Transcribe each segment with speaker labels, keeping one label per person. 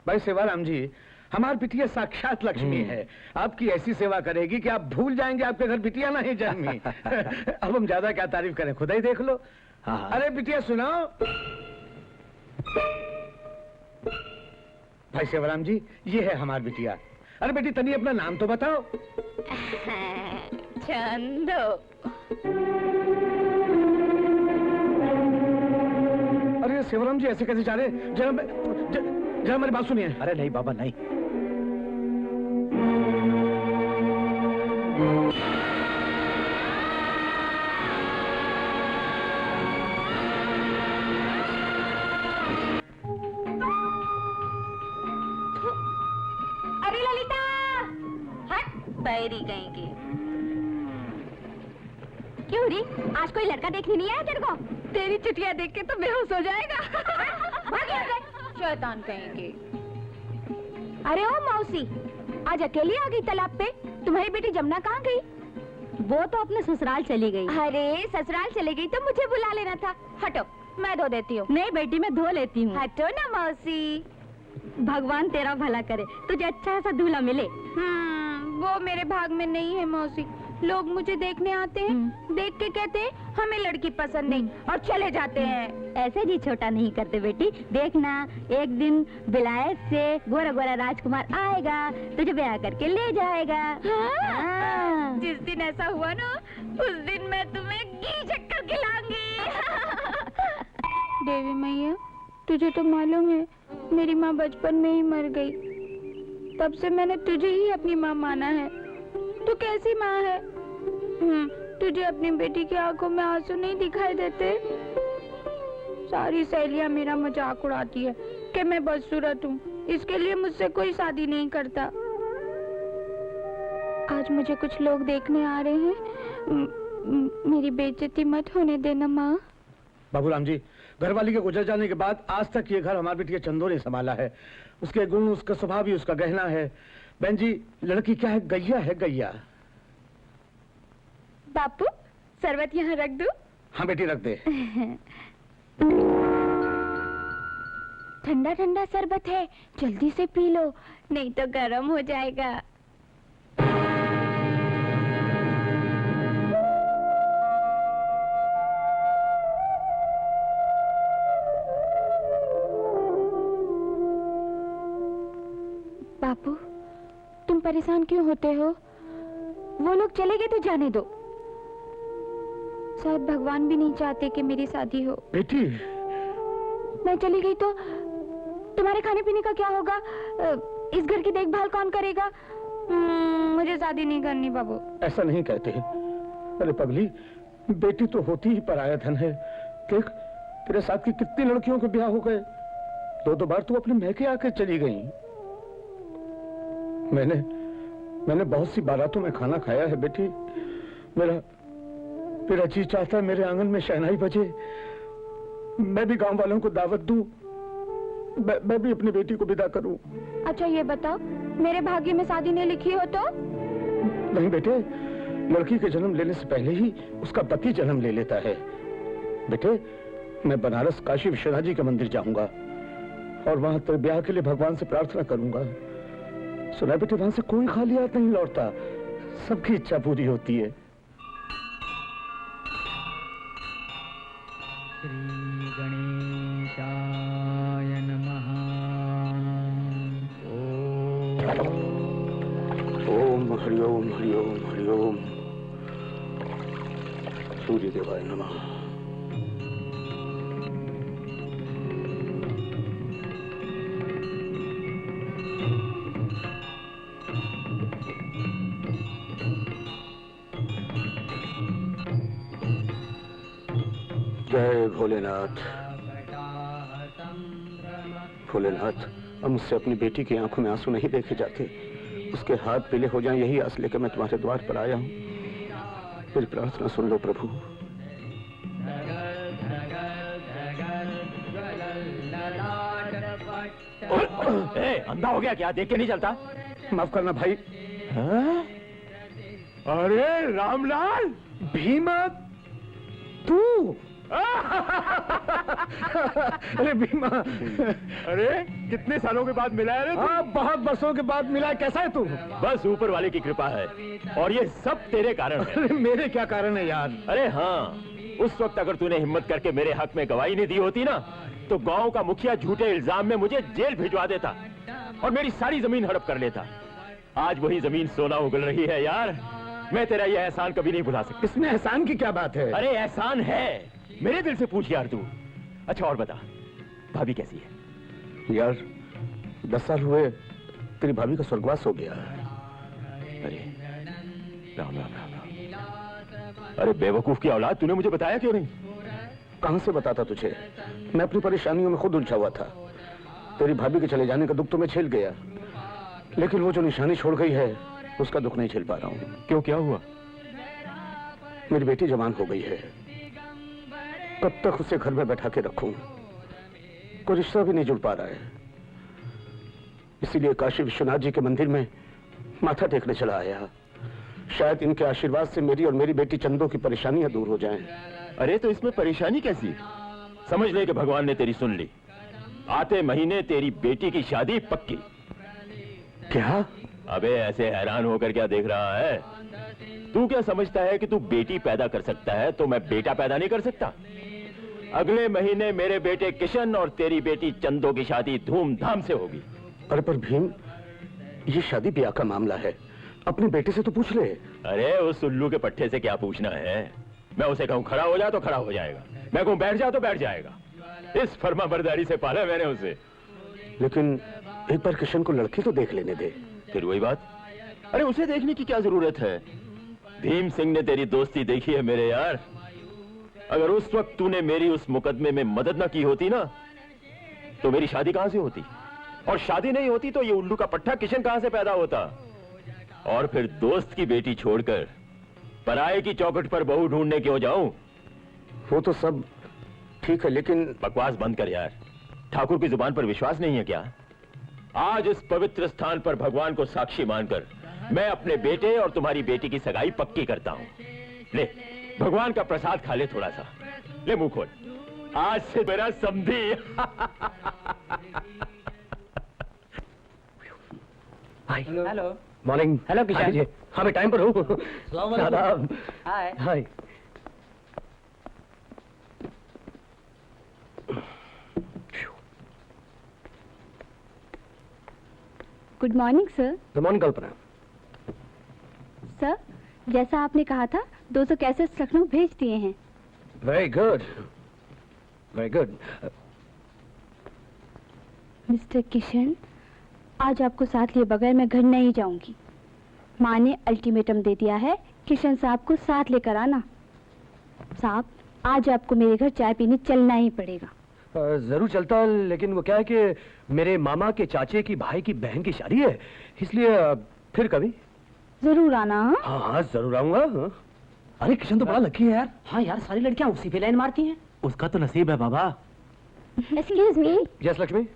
Speaker 1: भाई सेवाराम जी, हमारी बिटिया साक्षात लक्ष्मी है। आपकी ऐसी सेवा करेगी कि आप भूल जाएंगे आपके घर बिटिया नहीं जन्मी। अब हम ज्यादा क्या तारीफ करें, खुदा ही देख लो। हाँ। अरे बिटिया सुनाओ। भाई सेवाराम जी, ये है हमारी बिटिया। अरे बेटी तनी अपना नाम तो बताओ।
Speaker 2: चंदो।
Speaker 1: अरे सेवाराम जी ऐसे कैसे जा रहे? जरा मेरी बात सुनिए।
Speaker 3: अरे नहीं बाबा नहीं।
Speaker 2: अरे ललिता, हट बैरी कहेंगे। क्यों री, आज कोई लड़का देखने नहीं आया तेरे को? तेरी चुटिया देख के तो बेहोश हो जाएगा। शैतान कहेंगे। अरे ओ मौसी, आज अकेली आ गई तालाब पे? तुम्हारी बेटी जमुना कहाँ गई? वो तो अपने ससुराल चली गई। अरे ससुराल चली गई तो मुझे बुला लेना था। हटो, मैं धो देती हूँ। नहीं बेटी, मैं धो लेती हूँ। हटो ना मौसी। भगवान तेरा भला करे, तुझे अच्छा सा दूल्हा मिले। वो मेरे भाग में नहीं है मौसी। लोग मुझे देखने आते हैं, देख के कहते हैं हमें लड़की पसंद नहीं और चले जाते हैं। ऐसे जी छोटा नहीं करते बेटी, देखना एक दिन विलायत से गोरा गोरा राजकुमार आएगा, तुझे ब्याह करके ले जाएगा। हाँ। जिस दिन ऐसा हुआ ना, उस दिन मैं तुम्हें घी शक्कर खिलाऊंगी। देवी मैया, तुझे तो मालूम है मेरी माँ बचपन में ही मर गई। तब से मैंने तुझे ही अपनी माँ माना है। तू कैसी माँ है? तुझे अपनी बेटी की आंखों में आंसू नहीं दिखाई देते? सारी सहेलियां मेरा मजाक उड़ाती है कि मैं बदसूरत हूँ, इसके लिए मुझसे कोई शादी नहीं करता। आज मुझे कुछ लोग देखने आ रहे हैं। मेरी बेइज्जती मत होने देना माँ।
Speaker 1: बाबूराम जी, घरवाली के गुजर जाने के बाद आज तक ये घर हमारी बेटी के चंदो ने संभाला है। उसके गुण, उसका स्वभाव भी उसका गहना है। बहन जी, लड़की क्या है? गैया है, गैया।
Speaker 2: बापू, शरबत यहाँ रख दूं?
Speaker 1: हाँ बेटी, रख दे।
Speaker 2: ठंडा ठंडा शरबत है, जल्दी से पी लो, नहीं तो गर्म हो जाएगा। बापू, तुम परेशान क्यों होते हो? वो लोग चले गए तो जाने दो। शायद भगवान भी नहीं चाहते कि मेरी शादी हो।
Speaker 1: बेटी,
Speaker 2: मैं चली गई तो तुम्हारे खाने पीने का क्या होगा? इस घर की देखभाल कौन करेगा? मुझे शादी नहीं करनी बाबू।
Speaker 1: ऐसा नहीं कहते। अरे पगली, बेटी तो होती ही पराया धन है। देख, तेरे साथ की कितनी लड़कियों के ब्याह हो गए। दो बार तू अपने मैके आके चली गई। मैंने बहुत सी बारातों में खाना खाया है बेटी। मेरा जी चाहता है मेरे आंगन में शहनाई बजे, मैं भी गांव वालों को दावत दूं, मैं भी अपनी बेटी को विदा करूं।
Speaker 2: अच्छा ये बताओ, मेरे भाग्य में शादी नहीं लिखी हो तो?
Speaker 1: नहीं बेटे, लड़की के जन्म लेने से पहले ही उसका पति जन्म ले लेता है। बेटे, मैं बनारस काशी विश्वनाथ जी के मंदिर जाऊंगा और वहां तेरे ब्याह के लिए भगवान से प्रार्थना करूंगा। सुना बेटे, वहां से कोई खाली हाथ नहीं लौटता, सबकी इच्छा पूरी होती है।
Speaker 4: श्री गणेशाय नमः।
Speaker 1: ओम हरि ओम हरि ओम हरि ओम। सूर्य देवाय नमः। जय भोलेनाथ। भोलेनाथ, अब मुझसे अपनी बेटी की आंखों में आंसू नहीं देखे जाते। उसके हाथ पीले हो जाएं, यही आस लेकर मैं तुम्हारे द्वार पर आया हूँ। मेरी प्रार्थना सुन लो प्रभु।
Speaker 3: अंधा हो गया क्या? देख के नहीं चलता?
Speaker 1: माफ करना भाई।
Speaker 3: हाँ? अरे रामलाल,
Speaker 1: भीमा, तू अरे भीमा।
Speaker 3: अरे कितने सालों के बाद मिला है रे तू?
Speaker 1: हाँ, बहुत बरसों के बाद मिला। कैसा है तू?
Speaker 3: बस ऊपर वाले की कृपा है और ये सब तेरे कारण है।
Speaker 1: अरे मेरे क्या कारण है यार?
Speaker 3: अरे हाँ, उस वक्त अगर तूने हिम्मत करके मेरे हक में गवाही नहीं दी होती ना, तो गांव का मुखिया झूठे इल्जाम में मुझे जेल भिजवा देता और मेरी सारी जमीन हड़प कर लेता। आज वही जमीन सोना उगल रही है यार। मैं तेरा ये एहसान कभी नहीं भुला सकता।
Speaker 1: इसमें एहसान की क्या बात है?
Speaker 3: अरे एहसान है, मेरे दिल से पूछ यार तू। अच्छा और बता, भाभी कैसी है?
Speaker 1: यार 10 साल हुए तेरी भाभी का स्वर्गवास हो गया।
Speaker 3: अरे राम राम राम राम। अरे बेवकूफ की औलाद, तूने मुझे बताया क्यों नहीं?
Speaker 1: कहां से बताता तुझे? मैं अपनी परेशानियों में खुद उलझा हुआ था। तेरी भाभी के चले जाने का दुख तो मैं झेल गया, लेकिन वो जो निशानी छोड़ गई है उसका दुख नहीं झेल पा रहा हूं।
Speaker 3: क्यों, क्या हुआ?
Speaker 1: मेरी बेटी जवान हो गई है, कब तक उसे घर में बैठा के रखूं? कोई रिश्ता भी नहीं जुड़ पा रहा है। इसीलिए काशी विश्वनाथ जी के मंदिर में माथा टेकने चला आया। शायद इनके आशीर्वाद से मेरी और मेरी बेटी चंदो की परेशानियां दूर हो जाएं।
Speaker 3: अरे तो इसमें परेशानी कैसी? समझ ले कि भगवान ने तेरी सुन ली। आते महीने तेरी बेटी की शादी पक्की।
Speaker 1: क्या?
Speaker 3: अबे ऐसे हैरान होकर क्या देख रहा है? तू क्या समझता है कि तू बेटी पैदा कर सकता है तो मैं बेटा पैदा नहीं कर सकता? अगले महीने मेरे बेटे किशन और तेरी बेटी चंदो की शादी धूमधाम से होगी।
Speaker 1: अरे पर भीम, ये शादी ब्याह का मामला है, अपने बेटे से तो पूछ ले।
Speaker 3: अरे उस उल्लू के पट्टे से क्या पूछना है? मैं उसे कहूं खड़ा हो जा तो खड़ा हो जाएगा, मैं कहूं बैठ जा तो बैठ जाएगा। इस फर्माबरदारी से पाला मैंने उसे।
Speaker 1: लेकिन एक बार किशन को लड़की तो देख लेने दे।
Speaker 3: फिर वही बात, अरे उसे देखने की क्या जरूरत है? भीम सिंह ने तेरी दोस्ती देखी है मेरे यार। अगर उस वक्त तूने मेरी उस मुकदमे में मदद ना की होती ना, तो मेरी शादी कहां से होती? और शादी नहीं होती तो ये उल्लू का पट्टा किशन कहां से पैदा होता? और फिर दोस्त की बेटी छोड़कर पराये की चौखट पर बहू ढूंढने क्यों जाऊं?
Speaker 1: वो तो सब ठीक है, लेकिन
Speaker 3: बकवास बंद कर यार। ठाकुर की जुबान पर विश्वास नहीं है क्या? आज इस पवित्र स्थान पर भगवान को साक्षी मानकर मैं अपने बेटे और तुम्हारी बेटी की सगाई पक्की करता हूं। ले भगवान का प्रसाद खा ले थोड़ा सा। ले मुंह खोल, आज से मेरा समधी।
Speaker 4: हेलो।
Speaker 1: मॉर्निंग।
Speaker 4: हेलो किशन।
Speaker 1: हाँ मैं टाइम पर हूँ। आदाब।
Speaker 4: Hi.
Speaker 1: Hi.
Speaker 2: Good morning sir.
Speaker 1: Good morning Kalpana.
Speaker 2: सर, जैसा आपने कहा था 200 कैसेट्स लखनऊ भेज दिए हैं।
Speaker 1: Very good, very good.
Speaker 2: Mister Kishan, आज आपको साथ लिए बगैर मैं घर नहीं जाऊंगी। माँ ने अल्टीमेटम दे दिया है, किशन साहब को साथ लेकर आना। साहब, आज आपको मेरे घर चाय पीने चलना ही पड़ेगा।
Speaker 1: जरूर चलता, लेकिन वो क्या है कि मेरे मामा के चाचे की भाई की बहन की शादी है, इसलिए फिर कभी
Speaker 2: जरूर आना। हाँ?
Speaker 1: हाँ हाँ जरूर आऊंगा। हाँ। अरे किशन तो बड़ा लकी है यार।
Speaker 4: हाँ यार, सारी लड़कियां उसी पे लाइन मारती हैं।
Speaker 3: उसका तो नसीब है बाबा।
Speaker 2: Excuse me.
Speaker 1: Yes Lakshmi.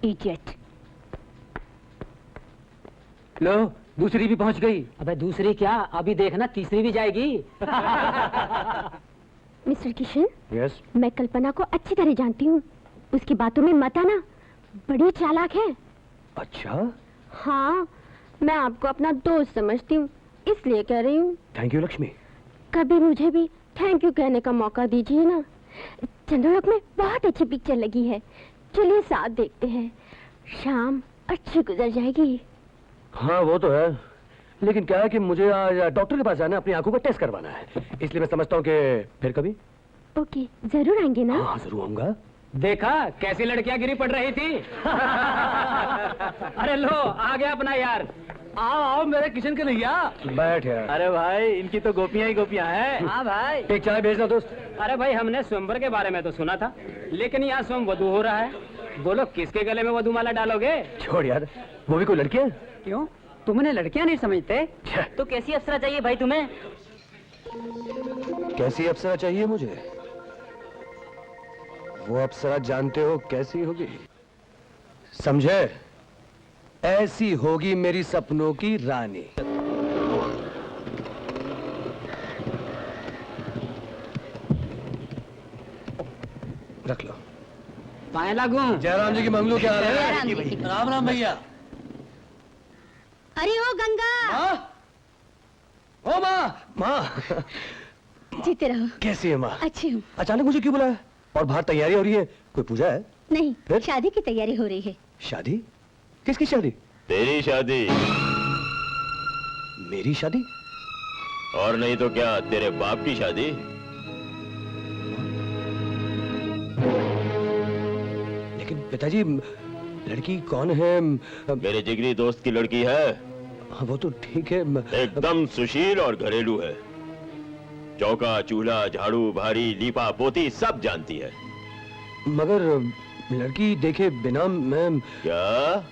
Speaker 2: Idiot.
Speaker 4: लो, दूसरी भी पहुंच गई। अबे दूसरी क्या, अभी देखना तीसरी भी जाएगी।
Speaker 2: Mister Kishan,
Speaker 1: yes.
Speaker 2: मैं कल्पना को अच्छी तरह जानती हूँ। उसकी बातों में मत आना, बड़ी चालाक है।
Speaker 1: अच्छा।
Speaker 2: हाँ, मैं आपको अपना दोस्त समझती हूँ, इसलिए कह रही हूँ।
Speaker 1: Thank you Lakshmi.
Speaker 2: कभी मुझे भी थैंक यू कहने का मौका दीजिए ना। चंद्रलोक में बहुत अच्छी पिक्चर लगी है, चलिए साथ देखते हैं। शाम अच्छी गुजर जाएगी।
Speaker 1: हाँ वो तो है, लेकिन क्या है कि मुझे आज डॉक्टर के पास जाना है, अपनी आंखों का टेस्ट करवाना है, इसलिए मैं समझता हूँ कि फिर कभी।
Speaker 2: ओके, जरूर आएंगे ना?
Speaker 1: हाँ जरूर आऊंगा।
Speaker 4: देखा कैसी लड़कियां गिरी पड़ रही थी। अरे लो, आ गया अपना यार। आओ आओ मेरे किशन के भैया।
Speaker 1: बैठ यार।
Speaker 3: अरे भाई, इनकी तो गोपियां ही गोपियां हैं।
Speaker 4: हाँ भाई।
Speaker 1: एक चाय भेजना दोस्त।
Speaker 4: अरे भाई, हमने स्वयंवर के बारे में तो सुना था, लेकिन यहाँ स्वयं वधू हो रहा है। बोलो किसके गले में वधूमाला डालोगे?
Speaker 1: छोड़ यार, वो भी कोई लड़की है?
Speaker 4: क्यों, तुमने लड़कियां नहीं समझते? तो कैसी अप्सरा चाहिए भाई तुम्हें?
Speaker 5: कैसी अप्सरा चाहिए मुझे? वो अप्सरा जानते हो कैसी होगी? समझे? ऐसी होगी मेरी सपनों की रानी। रख लो।
Speaker 4: पाए लागू।
Speaker 5: जयराम जी की मंगलू क्या हाल है?
Speaker 2: जयराम जी की।
Speaker 5: राम राम भैया।
Speaker 2: अरे ओ गंगा,
Speaker 5: माँ, ओ माँ, माँ
Speaker 2: जीते रहो।
Speaker 5: कैसी है माँ?
Speaker 2: अच्छी हूँ।
Speaker 5: अचानक मुझे क्यों बुलाया? और बाहर तैयारी हो रही है, कोई पूजा है?
Speaker 2: नहीं,
Speaker 5: फिर?
Speaker 2: शादी की तैयारी हो रही है।
Speaker 5: शादी? किसकी शादी?
Speaker 3: तेरी शादी।
Speaker 5: मेरी शादी?
Speaker 3: और नहीं तो क्या, तेरे बाप की शादी।
Speaker 5: लेकिन पिताजी, लड़की कौन है?
Speaker 3: मेरे जिगरी दोस्त की लड़की है।
Speaker 5: हाँ, वो तो ठीक है।
Speaker 3: एकदम सुशील और घरेलू है। चौका चूल्हा झाड़ू भारी लीपा पोती सब जानती है।
Speaker 5: मगर लड़की देखे बिना मैं...
Speaker 3: क्या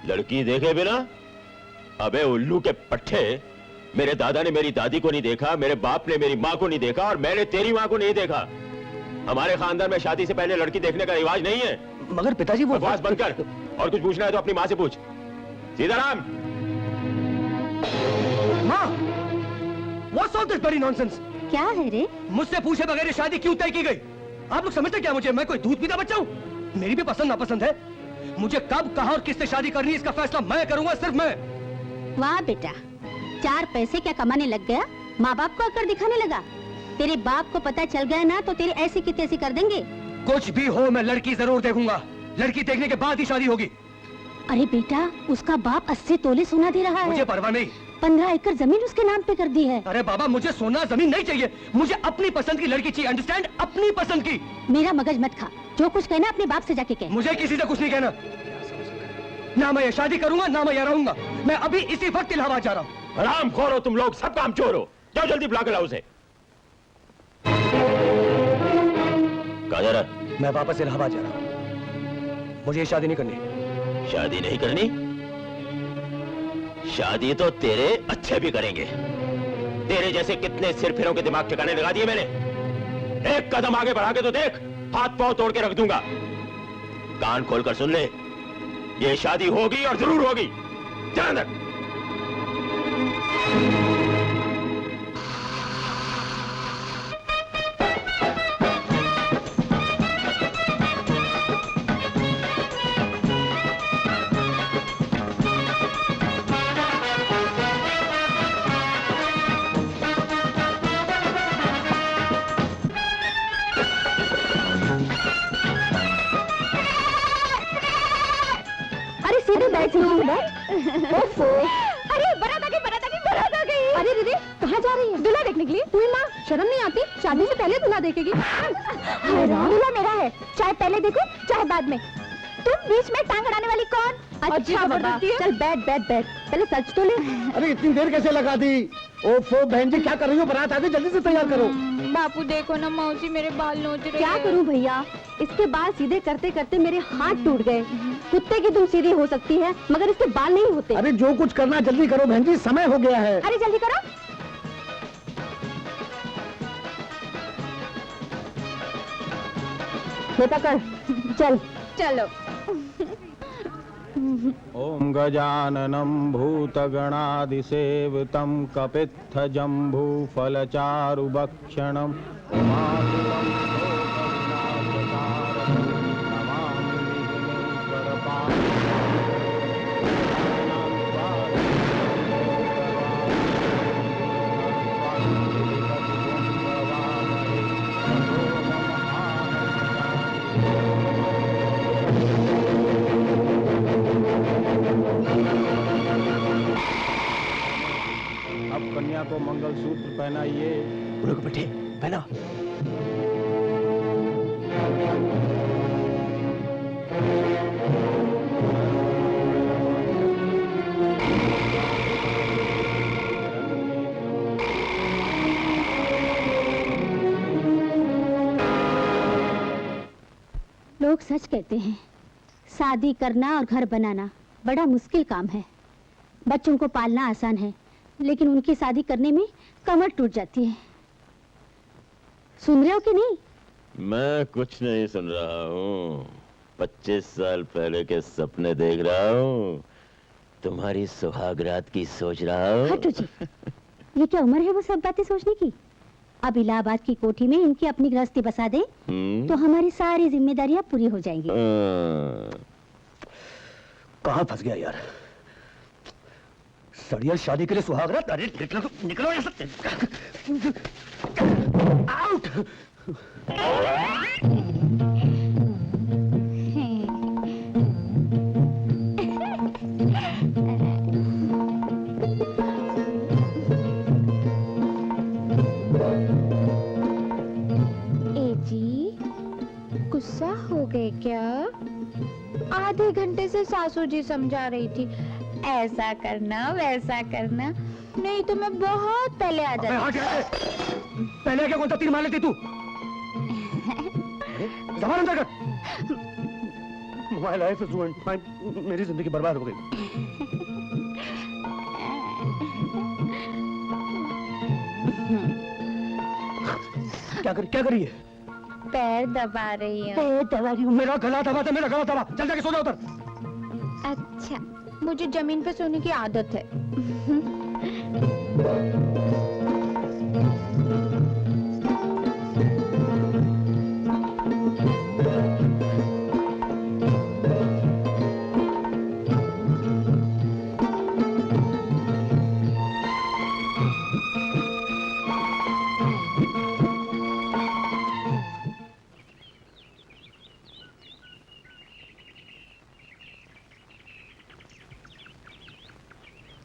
Speaker 3: लड़की देखे बिना? अबे उल्लू के पट्टे, मेरे दादा ने मेरी दादी को नहीं देखा, मेरे बाप ने मेरी माँ को नहीं देखा और मैंने तेरी माँ को नहीं देखा। हमारे खानदान में शादी से पहले लड़की देखने का रिवाज नहीं है।
Speaker 5: मगर पिताजी वो...
Speaker 3: बकवास बंद कर, और कुछ पूछना है तो अपनी माँ से पूछ। सीताराम।
Speaker 5: माँ, What's all this bloody nonsense?
Speaker 2: क्या है रे?
Speaker 5: मुझसे पूछे बगैर ये शादी क्यों तय की गई? आप लोग समझते क्या मुझे? मैं कोई दूध पीता बच्चा हूँ? मेरी भी पसंद नापसंद है। मुझे कब, कहाँ और किससे शादी करनी है इसका फैसला मैं करूंगा, सिर्फ मैं।
Speaker 2: वाह बेटा, 4 पैसे क्या कमाने लग गया, माँ बाप को अकड़ दिखाने लगा। तेरे बाप को पता चल गया ना तो तेरी ऐसी की तैसी कर देंगे।
Speaker 5: कुछ भी हो, मैं लड़की जरूर देखूंगा। लड़की देखने के बाद ही शादी होगी।
Speaker 2: अरे बेटा, उसका बाप 80 तोले सोना दे रहा
Speaker 5: मुझे
Speaker 2: है।
Speaker 5: परवाह नहीं।
Speaker 2: 15 एकड़ जमीन उसके नाम पे कर दी है।
Speaker 5: अरे बाबा, मुझे सोना जमीन नहीं चाहिए, मुझे अपनी पसंद की लड़की चाहिए। अंडरस्टैंड? अपनी पसंद की।
Speaker 2: मेरा मगज मत खा, जो कुछ कहना अपने बाप से जाके कह।
Speaker 5: मुझे किसी से कुछ नहीं कहना। ना मैं ये शादी करूंगा, ना मैं यहाँ रहूंगा। मैं अभी इसी वक्त इलाहाबाद जा रहा हूँ।
Speaker 3: हरामखोर हो तुम लोग, सब काम चोर हो। जाओ जल्दी बुला के लाओ उसे। कहाँ जा रहा?
Speaker 5: मैं वापस इलाहाबाद जा रहा हूँ। मुझे ये शादी नहीं करनी।
Speaker 3: शादी नहीं करनी? शादी तो तेरे अच्छे भी करेंगे। तेरे जैसे कितने सिरफिरों के दिमाग ठिकाने लगा दिए मैंने। एक कदम आगे बढ़ा के तो देख, हाथ पांव तोड़ के रख दूंगा। कान खोलकर सुन ले, ये शादी होगी और जरूर होगी। चल अंदर।
Speaker 2: अरे सीधे बैठ ओफो। अरे बारात आ गई, बारात आ गई, बारात आ गई। अरे दीदी, कहाँ जा रही है? दूल्हा देखने के लिए। तू माँ, शर्म नहीं आती? शादी से पहले दूल्हा देखेगी? दूल्हा मेरा है, चाहे पहले देखो चाहे बाद में। तुम बीच में टांग अड़ाने वाली कौन? अच्छा बाबा, चल बैठ बैठ बैठ, पहले सच तो ले।
Speaker 1: अरे इतनी देर कैसे लगा दी? ओफो बहन जी, क्या कर रही हो? बारात आ गई, जल्दी से तैयार करो।
Speaker 2: बापू देखो ना, मौसी मेरे बाल नोच रहे हैं। क्या करूं भैया, इसके बाल सीधे करते करते मेरे हाथ टूट गए। कुत्ते की दुम सीधी हो सकती है, मगर इसके बाल नहीं होते।
Speaker 1: अरे जो कुछ करना जल्दी करो बहन जी, समय हो गया है।
Speaker 2: अरे जल्दी करो। ये पकड़, चल चलो।
Speaker 6: ओम गजाननं भूतगणादिसेवितं कपित्थजम्बूफलचारुभक्षणम् उमासुतं भोगविनाशकारणं नमामि अब कन्या को मंगलसूत्र पहनाइए।
Speaker 5: रुक बेटे, पहना।
Speaker 2: लोग सच कहते हैं, शादी करना और घर बनाना बड़ा मुश्किल काम है। बच्चों को पालना आसान है, लेकिन उनकी शादी करने में कमर टूट जाती है। सुन रहे हो कि नहीं?
Speaker 3: मैं कुछ नहीं सुन रहा हूँ। 25 साल पहले के सपने देख रहा हूँ। तुम्हारी सुहागरात की सोच रहा हूँ।
Speaker 2: हटो जी, ये क्या उम्र है वो सब बातें सोचने की? अब इलाहाबाद की कोठी में इनकी अपनी गृहस्थी बसा दे तो हमारी सारी जिम्मेदारियां पूरी हो जाएंगी।
Speaker 5: कहाँ फंस गया यार? सड़िया शादी के लिए सुहागरात। अरे निकलो निकलो यहाँ से। आउट।
Speaker 2: गुस्सा हो गए क्या? आधे घंटे से सासू जी समझा रही थी, ऐसा करना वैसा करना, नहीं तो मैं बहुत पहले आ जाती।
Speaker 5: पहले क्या कौन सा तीर मार लेती तू? जबान अंदर कर। My life is ruined. मेरी जिंदगी बर्बाद हो गई। क्या कर रही है?
Speaker 2: पैर दबा रही हूँ।
Speaker 5: पैर दबा रही हूँ? मेरा गला दबा था, मेरा गला दबा। चल जाके सो जा उधर।
Speaker 2: अच्छा, मुझे जमीन पे सोने की आदत है।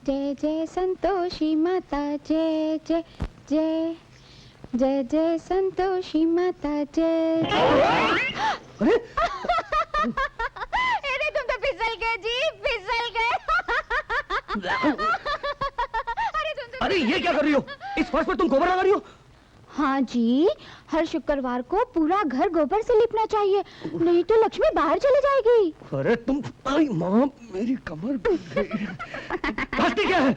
Speaker 2: जय जय संतोषी माता, जय जय जय जय जय संतोषी माता, जय।
Speaker 5: अरे
Speaker 2: अरे तुम तो फिसल गए जी, फिसल गए।
Speaker 5: अरे ये क्या कर रही हो? इस फर्श पर तुम गोबर लगा रही हो?
Speaker 2: हाँ जी, हर शुक्रवार को पूरा घर गोबर से लिपना चाहिए, नहीं तो लक्ष्मी बाहर चली जाएगी।
Speaker 5: अरे तुम, आई माँ, मेरी कमर गलती क्या है?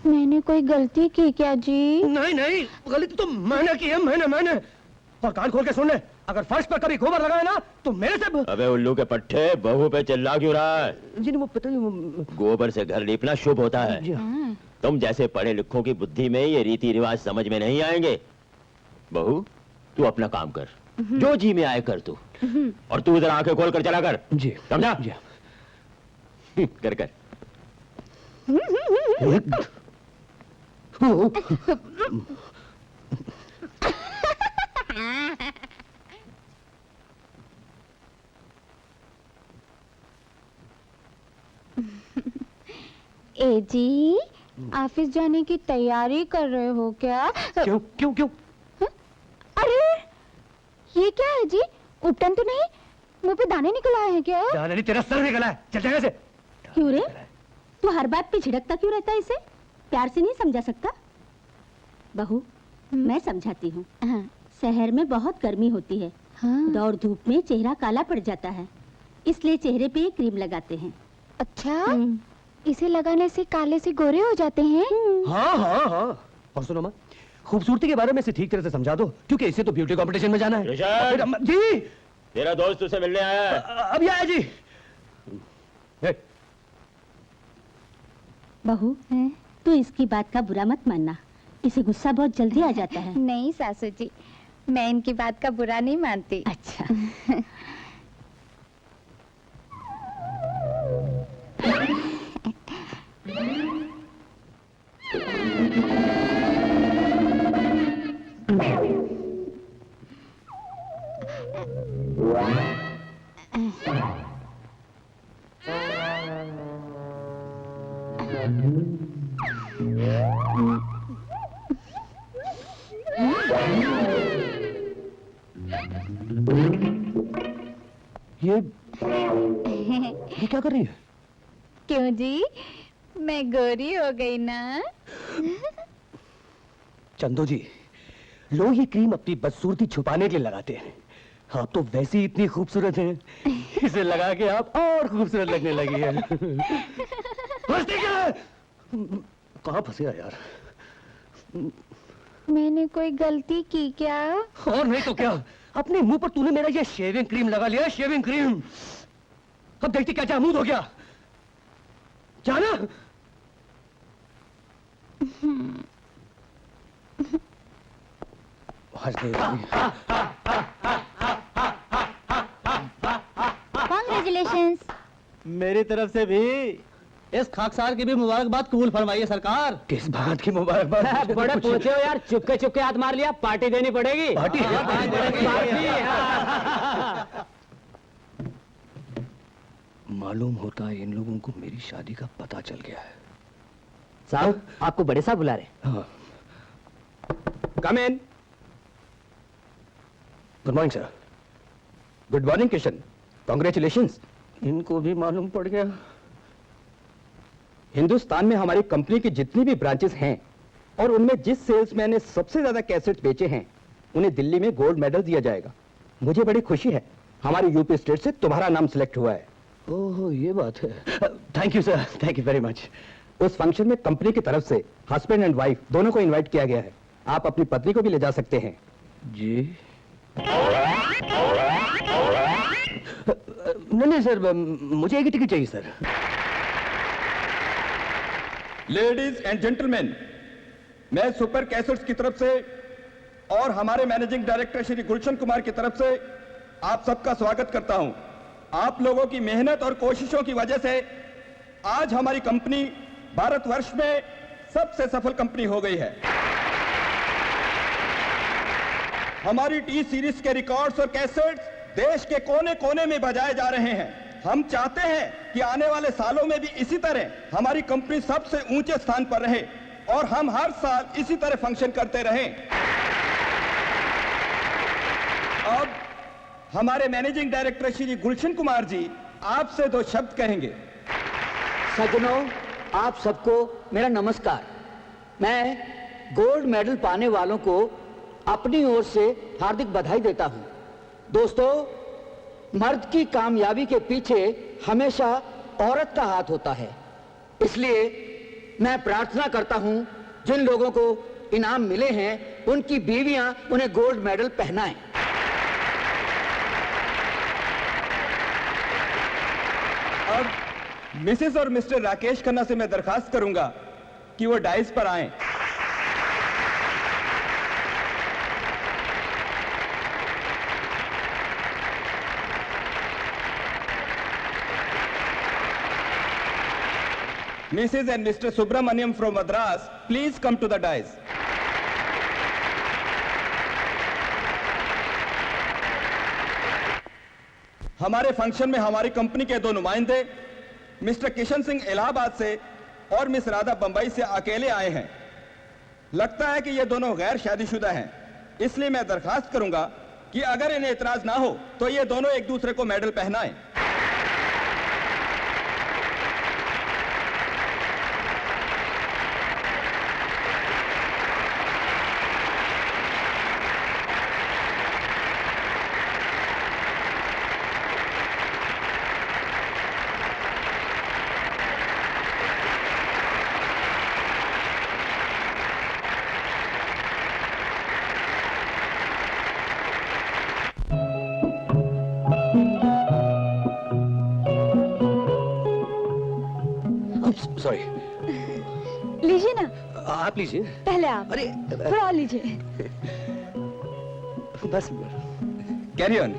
Speaker 2: मैंने कोई गलती की क्या जी?
Speaker 5: नहीं नहीं, गलती तो मैंने की है, मैंने। और कान खोल के सुन ले, अगर फर्श पर कभी गोबर लगाए ना तो मेरे से।
Speaker 3: अबे उल्लू के पट्टे, बहू पे चिल्ला क्यों रहा है?
Speaker 5: जी वो पता नहीं।
Speaker 3: गोबर से घर लीपना शुभ होता है। तुम जैसे पढ़े लिखों की बुद्धि में ये रीति रिवाज समझ में नहीं आएंगे। बहू, तू अपना काम कर, जो जी में आए कर तू, और तू इधर आंखें खोल कर चला कर।
Speaker 5: जी
Speaker 3: समझा? कर कर।
Speaker 2: ए जी, ऑफिस जाने की तैयारी कर रहे हो क्या?
Speaker 5: क्यों क्यों क्यों?
Speaker 2: अरे ये क्या है जी? उपटन तो नहीं, मुंह पे दाने निकल आए हैं क्या?
Speaker 5: दाने नहीं, तेरा सर निकला है। चल जाएगा से।
Speaker 2: क्यों रे? तू हर बात पे झिड़कता क्यों रहता है? इसे प्यार से नहीं समझा सकता? बहू, मैं समझाती हूँ। हाँ। शहर में बहुत गर्मी होती है। हाँ। दौड़ धूप में चेहरा काला पड़ जाता है, इसलिए चेहरे पे क्रीम लगाते हैं। अच्छा, इसे लगाने से काले से गोरे हो जाते हैं?
Speaker 5: हाँ हाँ हाँ। और सुनो माँ, खूबसूरती के बारे में इसे ठीक तरह से समझा दो, क्योंकि इसे तो ब्यूटी कंपटीशन में जाना है। जी,
Speaker 3: तेरा दोस्त तुझसे मिलने आया है।
Speaker 5: अभी आया जी।
Speaker 2: बहू, तू इसकी बात का बुरा मत मानना, इसे गुस्सा बहुत जल्दी आ जाता है। नहीं सासू जी, मैं इनकी बात का बुरा नहीं मानती। अच्छा।
Speaker 5: ये क्या कर रही है?
Speaker 2: क्यों जी, मैं गोरी हो गई ना?
Speaker 5: चंदो जी, लोग ये क्रीम अपनी बदसूरती छुपाने के लिए लगाते हैं। आप तो वैसे ही इतनी खूबसूरत हैं, इसे लगा के आप और खूबसूरत लगने लगी हैं। फंसती क्या है? कहाँ फंसे यार?
Speaker 2: मैंने कोई गलती की क्या?
Speaker 5: और नहीं तो क्या, अपने मुंह पर तूने मेरा ये शेविंग क्रीम लगा लिया, शेविंग क्रीम। अब देखती क्या जामूद हो गया? जाना?
Speaker 2: Congratulations.
Speaker 5: मेरी तरफ से भी इस खाकसार की भी मुबारकबाद कबूल फरमाइए सरकार। किस बात की मुबारकबाद?
Speaker 4: बड़े पूछे हो यार, चुपके चुपके हाथ मार लिया, पार्टी देनी पड़ेगी।
Speaker 5: पार्टी? मालूम होता है इन लोगों को मेरी शादी का पता चल गया है।
Speaker 4: साहब, आपको बड़े साहब बुला रहे।
Speaker 5: हाँ।
Speaker 4: Come in.
Speaker 5: Good morning sir.
Speaker 3: Good morning Kishan, congratulations.
Speaker 5: इनको भी मालूम पड़ गया।
Speaker 3: हिंदुस्तान में हमारी कंपनी की जितनी भी ब्रांचेस हैं और उनमें जिस सेल्समैन ने सबसे ज्यादा कैसेट बेचे हैं उन्हें दिल्ली में गोल्ड मेडल दिया जाएगा। मुझे बड़ी खुशी है, हमारे यूपी स्टेट से तुम्हारा नाम सिलेक्ट हुआ है।
Speaker 5: ओह, ये बात है। Thank you sir, thank you very much.
Speaker 3: उस फंक्शन में कंपनी की तरफ से हस्बैंड एंड वाइफ दोनों को इनवाइट किया गया है। आप अपनी पत्नी को भी ले जा सकते हैं।
Speaker 5: जी नहीं सर, मुझे एक ही टिकट चाहिए सर।
Speaker 7: लेडीज एंड जेंटलमैन, मैं सुपर कैसेट्स की तरफ से और हमारे मैनेजिंग डायरेक्टर श्री गुलशन कुमार की तरफ से आप सबका स्वागत करता हूं। आप लोगों की मेहनत और कोशिशों की वजह से आज हमारी कंपनी भारतवर्ष में सबसे सफल कंपनी हो गई है। हमारी टी सीरीज के रिकॉर्ड्स और कैसेट्स देश के कोने कोने में बजाए जा रहे हैं। हम चाहते हैं कि आने वाले सालों में भी इसी तरह हमारी कंपनी सबसे ऊंचे स्थान पर रहे और हम हर साल इसी तरह फंक्शन करते रहें। अब हमारे मैनेजिंग डायरेक्टर श्री गुलशन कुमार जी आपसे दो शब्द कहेंगे।
Speaker 8: सज्जनों, आप सबको मेरा नमस्कार। मैं गोल्ड मेडल पाने वालों को अपनी ओर से हार्दिक बधाई देता हूं। दोस्तों, मर्द की कामयाबी के पीछे हमेशा औरत का हाथ होता है, इसलिए मैं प्रार्थना करता हूं जिन लोगों को इनाम मिले हैं उनकी बीवियां उन्हें गोल्ड मेडल पहनाएं।
Speaker 7: अब मिसेस और मिस्टर राकेश खन्ना से मैं दरखास्त करूंगा कि वो डाइस पर आएं। Mrs. and Mr. Subramaniam from Madras, please come to the dais. हमारे फंक्शन में हमारी कंपनी के दो नुमाइंदे मिस्टर किशन सिंह इलाहाबाद से और मिस राधा बंबई से अकेले आए हैं। लगता है कि ये दोनों गैर शादीशुदा हैं, इसलिए मैं दरखास्त करूंगा कि अगर इन्हें इतराज ना हो तो ये दोनों एक दूसरे को मेडल पहनाएं।
Speaker 5: सॉरी।
Speaker 2: लीजिए ना।
Speaker 5: आप लीजिए।
Speaker 2: पहले आप।
Speaker 5: अरे
Speaker 2: थोड़ा और लीजिए।
Speaker 5: बस
Speaker 7: carry on.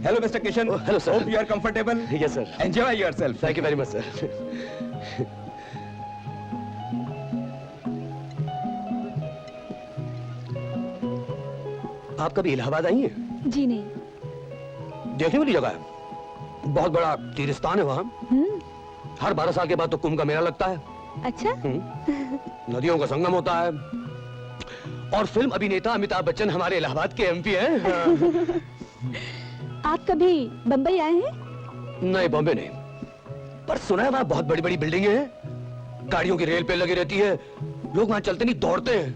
Speaker 7: Hello mister Kishan.
Speaker 5: Hello sir.
Speaker 7: Hope you are comfortable.
Speaker 5: Yes sir.
Speaker 7: Enjoy yourself.
Speaker 5: Thank you very much sir. आप कभी इलाहाबाद आई हैं?
Speaker 2: जी नहीं।
Speaker 5: देखने वाली जगह है, बहुत बड़ा तीर्थस्थान है वहाँ। हर 12 साल के बाद तो कुंभ का मेला लगता है।
Speaker 2: अच्छा।
Speaker 5: नदियों का संगम होता है और फिल्म अभिनेता अमिताभ बच्चन हमारे इलाहाबाद के एमपी हैं।
Speaker 2: आप कभी बंबई आए हैं?
Speaker 5: नहीं, बॉम्बे नहीं, पर सुना है वहाँ बहुत बड़ी बड़ी बिल्डिंगें हैं, गाड़ियों की रेल पे लगी रहती है, लोग वहाँ चलते नहीं दौड़ते हैं।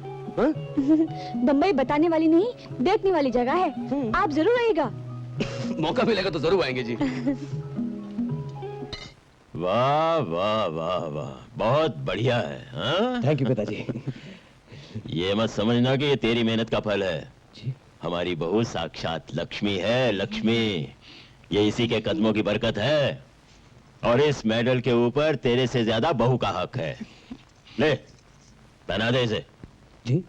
Speaker 2: बंबई बताने वाली नहीं, देखने वाली जगह है। आप जरूर आइएगा।
Speaker 5: मौका मिलेगा तो जरूर आएंगे जी।
Speaker 3: वाह वाह वाह वाह, बहुत बढ़िया है। हाँ?
Speaker 5: थैंक यू पिताजी।
Speaker 3: ये मत समझना कि ये तेरी मेहनत का फल है
Speaker 5: जी।
Speaker 3: हमारी बहू साक्षात लक्ष्मी है, लक्ष्मी। ये इसी के कदमों की बरकत है और इस मेडल के ऊपर तेरे से ज्यादा बहू का हक है। ले, पहना दे इसे।
Speaker 5: जी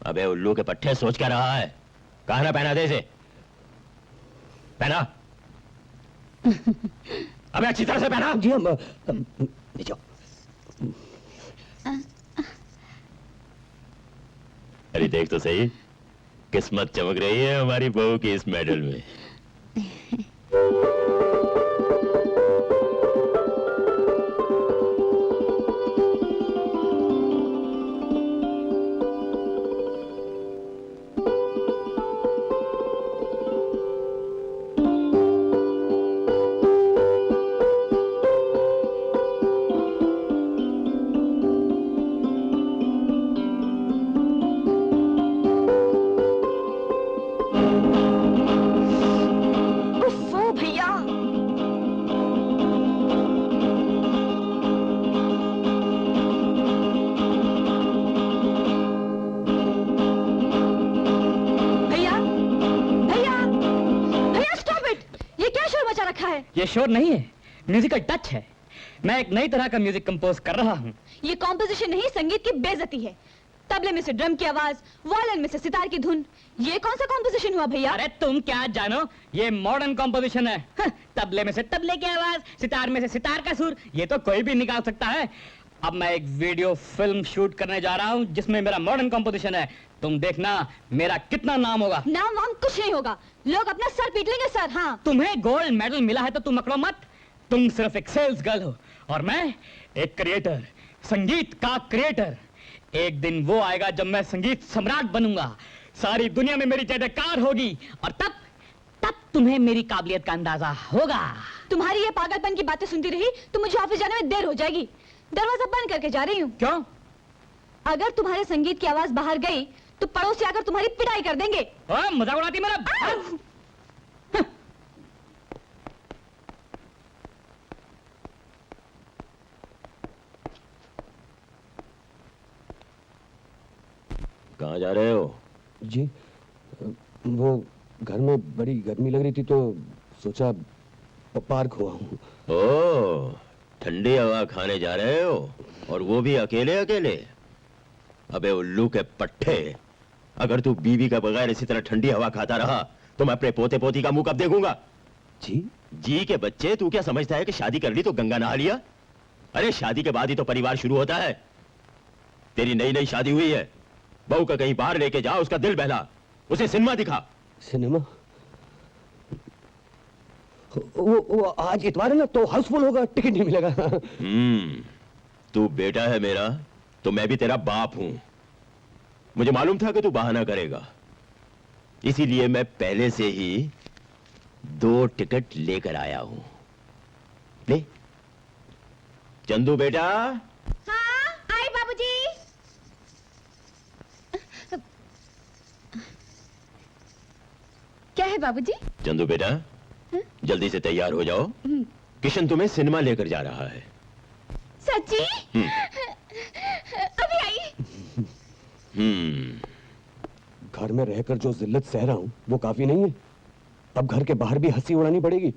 Speaker 3: अबे उल्लू के पट्टे सोच क्या रहा है? कहा ना पहना दे इसे। पहना। अबे अच्छी तरह से पहना।
Speaker 5: जी हम ले जाओ।
Speaker 3: अरे देख तो सही, किस्मत चमक रही है हमारी बहू की इस मेडल में।
Speaker 2: उफ़्फ़ो भैया। भैया भैया भैया स्टॉप इट। ये क्या शोर मचा रखा है?
Speaker 9: ये शोर नहीं है, म्यूजिकल टच है। मैं एक नई तरह का म्यूजिक कंपोज कर रहा हूँ।
Speaker 2: ये कॉम्पोजिशन नहीं, संगीत की बेइज्जती है। तबले में से ड्रम की आवाज, वायलिन में से सितार की धुन। ये कौन सा कॉम्पोजिशन हुआ भैया?
Speaker 9: अरे तुम क्या जानो, ये मॉडर्न कॉम्पोजिशन है। तबले में से तबले की आवाज, सितार में से सितार का सुर, ये तो कोई भी निकाल सकता है। अब मैं एक वीडियो फिल्म शूट करने जा रहा हूँ जिसमें मेरा मॉडर्न कॉम्पोजिशन है। तुम देखना मेरा कितना नाम होगा।
Speaker 2: नाम वाम कुछ नहीं होगा, लोग अपना सर पीट लेंगे सर। हाँ,
Speaker 9: तुम्हें गोल्ड मेडल मिला है तो तुम अकड़ो मत। तुम सिर्फ एक सेल्स गर्ल हो और मैं एक क्रिएटर, संगीत का क्रिएटर। एक दिन वो आएगा जब मैं संगीत सम्राट बनूंगा, सारी दुनिया में मेरी जयकार होगी और तब तुम्हें मेरी काबिलियत का अंदाजा होगा।
Speaker 2: तुम्हारी ये पागलपन की बातें सुनती रही तो मुझे ऑफिस जाने में देर हो जाएगी। दरवाजा बंद करके जा रही हूँ।
Speaker 9: क्यों?
Speaker 2: अगर तुम्हारे संगीत की आवाज बाहर गई तो पड़ोसी आकर तुम्हारी पिटाई कर देंगे।
Speaker 9: मजाक उड़ाती है मेरा?
Speaker 3: कहाँ जा रहे हो?
Speaker 5: जी वो घर में बड़ी गर्मी लग रही थी तो सोचा पार्क हुआ हूँ।
Speaker 3: ओ, ठंडी हवा खाने जा रहे हो और वो भी अकेले अकेले? अबे उल्लू के पट्टे, अगर तू बीवी का बगैर इसी तरह ठंडी हवा खाता रहा तो मैं अपने पोते पोती का मुंह कब देखूंगा? जी के बच्चे, तू क्या समझता है कि शादी कर ली तो गंगा नहा लिया? अरे शादी के बाद ही तो परिवार शुरू होता है। तेरी नई नई शादी हुई है, बहू का कहीं बाहर लेके जा, उसका दिल बहला, उसे सिनेमा दिखा।
Speaker 5: सिनेमा? वो आज इतवार है ना तो हाउसफुल होगा, टिकट नहीं मिलेगा।
Speaker 3: तू बेटा है मेरा तो मैं भी तेरा बाप हूं। मुझे मालूम था कि तू बहाना करेगा, इसीलिए मैं पहले से ही 2 टिकट लेकर आया हूं। ले चंदू बेटा।
Speaker 2: हाँ, आई बाबूजी। क्या है बाबूजी?
Speaker 3: चंदू बेटा, जल्दी से तैयार हो जाओ, किशन तुम्हें सिनेमा लेकर जा रहा है।
Speaker 2: सच्ची? अभी आई।
Speaker 5: घर में रहकर जो जिल्लत सह रहा हूँ वो काफी नहीं है, अब घर के बाहर भी हंसी उड़ानी पड़ेगी।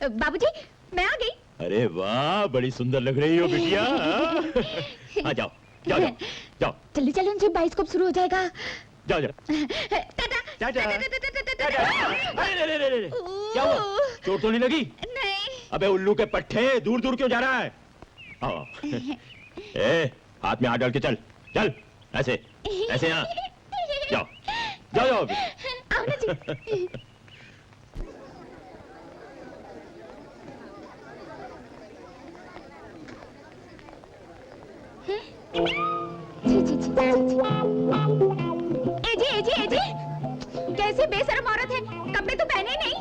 Speaker 2: बाबूजी मैं आ गई।
Speaker 3: अरे वाह, बड़ी सुंदर लग रही हो बिटिया। आ जाओ जाओ जाओ जाओ।
Speaker 2: जल्दी चलो, उनसे बाइस्कोप शुरू हो जाएगा।
Speaker 3: जाओ जाओ।
Speaker 2: टाटा।
Speaker 3: अरे क्या हुआ? चोट तो नहीं लगी?
Speaker 2: नहीं।
Speaker 3: अबे उल्लू के पट्टे, दूर दूर क्यों जा रहा है? ए, हाथ में हाथ डाल के चल चल, ऐसे ऐसे। यहाँ जाओ जाओ जाओ।
Speaker 2: आओ ना जी। जी कैसी बेशर्म औरत है, कपड़े तो पहने ही नहीं।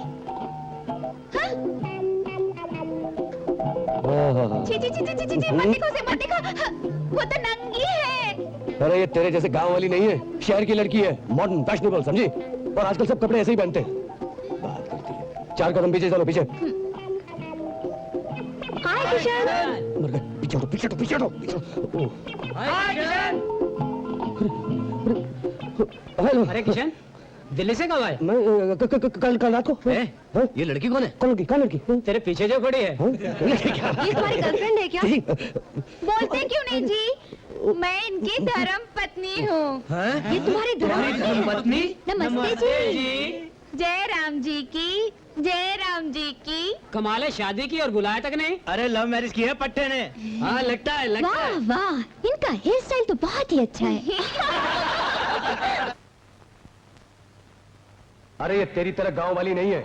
Speaker 2: मत देखो, वो तो नंगी है।
Speaker 5: अरे ये तेरे जैसे गांव वाली नहीं है, शहर की लड़की है, मॉडर्न फैशनेबल, समझी? और आजकल सब कपड़े ऐसे ही पहनते हैं। बात करती है। 4 कदम पीछे चलो, पीछे।
Speaker 2: हाय किशन।
Speaker 5: पीछे पीछे पीछे
Speaker 9: हाय किशन।
Speaker 5: हेलो।
Speaker 9: अरे किशन,
Speaker 5: दिल्ली से कब आए?
Speaker 1: मैं कल रात को।
Speaker 5: ये लड़की कौन है?
Speaker 1: कौन लड़की?
Speaker 5: तेरे पीछे जो खड़ी है।
Speaker 2: ये तुम्हारी गर्लफ्रेंड है क्या? बोलते क्यों नहीं जी? मैं इनकी धर्म पत्नी हूँ। ये तुम्हारी धर्म
Speaker 5: पत्नी?
Speaker 2: नमस्ते जी। जय राम जी की, जय राम जी की।
Speaker 4: कमाल है, शादी की और बुलाया तक नहीं।
Speaker 5: अरे लव मैरिज की है पट्टे ने। हाँ लगता है
Speaker 2: वाह वाह, इनका हेयर स्टाइल तो बहुत ही अच्छा है।
Speaker 5: अरे ये तेरी तरह गांव वाली नहीं है,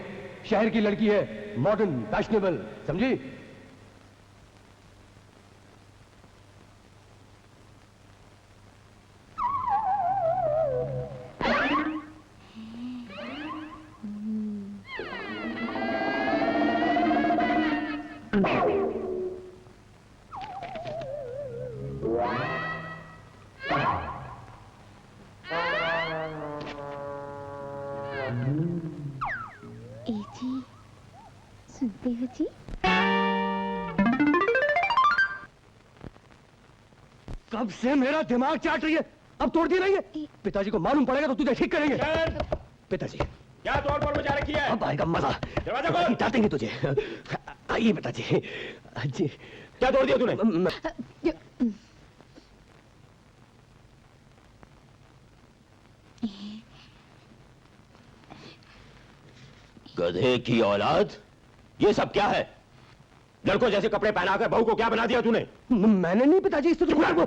Speaker 5: शहर की लड़की है, मॉडर्न फैशनेबल, समझी?
Speaker 2: जी सुनते हो जी?
Speaker 5: कब से मेरा दिमाग चाट रही है, अब तोड़ दी रही है। पिताजी को मालूम पड़ेगा तो तुझे ठीक करेंगे। पिताजी
Speaker 3: क्या तोड़ मचा रखी है?
Speaker 5: अब आएगा मजा,
Speaker 3: दरवाजा खोल।
Speaker 5: डांटेंगे तुझे। आइए पिताजी। जी
Speaker 3: क्या तोड़ दिया तूने? गधे की औलाद, ये सब क्या है? लड़कों जैसे कपड़े पहनाकर बहू को क्या बना दिया तूने?
Speaker 5: मैंने नहीं पिताजी, इससे तो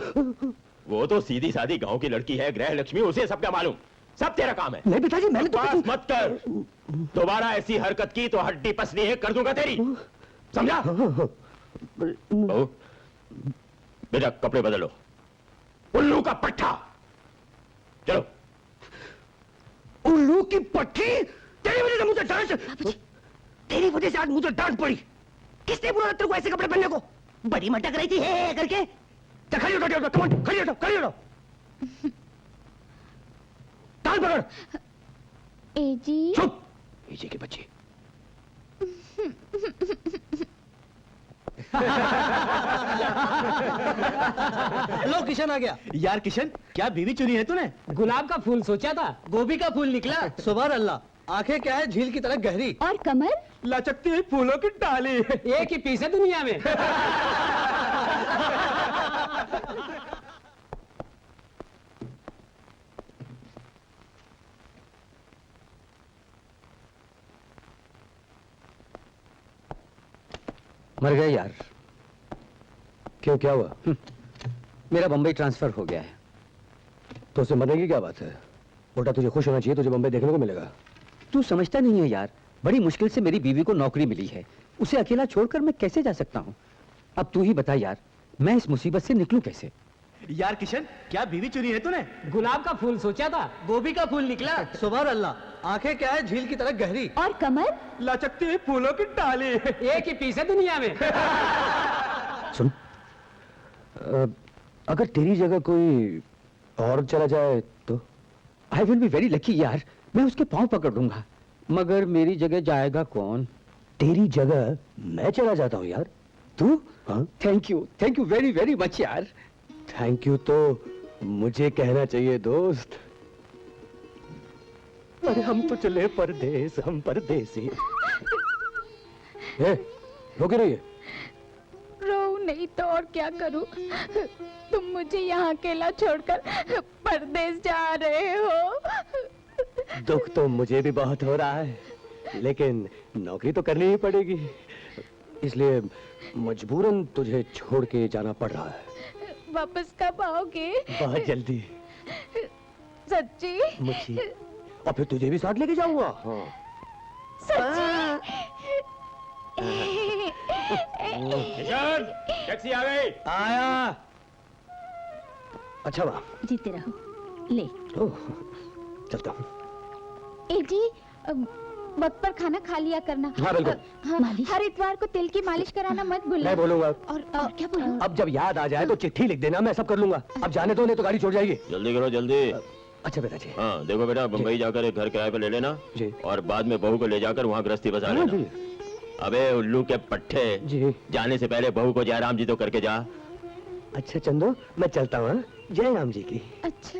Speaker 3: वो तो सीधी सादी गांव की लड़की है, गृह लक्ष्मी, उसे सब क्या मालूम? सब तेरा काम है।
Speaker 5: नहीं पिताजी, मैंने तो
Speaker 3: बकवास मत कर। दोबारा ऐसी हरकत की तो हड्डी पसली है कर दूंगा तेरी, समझा? बहू बेटा कपड़े बदलो। उल्लू का पट्टा, चलो।
Speaker 5: उल्लू की पट्टी? तेरी वजह से मुझे डांट, तेरी वजह से आज मुझे डांट पड़ी। किसने बोला तेरे को ऐसे कपड़े पहनने को? बड़ी मटक रही थी हे करके। खड़ी हो, खड़ी हो, खड़ी हो। ताल पकड़।
Speaker 2: एजी
Speaker 5: चुप, एजी के बच्चे। लो किशन आ गया। यार किशन, क्या बीवी चुनी है तूने?
Speaker 4: गुलाब का फूल सोचा था,
Speaker 5: गोभी का फूल निकला। सुभान अल्लाह। आंखें क्या है, झील की तरह गहरी,
Speaker 2: और कमर
Speaker 5: लचकती हुई फूलों की डाली।
Speaker 4: एक ही पीस है दुनिया में।
Speaker 5: मर गए यार। क्यों, क्या हुआ? मेरा बंबई ट्रांसफर हो गया है। तो उसे मरने की क्या बात है? उल्टा तुझे खुश होना चाहिए, तुझे बंबई देखने को मिलेगा।
Speaker 10: तू समझता नहीं है यार, बड़ी मुश्किल से मेरी बीवी को नौकरी मिली है, उसे अकेला छोड़कर मैं कैसे जा सकता हूँ? अब तू ही बता यार, मैं इस मुसीबत से निकलूं कैसे?
Speaker 5: यार किशन, क्या बीवी चुनी है तूने?
Speaker 4: गुलाब का फूल सोचा था,
Speaker 5: गोभी का फूल निकला। सुभान अल्लाह। आंखें क्या है, झील की तरह गहरी,
Speaker 2: और कमर
Speaker 5: लचकती हुई फूलों की डाली।
Speaker 4: एक ही पीस है दुनिया में।
Speaker 5: सुन, अगर तेरी जगह कोई और चला जाए तो?
Speaker 10: I will be very lucky यार, मैं उसके पांव पकड़ लूंगा। मगर मेरी जगह जाएगा कौन?
Speaker 5: तेरी जगह मैं चला जाता हूँ यार। तू? हाँ?
Speaker 10: Thank you very very much यार।
Speaker 5: थैंक यू तो मुझे कहना चाहिए दोस्त। अरे हम तो चले परदेस, हम परदेसी। रो क्यों रही है?
Speaker 2: रो नहीं तो और क्या करूं? तुम मुझे यहाँ अकेला छोड़कर परदेस जा रहे हो।
Speaker 5: दुख तो मुझे भी बहुत हो रहा है, लेकिन नौकरी तो करनी ही पड़ेगी, इसलिए मजबूरन तुझे छोड़ के जाना पड़ रहा है।
Speaker 2: वापस कब आओगे?
Speaker 5: बहुत जल्दी।
Speaker 2: सच्ची?
Speaker 5: मुझे, और फिर तुझे भी साथ लेके जाऊंगा। हाँ।
Speaker 2: सच्ची?
Speaker 3: टैक्सी आ गई।
Speaker 5: आया। अच्छा वाह,
Speaker 2: जीते रहो। ले।
Speaker 5: ओह, चलता हूँ।
Speaker 2: जी वक्त पर खाना खा लिया करना।
Speaker 5: हाँ बिल्कुल।
Speaker 2: हाँ, हर इतवार को तिल की मालिश कराना मत भूलना।
Speaker 5: मैं बोलूंगा।
Speaker 2: और क्या बोलूं?
Speaker 5: अब जब याद आ जाए तो चिट्ठी लिख देना, मैं सब कर लूंगा। अब जाने दो, नहीं तो गाड़ी छोड़ जाएगी।
Speaker 3: जल्दी करो जल्दी।
Speaker 5: अच्छा पिताजी।
Speaker 3: हाँ देखो बेटा, बम्बई जाकर एक घर किराए पे ले लेना
Speaker 5: जी,
Speaker 3: और बाद में बहू को ले जाकर वहाँ गृहस्थी बसा लेना। अबे उल्लू के पट्टे
Speaker 5: जी,
Speaker 3: जाने से पहले बहू को जयराम जी तो करके जा।
Speaker 5: अच्छा चंदो, मैं चलता हूँ। जय राम जी की।
Speaker 2: अच्छा।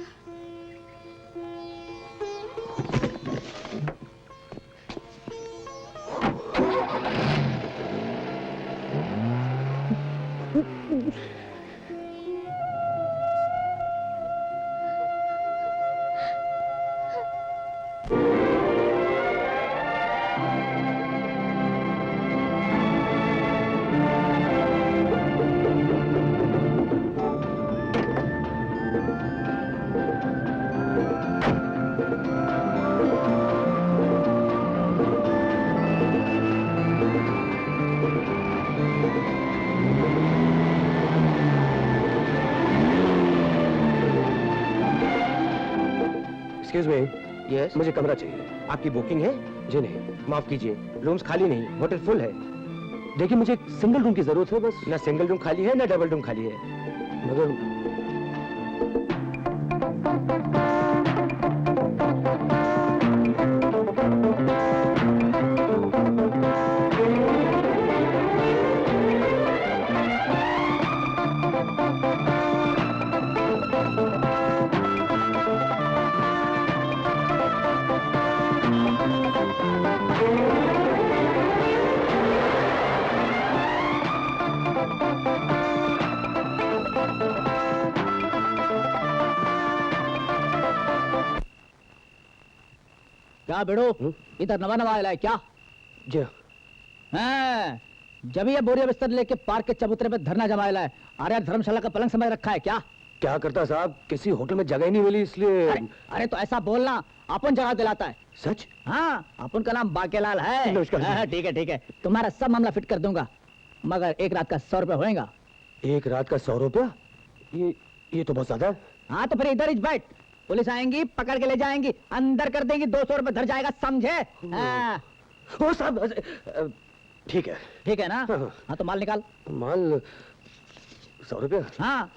Speaker 5: एक्सक्यूज मी, यस, मुझे कमरा चाहिए। आपकी बुकिंग है? जी नहीं। माफ कीजिए, रूम्स खाली नहीं, होटल फुल है। देखिए मुझे एक सिंगल रूम की जरूरत है बस। ना सिंगल रूम खाली है ना डबल रूम खाली है, मगर
Speaker 8: क्या बेड़ो, इधर नवा नवा आया है क्या?
Speaker 5: जी
Speaker 8: हाँ, जब ये बोरिया बिस्तर लेके पार्क के चबूतरे पे धरना जमाया है। अरे धर्मशाला का पलंग समय रखा है क्या?
Speaker 5: क्या करता साहब, किसी होटल में जगह ही नहीं मिली इसलिए।
Speaker 8: अरे तो ऐसा बोलना, अपन जगह दिलाता है।
Speaker 5: सच?
Speaker 8: हाँ, अपन का नाम बाकेलाल है।
Speaker 5: नमस्कार।
Speaker 8: हाँ, ठीक है ठीक है, तुम्हारा सब मामला फिट कर दूंगा, मगर एक रात का 100 रुपया होएगा।
Speaker 5: एक रात का 100 रुपया? ये तो बहुत ज्यादा है।
Speaker 8: हाँ तो फिर इधर ही बैठ, पुलिस आएंगी पकड़ के ले जाएंगी, अंदर कर देंगी, 200 रुपये धर जाएगा, समझे? हाँ।
Speaker 5: ओ साहब, ठीक है।
Speaker 8: ठीक है ना? हाँ तो माल निकाल।
Speaker 5: माल 100 रुपया?
Speaker 8: हाँ।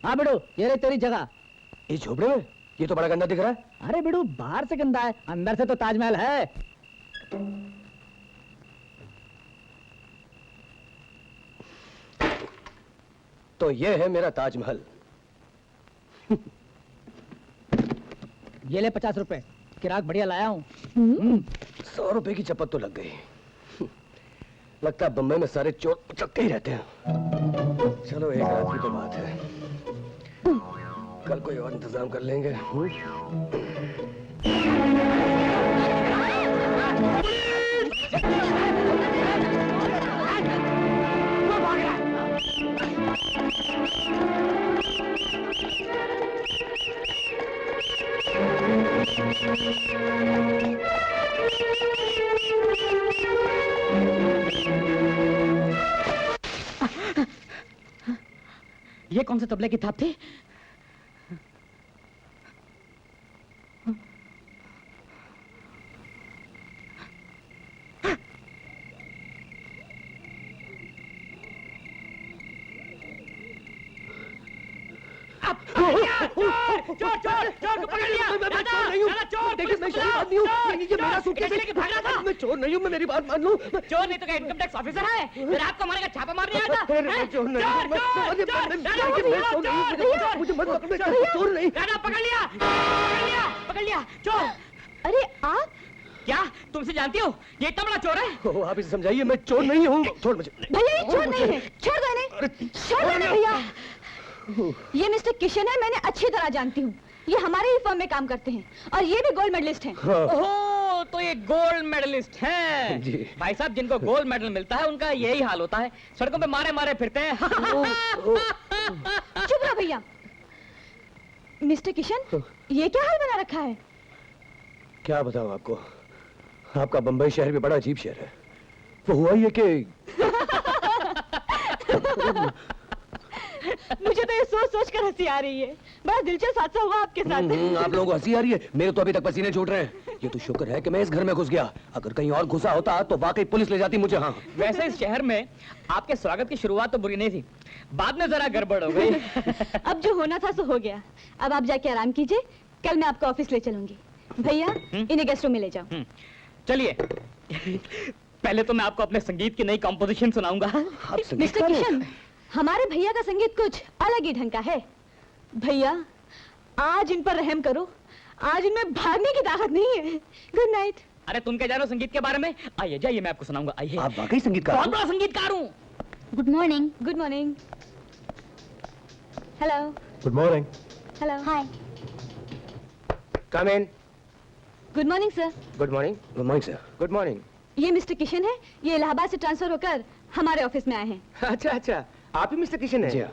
Speaker 8: हाँ बेड़ू, ये रही तेरी जगह।
Speaker 5: इस झोपड़े में? ये तो बड़ा गंदा दिख रहा है।
Speaker 8: अरे बेड़ू, बाहर से गंदा है, अंदर से तो ताजमहल है।
Speaker 5: तो ये है मेरा ताजमहल।
Speaker 8: ये ले 50 रुपए, किराक बढ़िया लाया हूँ।
Speaker 5: 100 रुपए की चपत तो लग गई। लगता है बम्बई में सारे चोर उचक्के ही रहते हैं। चलो एक रात की तो बात है, कल कोई और इंतजाम कर लेंगे।
Speaker 9: ये कौन से तबले की थाप थी?
Speaker 5: चोर चोर चोर को पकड़ लिया। देखिए मैं शरीफ आदमी हूँ, ये मेरा सूटकेस है।
Speaker 9: भाग रहा था।
Speaker 5: मैं चोर नहीं हूँ, मैं मेरी बात मान लो।
Speaker 9: चोर नहीं तो क्या इनकम टैक्स ऑफिसर है? फिर आपको मारेगा, छापा मारने आया था।
Speaker 5: मैं चोर नहीं हूँ, मुझे मत पकड़ो, चोर नहीं।
Speaker 9: पकड़ लिया, पकड़ लिया, चोर।
Speaker 2: अरे आप
Speaker 9: क्या तुमसे जानती हो ये इतना बड़ा चोर है?
Speaker 5: आप इसे समझाइए, मैं चोर नहीं हूँ। छोड़ मुझे।
Speaker 2: भैया, ये चोर नहीं है, छोड़ दो इन्हें, छोड़ दो इन्हें भैया। ये मिस्टर किशन है, मैंने अच्छी तरह जानती हूँ। ये हमारे ही फर्म में काम करते हैं और ये भी गोल्ड मेडलिस्ट हैं।
Speaker 9: ओह, तो ये गोल्ड मेडलिस्ट हैं।
Speaker 5: जी।
Speaker 9: भाई साहब, जिनको गोल्ड मेडल मिलता है उनका यही हाल होता है, सड़कों पे मारे मारे फिरते हैं।
Speaker 2: चुप रहो भैया। मिस्टर किशन, ये क्या हाल बना रखा है?
Speaker 5: क्या बताऊं आपको, आपका बंबई शहर भी बड़ा अजीब शहर है। वो हुआ ये कि
Speaker 2: मुझे तो ये सोच सोच कर हंसी आ रही है। बड़ा दिलचस्प हादसा हुआ आपके साथ।
Speaker 5: आप लोगों को हंसी आ रही है, मेरे तो अभी तक पसीने छूट रहे हैं। ये तो शुक्र है कि मैं इस घर में घुस गया, अगर कहीं और घुसा होता तो वाकई पुलिस ले जाती मुझे। हाँ,
Speaker 9: वैसे इस शहर में आपके स्वागत की शुरुआत तो बुरी नहीं थी, बाद में जरा गड़बड़ हो गई।
Speaker 2: अब जो होना था सो हो गया। अब आप जाके आराम कीजिए, कल मैं आपको ऑफिस ले चलूंगी। भैया, इन्हें गेस्ट रूम में ले जाओ।
Speaker 9: चलिए, पहले तो मैं आपको अपने संगीत की नई कंपोजिशन सुनाऊंगा।
Speaker 2: मिस्टर किशन, हमारे भैया का संगीत कुछ अलग ही ढंग का है। भैया, आज इन पर रहम करो, आज इनमें भागने की ताकत नहीं है। Good night.
Speaker 9: अरे तुम क्या जानो संगीत के बारे में? आइए जाइए, मैं आपको सुनाऊंगा। आइए।
Speaker 5: आप वाकई संगीतकार?
Speaker 9: बहुत बड़ा संगीतकार हूँ।
Speaker 2: Good morning. Good morning. Hello.
Speaker 5: Good morning.
Speaker 2: Hello. Hi.
Speaker 5: Come in.
Speaker 2: Good morning sir.
Speaker 5: Good morning. Good morning sir. Good morning.
Speaker 2: ये मिस्टर किशन है, ये इलाहाबाद से ट्रांसफर होकर हमारे ऑफिस में आए हैं।
Speaker 5: अच्छा अच्छा, आप ही मिस्टर किशन हैं? जी हाँ,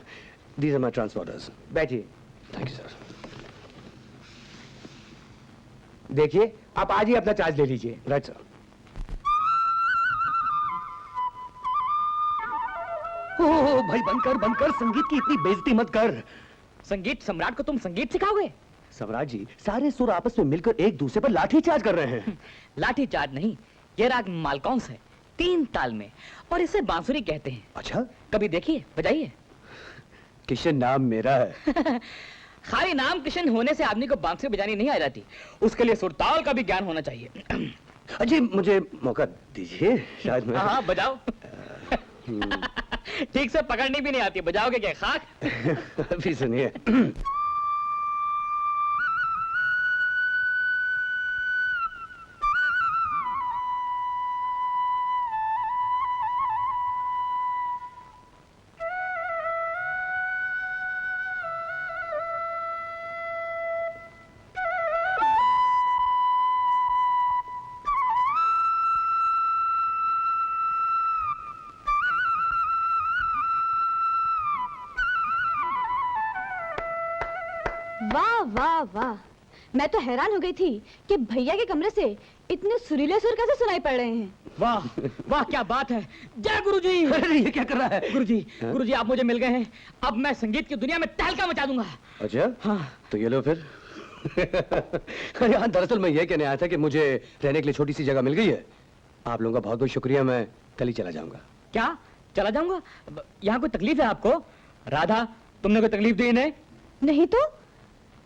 Speaker 5: दीज आर माय ट्रांसपोर्टर्स। बैठिए। Thank you sir. देखिए, आप आज ही अपना चार्ज ले लीजिए। Right sir. ओ भाई बनकर संगीत की इतनी बेइज्जती मत कर।
Speaker 9: संगीत सम्राट को तुम संगीत सिखाओगे?
Speaker 5: सम्राट जी, सारे सुर आपस में मिलकर एक दूसरे पर लाठी चार्ज कर रहे हैं।
Speaker 9: लाठी चार्ज नहीं, ये राग मालकौंस है, 3 ताल में, और इसे बांसुरी कहते हैं।
Speaker 5: अच्छा,
Speaker 9: कभी देखिए, बजाइए।
Speaker 5: किशन नाम मेरा है।
Speaker 9: खाली नाम किशन होने से आदमी को बांसुरी बजानी नहीं आ जाती, उसके लिए सुरताल का भी ज्ञान होना चाहिए।
Speaker 5: अजी मुझे मौका दीजिए, शायद मैं।
Speaker 9: हाँ बजाओ। ठीक से पकड़नी भी नहीं आती, बजाओगे क्या खाक?
Speaker 5: अभी सुनिए।
Speaker 2: वाह वाह वाह, मैं तो हैरान हो गई थी कि भैया के कमरे से इतने सुरीले सुर कैसे सुनाई पड़ रहे हैं।
Speaker 9: वाह वाह, क्या बात है। जय गुरुजी।
Speaker 5: अरे ये क्या कर रहा है?
Speaker 9: गुरुजी आप मुझे मिल गए हैं, अब मैं संगीत की दुनिया में तहलका मचा दूंगा।
Speaker 5: अच्छा,
Speaker 9: हाँ।
Speaker 5: तो ये लो फिर। अरे हाँ, दरअसल मैं ये कहने आया था कि मुझे रहने के लिए छोटी सी जगह मिल गई है। आप लोगों का बहुत बहुत शुक्रिया, मैं कल ही चला जाऊंगा।
Speaker 9: क्या चला जाऊंगा? यहाँ कोई तकलीफ है आपको? राधा, तुमने कोई तकलीफ दी इन्हें?
Speaker 2: नहीं तो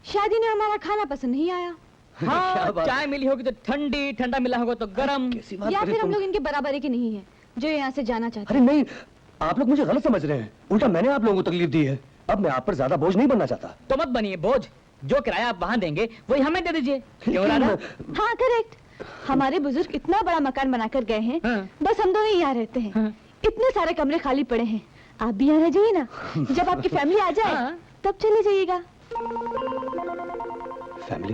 Speaker 2: शादी ने हमारा खाना पसंद नहीं आया।
Speaker 9: हाँ, चाय मिली होगी तो ठंडी, ठंडा मिला होगा तो गरम,
Speaker 2: या फिर हम लोग इनके बराबरी के नहीं हैं जो यहाँ से जाना चाहते
Speaker 5: हैं। अरे नहीं, आप लोग मुझे गलत समझ रहे हैं। उल्टा मैंने आप लोगों को तकलीफ दी है। अब मैं आप पर ज्यादा बोझ नहीं बनना चाहता।
Speaker 9: तो मत बनिए बोझ, जो किराया आप वहाँ देंगे वही हमें दे दीजिए। क्यों राधा?
Speaker 2: हाँ करेक्ट, हमारे बुजुर्ग इतना बड़ा मकान बनाकर गए हैं, बस हम दोनों यहाँ रहते हैं। इतने सारे कमरे खाली पड़े हैं, आप भी यहाँ रह जाइए ना। जब आपकी फैमिली आ जाए तब चले जाइएगा।
Speaker 5: फैमिली?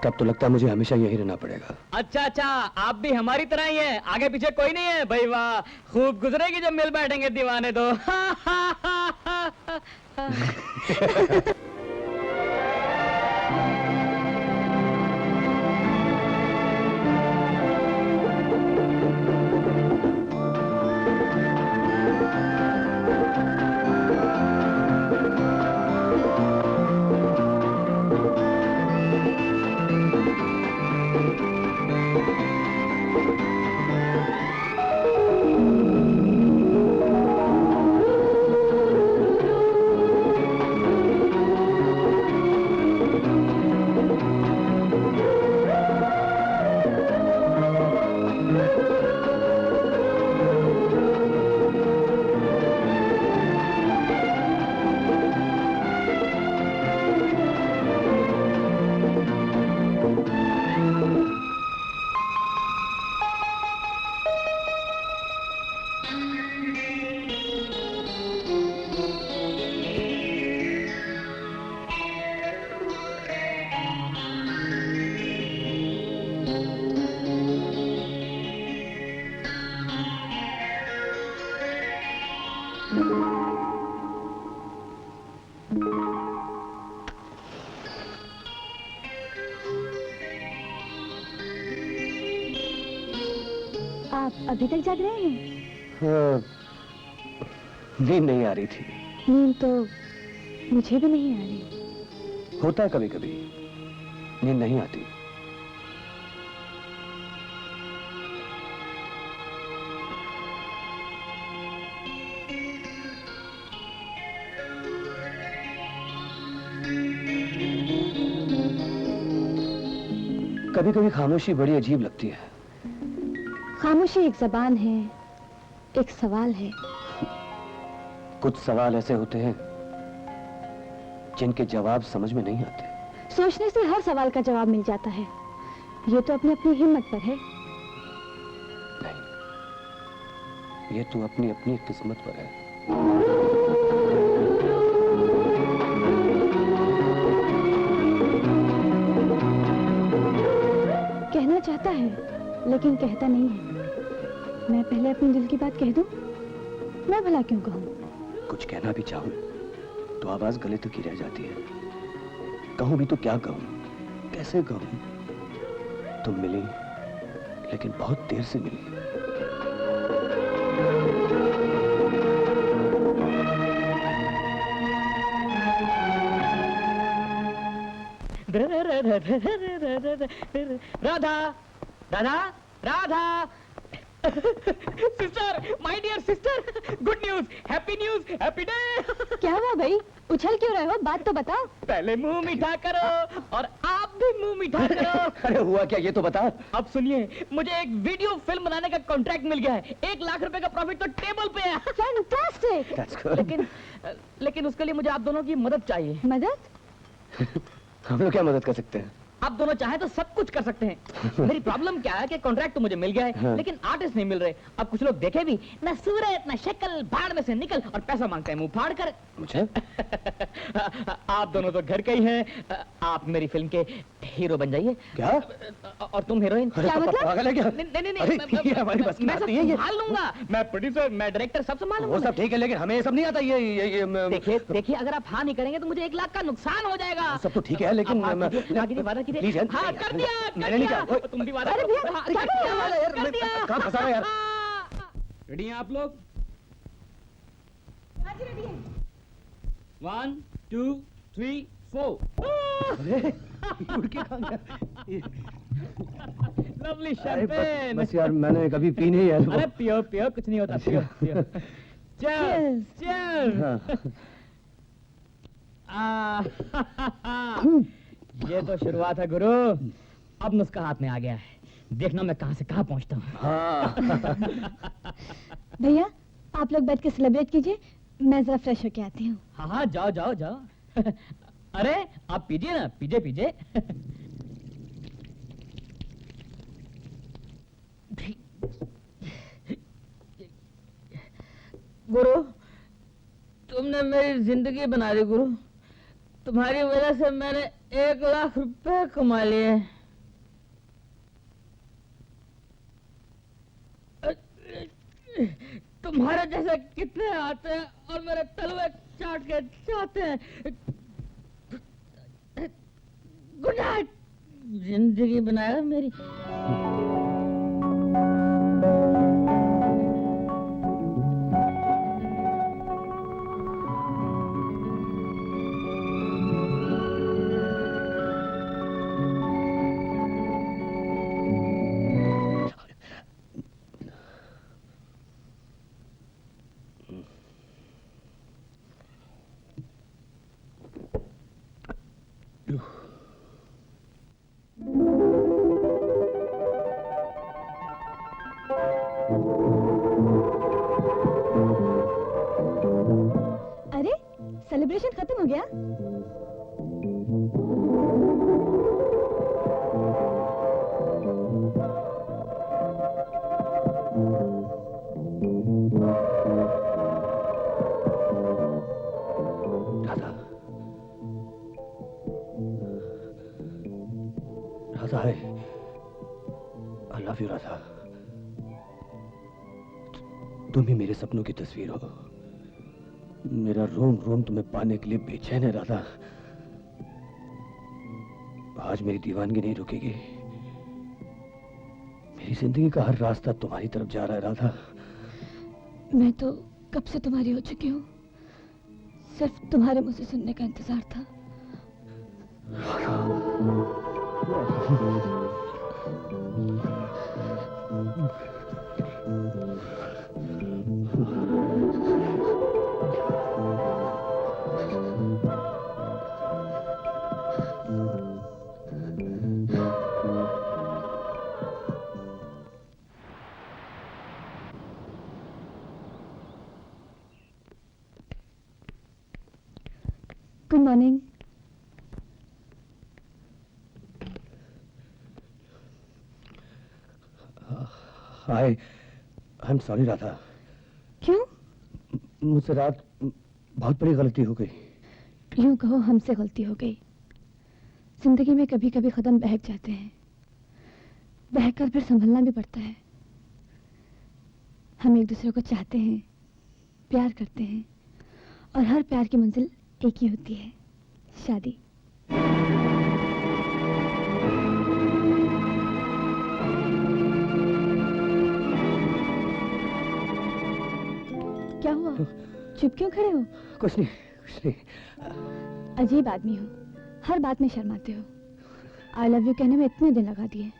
Speaker 5: तब तो लगता है मुझे हमेशा यही रहना पड़ेगा।
Speaker 9: अच्छा अच्छा, आप भी हमारी तरह ही हैं, आगे पीछे कोई नहीं है? भाई वाह, खूब गुजरेगी जब मिल बैठेंगे दीवाने तो।
Speaker 2: अभी तक जाग रहे हैं?
Speaker 5: हाँ, नींद नहीं आ रही थी।
Speaker 2: नींद तो मुझे भी नहीं आ रही।
Speaker 5: होता है कभी कभी, नींद नहीं आती। कभी कभी खामोशी बड़ी अजीब लगती है।
Speaker 2: खामोशी एक जबान है, एक सवाल है।
Speaker 5: कुछ सवाल ऐसे होते हैं जिनके जवाब समझ में नहीं आते।
Speaker 2: सोचने से हर सवाल का जवाब मिल जाता है, ये तो अपनी अपनी हिम्मत पर है।
Speaker 5: नहीं, ये तो अपनी अपनी किस्मत पर है।
Speaker 2: कहना चाहता है लेकिन कहता नहीं है। मैं पहले अपने दिल की बात कह दूं? मैं भला क्यों कहूं?
Speaker 5: कुछ कहना भी चाहूं तो आवाज गले तक ही रह जाती है। कहूं भी तो क्या कहूं, कैसे कहूं? तुम मिली, लेकिन बहुत देर से मिली।
Speaker 9: Radha Radha Radha sister, my dear sister, good news, happy day.
Speaker 2: क्या हुआ भाई, उछल क्यों रहे हो, बात तो बताओ।
Speaker 9: पहले मुंह मीठा करो और आप भी मुंह मीठा करो।
Speaker 5: अरे हुआ क्या ये तो बता।
Speaker 9: अब सुनिए, मुझे एक वीडियो फिल्म बनाने का कॉन्ट्रैक्ट मिल गया है। 1 लाख रुपए का प्रॉफिट तो टेबल पे है।
Speaker 2: फैंटास्टिक।
Speaker 9: लेकिन उसके लिए मुझे आप दोनों की मदद चाहिए।
Speaker 2: मदद?
Speaker 5: हम लोग क्या मदद कर सकते हैं?
Speaker 9: आप दोनों चाहे तो सब कुछ कर सकते हैं। मेरी प्रॉब्लम क्या है कि कॉन्ट्रैक्ट तो मुझे मिल गया है,
Speaker 5: हाँ।
Speaker 9: लेकिन आर्टिस्ट नहीं मिल रहे। अब कुछ लोग देखे भी ना, सूरत ना शक्ल, भाड़ में से निकल, और पैसा मांगते हैं मुंह फाड़ कर।
Speaker 5: मुझे
Speaker 9: आप दोनों तो घर के ही हैं, आप मेरी फिल्म के हीरो बन जाइए।
Speaker 5: क्या?
Speaker 9: और तुम हीरोइन।
Speaker 5: क्या मतलब? पागल है क्या?
Speaker 9: नहीं,
Speaker 5: ये हमारी बस की
Speaker 9: मैं
Speaker 5: बात
Speaker 9: सब
Speaker 5: नहीं है ये।
Speaker 9: संभाल लूंगा। मैं प्रोड्यूसर, मैं डायरेक्टर, सब संभाल
Speaker 5: वो
Speaker 9: लूंगा।
Speaker 5: सब ठीक है, लेकिन हमें ये सब नहीं आता।
Speaker 9: देखिए अगर आप हाँ नहीं करेंगे तो मुझे 1 लाख का नुकसान हो जाएगा।
Speaker 5: सब तो ठीक है, लेकिन
Speaker 9: वादा कीजिए।
Speaker 5: प्लीज यार,
Speaker 9: हाँ, कर दिया,
Speaker 5: मैंने नहीं कहा।
Speaker 9: तुम भी वादा
Speaker 2: अरे
Speaker 9: करो।
Speaker 2: भैया,
Speaker 9: हाँ,
Speaker 2: क्या
Speaker 9: कर दिया,
Speaker 5: वाला यार,
Speaker 9: कर दिया।
Speaker 5: कहाँ फंसा है यार?
Speaker 4: रेडी हैं आप लोग? 1 2 3 4।
Speaker 5: अरे उड़ के कहाँ गया?
Speaker 9: लवली
Speaker 5: अरे
Speaker 9: शैंपेन।
Speaker 5: बस यार, मैंने कभी पी नहीं यार।
Speaker 9: अरे पियो पियो, कुछ नहीं होता, पियो पियो। चल चल। ये तो शुरुआत है गुरु, अब नुस्खा हाथ में आ गया है। देखना मैं कहां से कहां पहुंचता हूँ।
Speaker 5: हाँ।
Speaker 2: भैया आप लोग बैठ के सेलिब्रेट कीजिए, मैं जरा फ्रेश होके आती हूँ।
Speaker 9: हाँ हाँ, जाओ जाओ जाओ। अरे आप पीजिए ना, पीजिए पीजिए। गुरु, तुमने मेरी जिंदगी बना दी गुरु। तुम्हारी वजह से मैंने 1 लाख रुपए कमा लिए। तुम्हारे जैसे कितने आते हैं और मेरे तलवे चाट के जाते हैं। Good night. जिंदगी बनाया मेरी।
Speaker 2: अरे सेलिब्रेशन खत्म हो गया?
Speaker 5: राधा, राधा है। आई लव यू राधा। तुम ही मेरे सपनों की तस्वीर हो। मेरा रोम रोम तुम्हें पाने के लिए बेचैन है राधा। आज मेरी दीवानगी नहीं रुकेगी। मेरी जिंदगी का हर रास्ता तुम्हारी तरफ जा रहा है राधा।
Speaker 2: मैं तो कब से तुम्हारी हो चुकी हूँ, सिर्फ तुम्हारे मुंह से सुनने का इंतजार था। Good morning.
Speaker 5: Hi, I am sorry Radha.
Speaker 2: क्यों?
Speaker 5: मुझसे रात बहुत बड़ी गलती हो गई।
Speaker 2: यूं कहो हमसे गलती हो गई। जिंदगी में कभी कभी कदम बहक जाते हैं, बहकर फिर संभलना भी पड़ता है। हम एक दूसरे को चाहते हैं, प्यार करते हैं, और हर प्यार की मंजिल एक ही होती है, शादी। क्या हुआ, चुप क्यों खड़े हो?
Speaker 5: कुछ नहीं, कुछ नहीं।
Speaker 2: अजीब आदमी हो, हर बात में शर्माते हो। आई लव यू कहने में इतने दिन लगा दिए,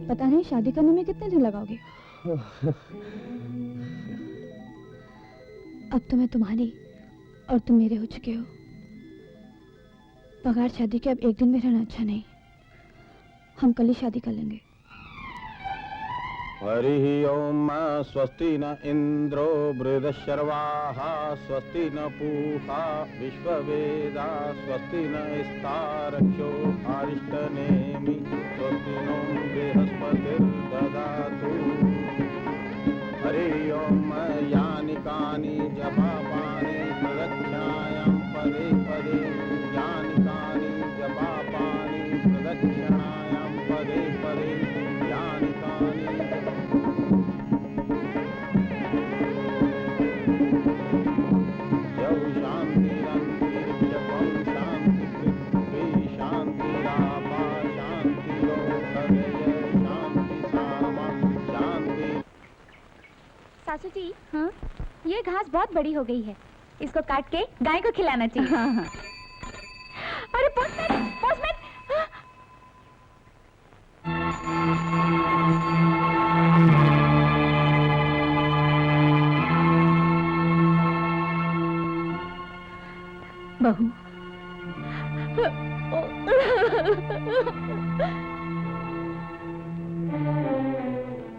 Speaker 2: पता नहीं शादी करने में कितने दिन लगाओगे। अब तो मैं तुम्हारी और तुम मेरे हो चुके हो। बगैर शादी के अब एक दिन में रहना अच्छा नहीं। हम कल ही शादी कर लेंगे।
Speaker 6: हरि ओम स्वस्ति न इंद्रो बृहस्पतिर्वाः स्वस्ति न पूषा विश्ववेदा स्वस्ति न स्तारक्षो अरिष्टनेमि स्वस्ति नो बृहस्पतिर्ददातु। हरि ओम यानि कानि जपापानि प्रदक्षिणायां पदे पदे यानि कानि जपापानि प्रदक्षिणायां पदे पदे यानि कानि
Speaker 2: सासू जी, हाँ? ये घास बहुत बड़ी हो गई है, इसको काट के गाय को खिलाना चाहिए। हाँ, हाँ। अरे पोस्टमैन, पोस्टमैन! बहू,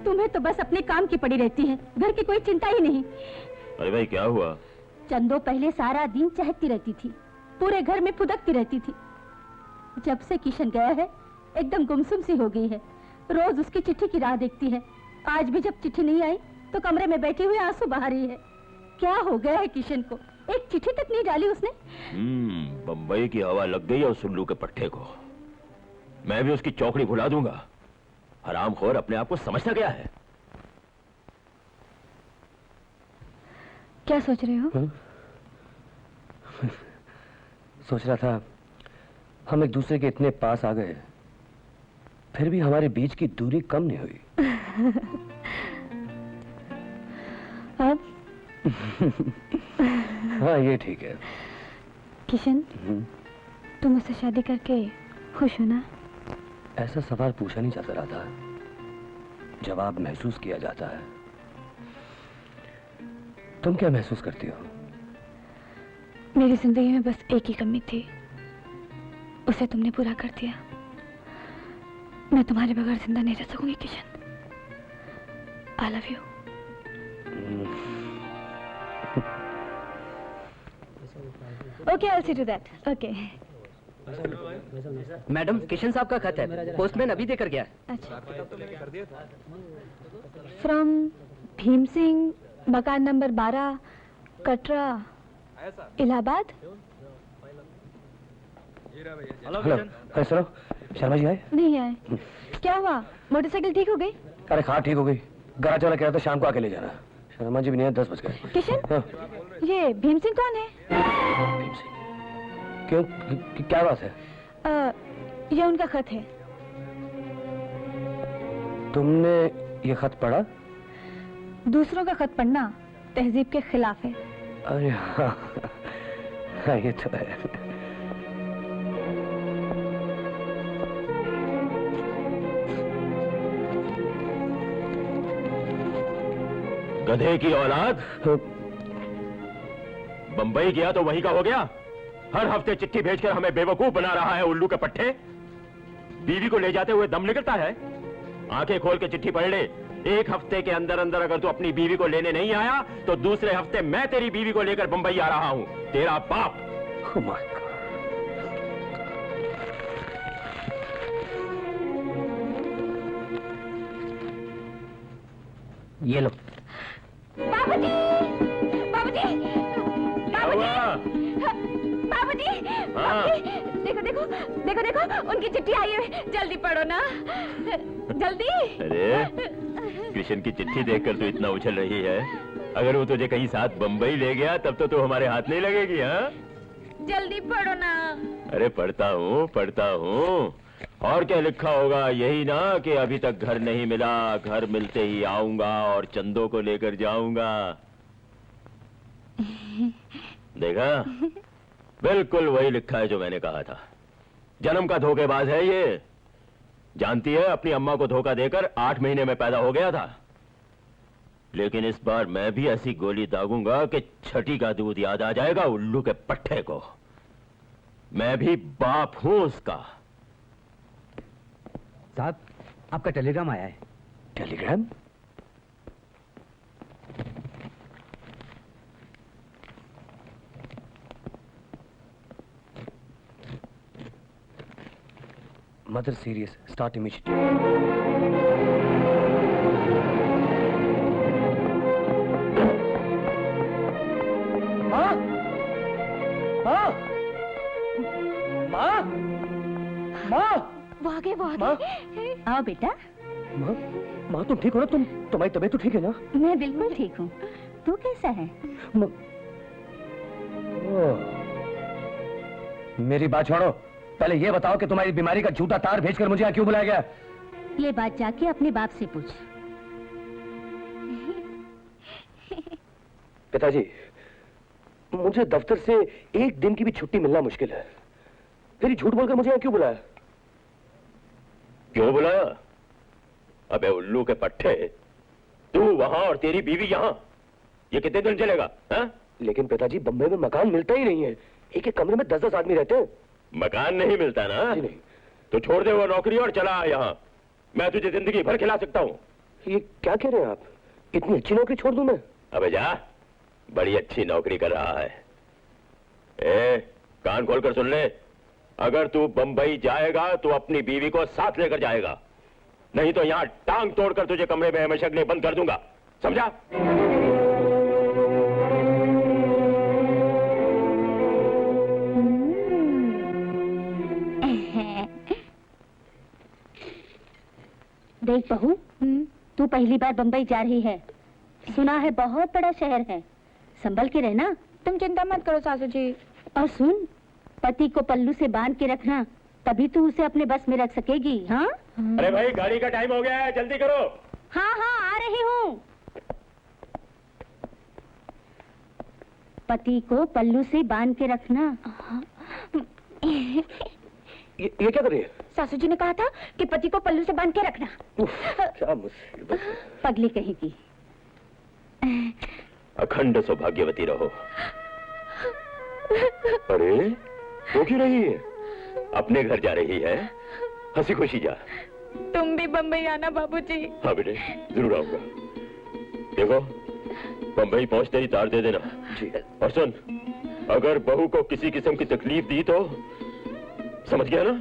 Speaker 2: तुम्हें तो बस अपने काम की पड़ी रहती है, घर की कोई चिंता ही नहीं।
Speaker 3: अरे भाई क्या हुआ?
Speaker 2: चंदो पहले सारा दिन चहकती रहती थी, पूरे घर में फुदकती रहती थी। जब से किशन गया है एकदम गुमसुम सी हो गई है, रोज उसकी चिट्ठी की राह देखती है। आज भी जब चिट्ठी नहीं आई तो कमरे में बैठी हुई आंसू बहा रही है। क्या हो गया है किशन को? एक चिट्ठी तक नहीं डाली उसने।
Speaker 3: बम्बई की हवा लग गई और सुल्लू के पट्टे को। मैं भी उसकी चौकड़ी भुला दूंगा। हरामखोर अपने आप को समझता गया है।
Speaker 2: क्या सोच रहे हो?
Speaker 5: सोच रहा था हम एक दूसरे के इतने पास आ गए, फिर भी हमारे बीच की दूरी कम नहीं हुई।
Speaker 2: अब?
Speaker 5: हाँ, ये ठीक है।
Speaker 2: किशन, तुम मुझसे शादी करके खुश हो ना?
Speaker 5: ऐसा सवाल पूछा नहीं जाता रहा, जवाब महसूस किया जाता है। तुम क्या महसूस करती हो?
Speaker 2: मेरी जिंदगी में बस एक ही कमी थी, उसे तुमने पूरा कर दिया। मैं तुम्हारे बगैर जिंदा नहीं रह सकूंगी Kishan. I love you. Okay, I will see to that. Okay.
Speaker 10: Madam, Kishan साहब का खत है, पोस्टमैन अभी देकर गया।
Speaker 2: अच्छा। फ्रॉम भीम सिंह, मकान नंबर 12, कटरा, इलाहाबाद।
Speaker 5: हेलो, सुनो, शर्मा जी आए?
Speaker 2: नहीं आए। क्या हुआ? मोटरसाइकिल ठीक हो गई?
Speaker 5: अरे हाँ, ठीक हो गई। गराज वाला कह रहा था शाम को आके ले जाना। शर्मा जी भी नहीं है, 10 बज गए।
Speaker 2: किशन,
Speaker 5: हाँ।
Speaker 2: ये भीम सिंह कौन है?
Speaker 5: भीम सिंह? क्यों, क्या बात है?
Speaker 2: ये उनका खत है।
Speaker 5: तुमने ये खत पढ़ा?
Speaker 2: दूसरों का खत पढ़ना तहजीब के खिलाफ है।
Speaker 5: अरे हाँ, हाँ ये तो है।
Speaker 3: गधे की औलाद। बंबई गया तो वहीं का हो गया। हर हफ्ते चिट्ठी भेजकर हमें बेवकूफ बना रहा है उल्लू के पट्टे। बीवी को ले जाते हुए दम निकलता है। आंखें खोल के चिट्ठी पढ़ ले। एक हफ्ते के अंदर अंदर अगर तू अपनी बीवी को लेने नहीं आया तो दूसरे हफ्ते मैं तेरी बीवी को लेकर बंबई आ रहा हूं। तेरा बाप।
Speaker 5: Oh my God. ये लो।
Speaker 2: बाबूजी! बाबूजी! बाबूजी! बाबूजी! देखो देखो देखो देखो, उनकी चिट्ठी आई है, जल्दी पढ़ो ना, जल्दी।
Speaker 3: अरे कृष्ण की चिट्ठी देखकर तू इतना उछल रही है। अगर वो तुझे कहीं साथ बंबई ले गया तब तो तू हमारे हाथ नहीं लगेगी। हाँ,
Speaker 2: जल्दी पढ़ो ना।
Speaker 3: अरे पढ़ता हूँ पढ़ता हूँ। और क्या लिखा होगा? यही ना कि अभी तक घर नहीं मिला, घर मिलते ही आऊंगा और चंदों को लेकर जाऊंगा। देखा, बिल्कुल वही लिखा है जो मैंने कहा था। जन्म का धोखेबाज है ये। जानती है, अपनी अम्मा को धोखा देकर 8 महीने में पैदा हो गया था। लेकिन इस बार मैं भी ऐसी गोली दागूंगा कि छठी का दूध याद आ जाएगा उल्लू के पट्टे को। मैं भी बाप हूं उसका।
Speaker 10: साहब, आपका टेलीग्राम आया है।
Speaker 5: Telegram? Mother serious, start immediately. माँ, माँ, माँ, माँ,
Speaker 2: वो आ गए, वो आ गए। आओ बेटा।
Speaker 5: माँ, माँ तुम ठीक हो ना? तुम्हारी तबीयत तो ठीक है ना?
Speaker 2: मैं बिल्कुल ठीक हूँ। तू कैसा है?
Speaker 5: मेरी बात छोड़ो, पहले ये बताओ कि तुम्हारी बीमारी का झूठा तार भेजकर मुझे यहाँ क्यों बुलाया गया?
Speaker 2: ये बात जाके अपने बाप से पूछ।
Speaker 5: पिताजी, मुझे दफ्तर से एक दिन की भी छुट्टी मिलना मुश्किल है, फिर झूठ बोलकर मुझे यहाँ क्यों बुलाया?
Speaker 3: क्यों बुलाया? अबे उल्लू के पट्टे, तू वहां और तेरी बीवी यहां, ये कितने दिन चलेगा? हा?
Speaker 5: लेकिन पिताजी, बम्बई में मकान मिलता ही नहीं है। एक एक कमरे में 10-10 आदमी रहते हैं।
Speaker 3: मकान नहीं मिलता ना?
Speaker 5: जी नहीं।
Speaker 3: तो छोड़ दे वो नौकरी और चला आ यहाँ। मैं तुझे जिंदगी भर खिला सकता हूँ।
Speaker 5: ये क्या कह रहे हैं आप? इतनी अच्छी नौकरी छोड़ दूं मैं?
Speaker 3: अबे जा, बड़ी अच्छी नौकरी कर रहा है। कान खोलकर सुन ले, अगर तू बंबई जाएगा तो अपनी बीवी को साथ लेकर जाएगा, नहीं तो यहाँ टांग तोड़कर तुझे कमरे में हमेशा के लिए बंद कर दूंगा, समझा?
Speaker 2: देख बहू, तू पहली बार बंबई जा रही है। सुना है बहुत बड़ा शहर है, संभल के रहना। तुम चिंता मत करो सासू जी। और सुन, पति को पल्लू से बांध के रखना, तभी तू उसे अपने बस में रख सकेगी। हाँ?
Speaker 3: अरे भाई, गाड़ी का टाइम हो गया है, जल्दी करो।
Speaker 2: हाँ हाँ, आ रही हूँ। पति को पल्लू से बांध के रखना।
Speaker 5: ये क्या कर रही है?
Speaker 2: सासू जी ने कहा था कि पति को पल्लू से बांध के रखना।
Speaker 5: क्या मुसीबत है।
Speaker 2: पगली कहेगी।
Speaker 3: अखंड सौभाग्यवती रहो। अरे वो क्यों रही है? अपने घर जा रही है, हंसी खुशी जा।
Speaker 2: तुम भी बम्बई आना बाबूजी।
Speaker 3: हाँ बेटे, जरूर आऊंगा। देखो, बम्बई पहुंच तेरी तार दे देना।
Speaker 5: जी।
Speaker 3: और सुन, अगर बहू को किसी किस्म की तकलीफ दी तो समझ गया ना?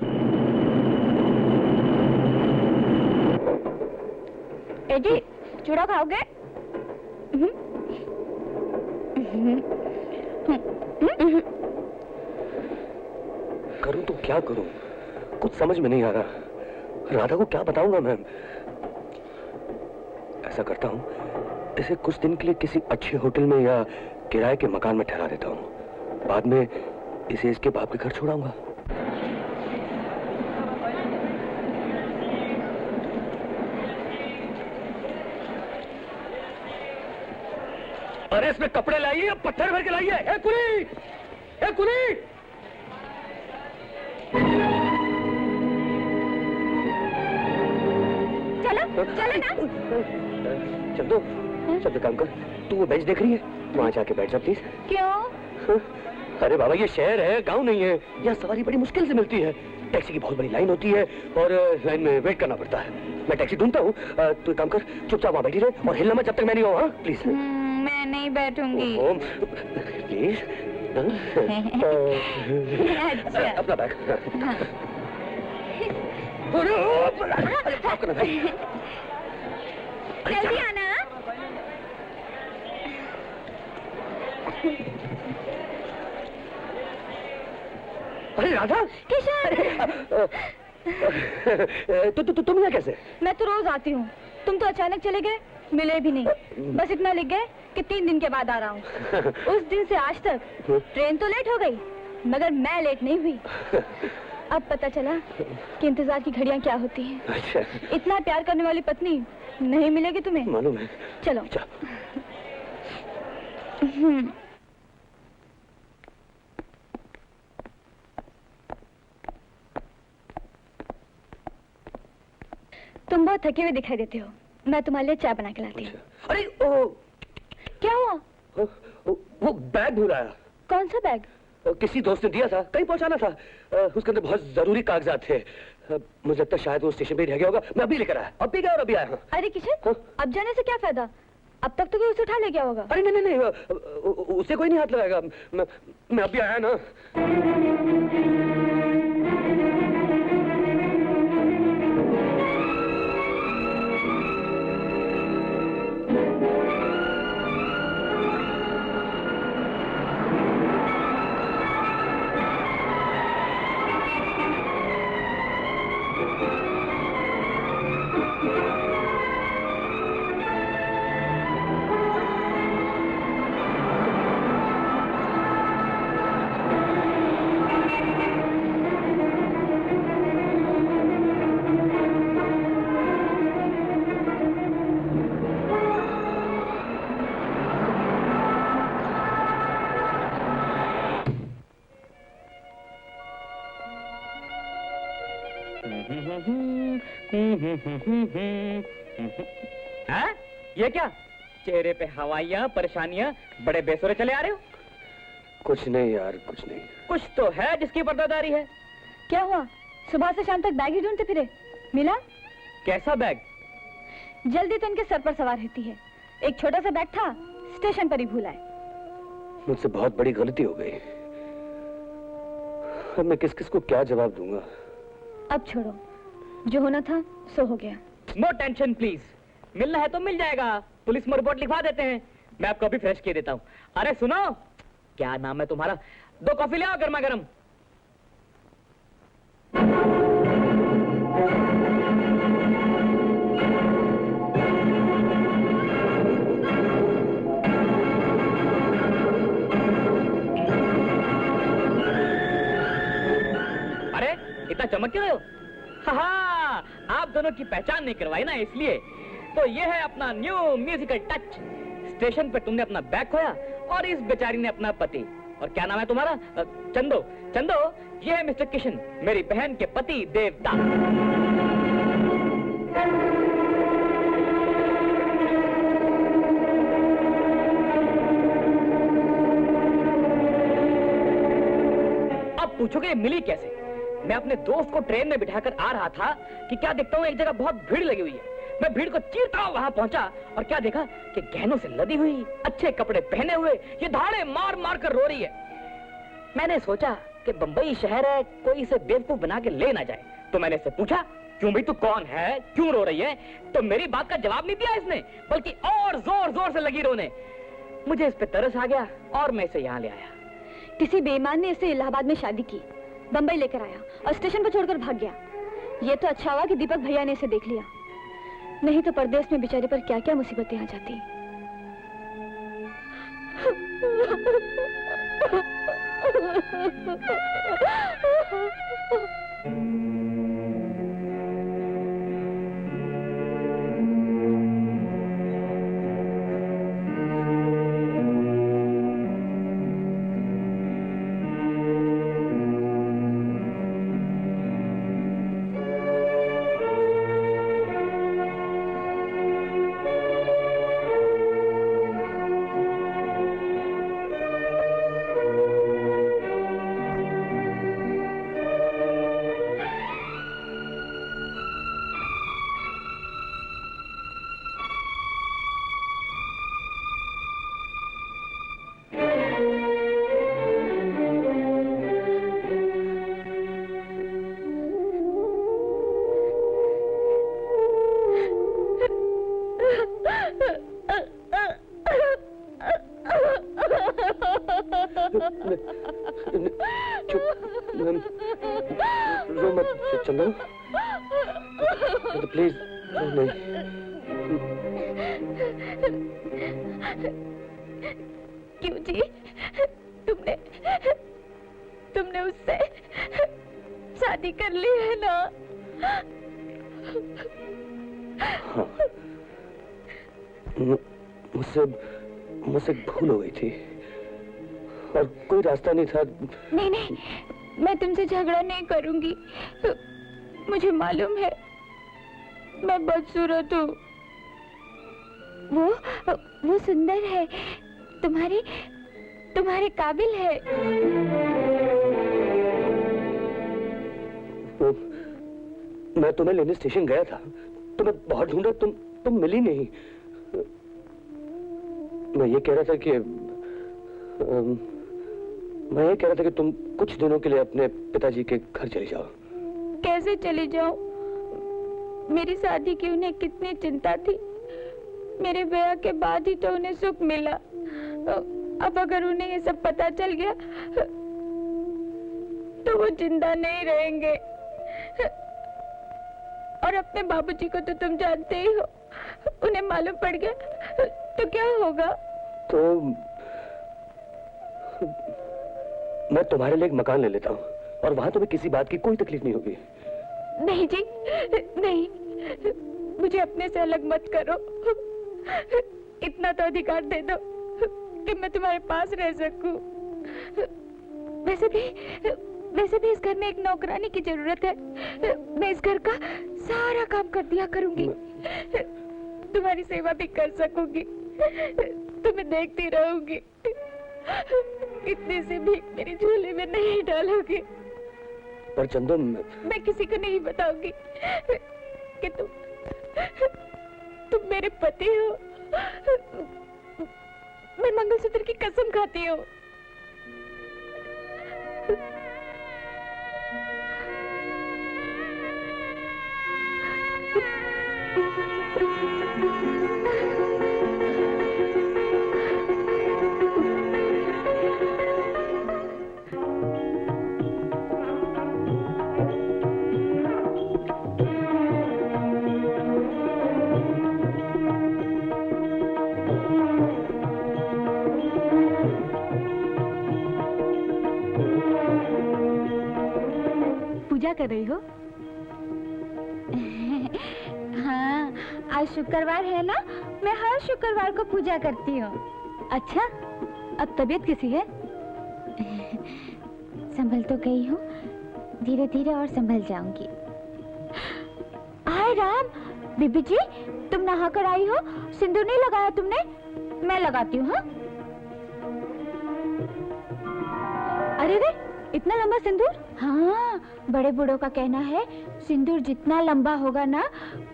Speaker 2: जी, चूड़ा खाओगे?
Speaker 5: करूं तो क्या करूं, कुछ समझ में नहीं आ रहा। राधा को क्या बताऊंगा मैं? ऐसा करता हूं, इसे कुछ दिन के लिए किसी अच्छे होटल में या किराए के मकान में ठहरा देता हूं। बाद में इसे इसके बाप के घर छोड़ाऊंगा। अरे इसमें कपड़े लाइए, पत्थर भर के लाइए। ए कुली, ए कुली।
Speaker 2: चलो चलो ना।
Speaker 5: चल दो, चल काम कर। तू वो बेंच देख रही है, वहां जाके बैठ जा प्लीज।
Speaker 2: क्यों?
Speaker 5: अरे बाबा, ये शहर है, गांव नहीं है। यहाँ सवारी बड़ी मुश्किल से मिलती है। टैक्सी की बहुत बड़ी लाइन होती है और लाइन में वेट करना पड़ता है। मैं टैक्सी ढूंढता हूँ, तू काम कर, चुपचाप वहां बैठी रहे और हिलना मत जब तक मैं नहीं आऊँ। हाँ प्लीज।
Speaker 2: मैं नहीं बैठूंगी।
Speaker 5: प्लीज।
Speaker 2: अच्छा।
Speaker 5: अपना बैग। माफ करना भाई।
Speaker 2: जल्दी आना।
Speaker 5: अरे राधा,
Speaker 2: किशन।
Speaker 5: तुम यहाँ कैसे?
Speaker 2: मैं तो रोज आती हूँ, तुम तो अचानक चले गए, मिले भी नहीं। बस इतना लिख गए कि 3 दिन के बाद आ रहा हूँ। उस दिन से आज तक ट्रेन तो लेट हो गई, मगर मैं लेट नहीं हुई। अब पता चला कि इंतजार की घड़ियां क्या होती हैं।
Speaker 5: अच्छा।
Speaker 2: इतना प्यार करने वाली पत्नी नहीं मिलेगी तुम्हें।
Speaker 5: मालूम है।
Speaker 2: चलो। तुम बहुत थके हुए दिखाई देते हो, मैं तुम्हारे लिए चाय बना के लाती हूँ।
Speaker 5: अरे ओ,
Speaker 2: क्या हुआ?
Speaker 5: वो बैग भूल आया।
Speaker 2: कौन सा बैग?
Speaker 5: किसी दोस्त ने दिया था, कहीं पहुंचाना था। उसके अंदर बहुत जरूरी कागजात थे। मुझे लगता है शायद वो स्टेशन पे ही रह गया होगा। मैं अभी लेकर आया, अभी गया और अभी आया।
Speaker 2: अरे किशन, अब जाने से क्या फायदा? अब तक तो कोई उसे उठा ले गया होगा।
Speaker 5: अरे नहीं नहीं नहीं, उसे कोई नहीं हाथ लगाएगा। मैं अभी आया ना।
Speaker 9: हाँ? ये क्या चेहरे पे हवाइयाँ परेशानियाँ, बड़े बेसुरे चले आ रहे हो?
Speaker 5: कुछ नहीं यार, कुछ नहीं।
Speaker 9: कुछ तो है जिसकी पर्दादारी है।
Speaker 2: क्या हुआ? सुबह से शाम तक बैग ही ढूंढते फिरे, मिला?
Speaker 9: कैसा बैग?
Speaker 2: जल्दी तो उनके सर पर सवार रहती है। एक छोटा सा बैग था, स्टेशन पर ही भूला है।
Speaker 5: मुझसे बहुत बड़ी गलती हो गई। अब मैं किस किस को क्या जवाब दूंगा?
Speaker 2: अब छोड़ो, जो होना था सो हो गया।
Speaker 9: नो टेंशन प्लीज, मिलना है तो मिल जाएगा। पुलिस में रिपोर्ट लिखवा देते हैं, मैं आपको अभी फ्रेश किए देता हूँ। अरे सुनो, क्या नाम है तुम्हारा? 2 कॉफी ले आओ गर्मा गर्म। अरे इतना चमक क्यों रहे हो? हाँ, आप दोनों की पहचान नहीं करवाई ना, इसलिए। तो ये है अपना न्यू म्यूजिकल टच। स्टेशन पे तुमने अपना बैग खोया और इस बेचारी ने अपना पति। और क्या नाम है तुम्हारा? चंदो। चंदो, ये है मिस्टर किशन, मेरी बहन के पति देवता। अब पूछोगे मिली कैसे? मैं अपने दोस्त को ट्रेन में बिठाकर आ रहा था कि क्या देखता हूँ एक जगह बहुत भीड़ लगी हुई है। मैं भीड़ को चीरता हुआ वहां पहुंचा और क्या देखा कि गहनों से लदी हुई, अच्छे कपड़े पहने हुए, ये धाड़े मार मार कर रो रही है। मैंने सोचा कि बंबई शहर है, कोई इसे बेवकूफ बना के ले ना जाए। तो मैंने इससे पूछा, क्यों भाई तू कौन है, क्यों रो रही है? तो मेरी बात का जवाब नहीं दिया इसने, बल्कि और जोर जोर से लगी रोने। मुझे इस पे तरस आ गया और मैं इसे यहाँ ले आया।
Speaker 2: किसी बेईमान ने इसे इलाहाबाद में शादी की, बंबई लेकर आया और स्टेशन पर छोड़कर भाग गया। ये तो अच्छा हुआ कि दीपक भैया ने इसे देख लिया, नहीं तो परदेश में बेचारे पर क्या क्या मुसीबतें आ जाती।
Speaker 5: रो मत चंदो, प्लीज नहीं।
Speaker 2: क्यों जी, तुमने उससे शादी कर ली है ना?
Speaker 5: हाँ, मुझसे भूल हो गई थी और कोई रास्ता नहीं था।
Speaker 2: नहीं नहीं, मैं तुमसे झगड़ा नहीं करूंगी। मुझे मालूम है मैं बदसूरत हूँ। वो सुंदर है, तुम्हारे काबिल है।
Speaker 5: मैं तुम्हें लेने स्टेशन गया था, तुम्हें बहुत ढूंढा, तुम मिली नहीं। मैं ये कह रहा था कि तुम कुछ दिनों के लिए अपने पिताजी के घर चली जाओ।
Speaker 2: कैसे चली जाऊं? मेरी शादी की उन्हें कितनी चिंता थी। मेरे ब्याह के बाद ही तो उन्हें सुख मिला। अब अगर उन्हें ये सब पता चल गया तो वो जिंदा नहीं रहेंगे। और अपने बाबूजी को तो तुम जानते ही हो, उन्हें मालूम पड़ गया तो क्या होगा?
Speaker 5: तो मैं तुम्हारे लिए एक मकान ले लेता हूँ और वहां तुम्हें किसी बात की कोई तकलीफ नहीं होगी।
Speaker 2: नहीं जी, नहीं, मुझे अपने से अलग मत करो। इतना तो अधिकार दे दो कि मैं तुम्हारे पास रह सकूं। वैसे भी इस घर में एक नौकरानी की जरूरत है। मैं इस घर का सारा काम कर दिया करूंगी, तुम्हारी सेवा भी कर सकूंगी, तुम्हें देखती रहूंगी। इतने से भी मेरी झोली में नहीं डालोगी।
Speaker 5: पर चंदू,
Speaker 2: मैं किसी को नहीं बताऊंगी कि तुम मेरे पति हो। मैं मंगलसूत्र की कसम खाती हूँ। पूजा कर रही हो? हाँ, आज शुक्रवार है ना, मैं हर शुक्रवार को पूजा करती हूँ। अच्छा, अब तबीयत कैसी है? संभल तो गई हूँ, धीरे धीरे और संभल जाऊंगी। हाय राम, बीबी जी, तुम नहा कर आई हो, सिंदूर नहीं लगाया तुमने? मैं लगाती हूँ। हाँ? अरे रे, इतना लंबा सिंदूर? हाँ, बड़े बूढ़ों का कहना है सिंदूर जितना लंबा होगा ना,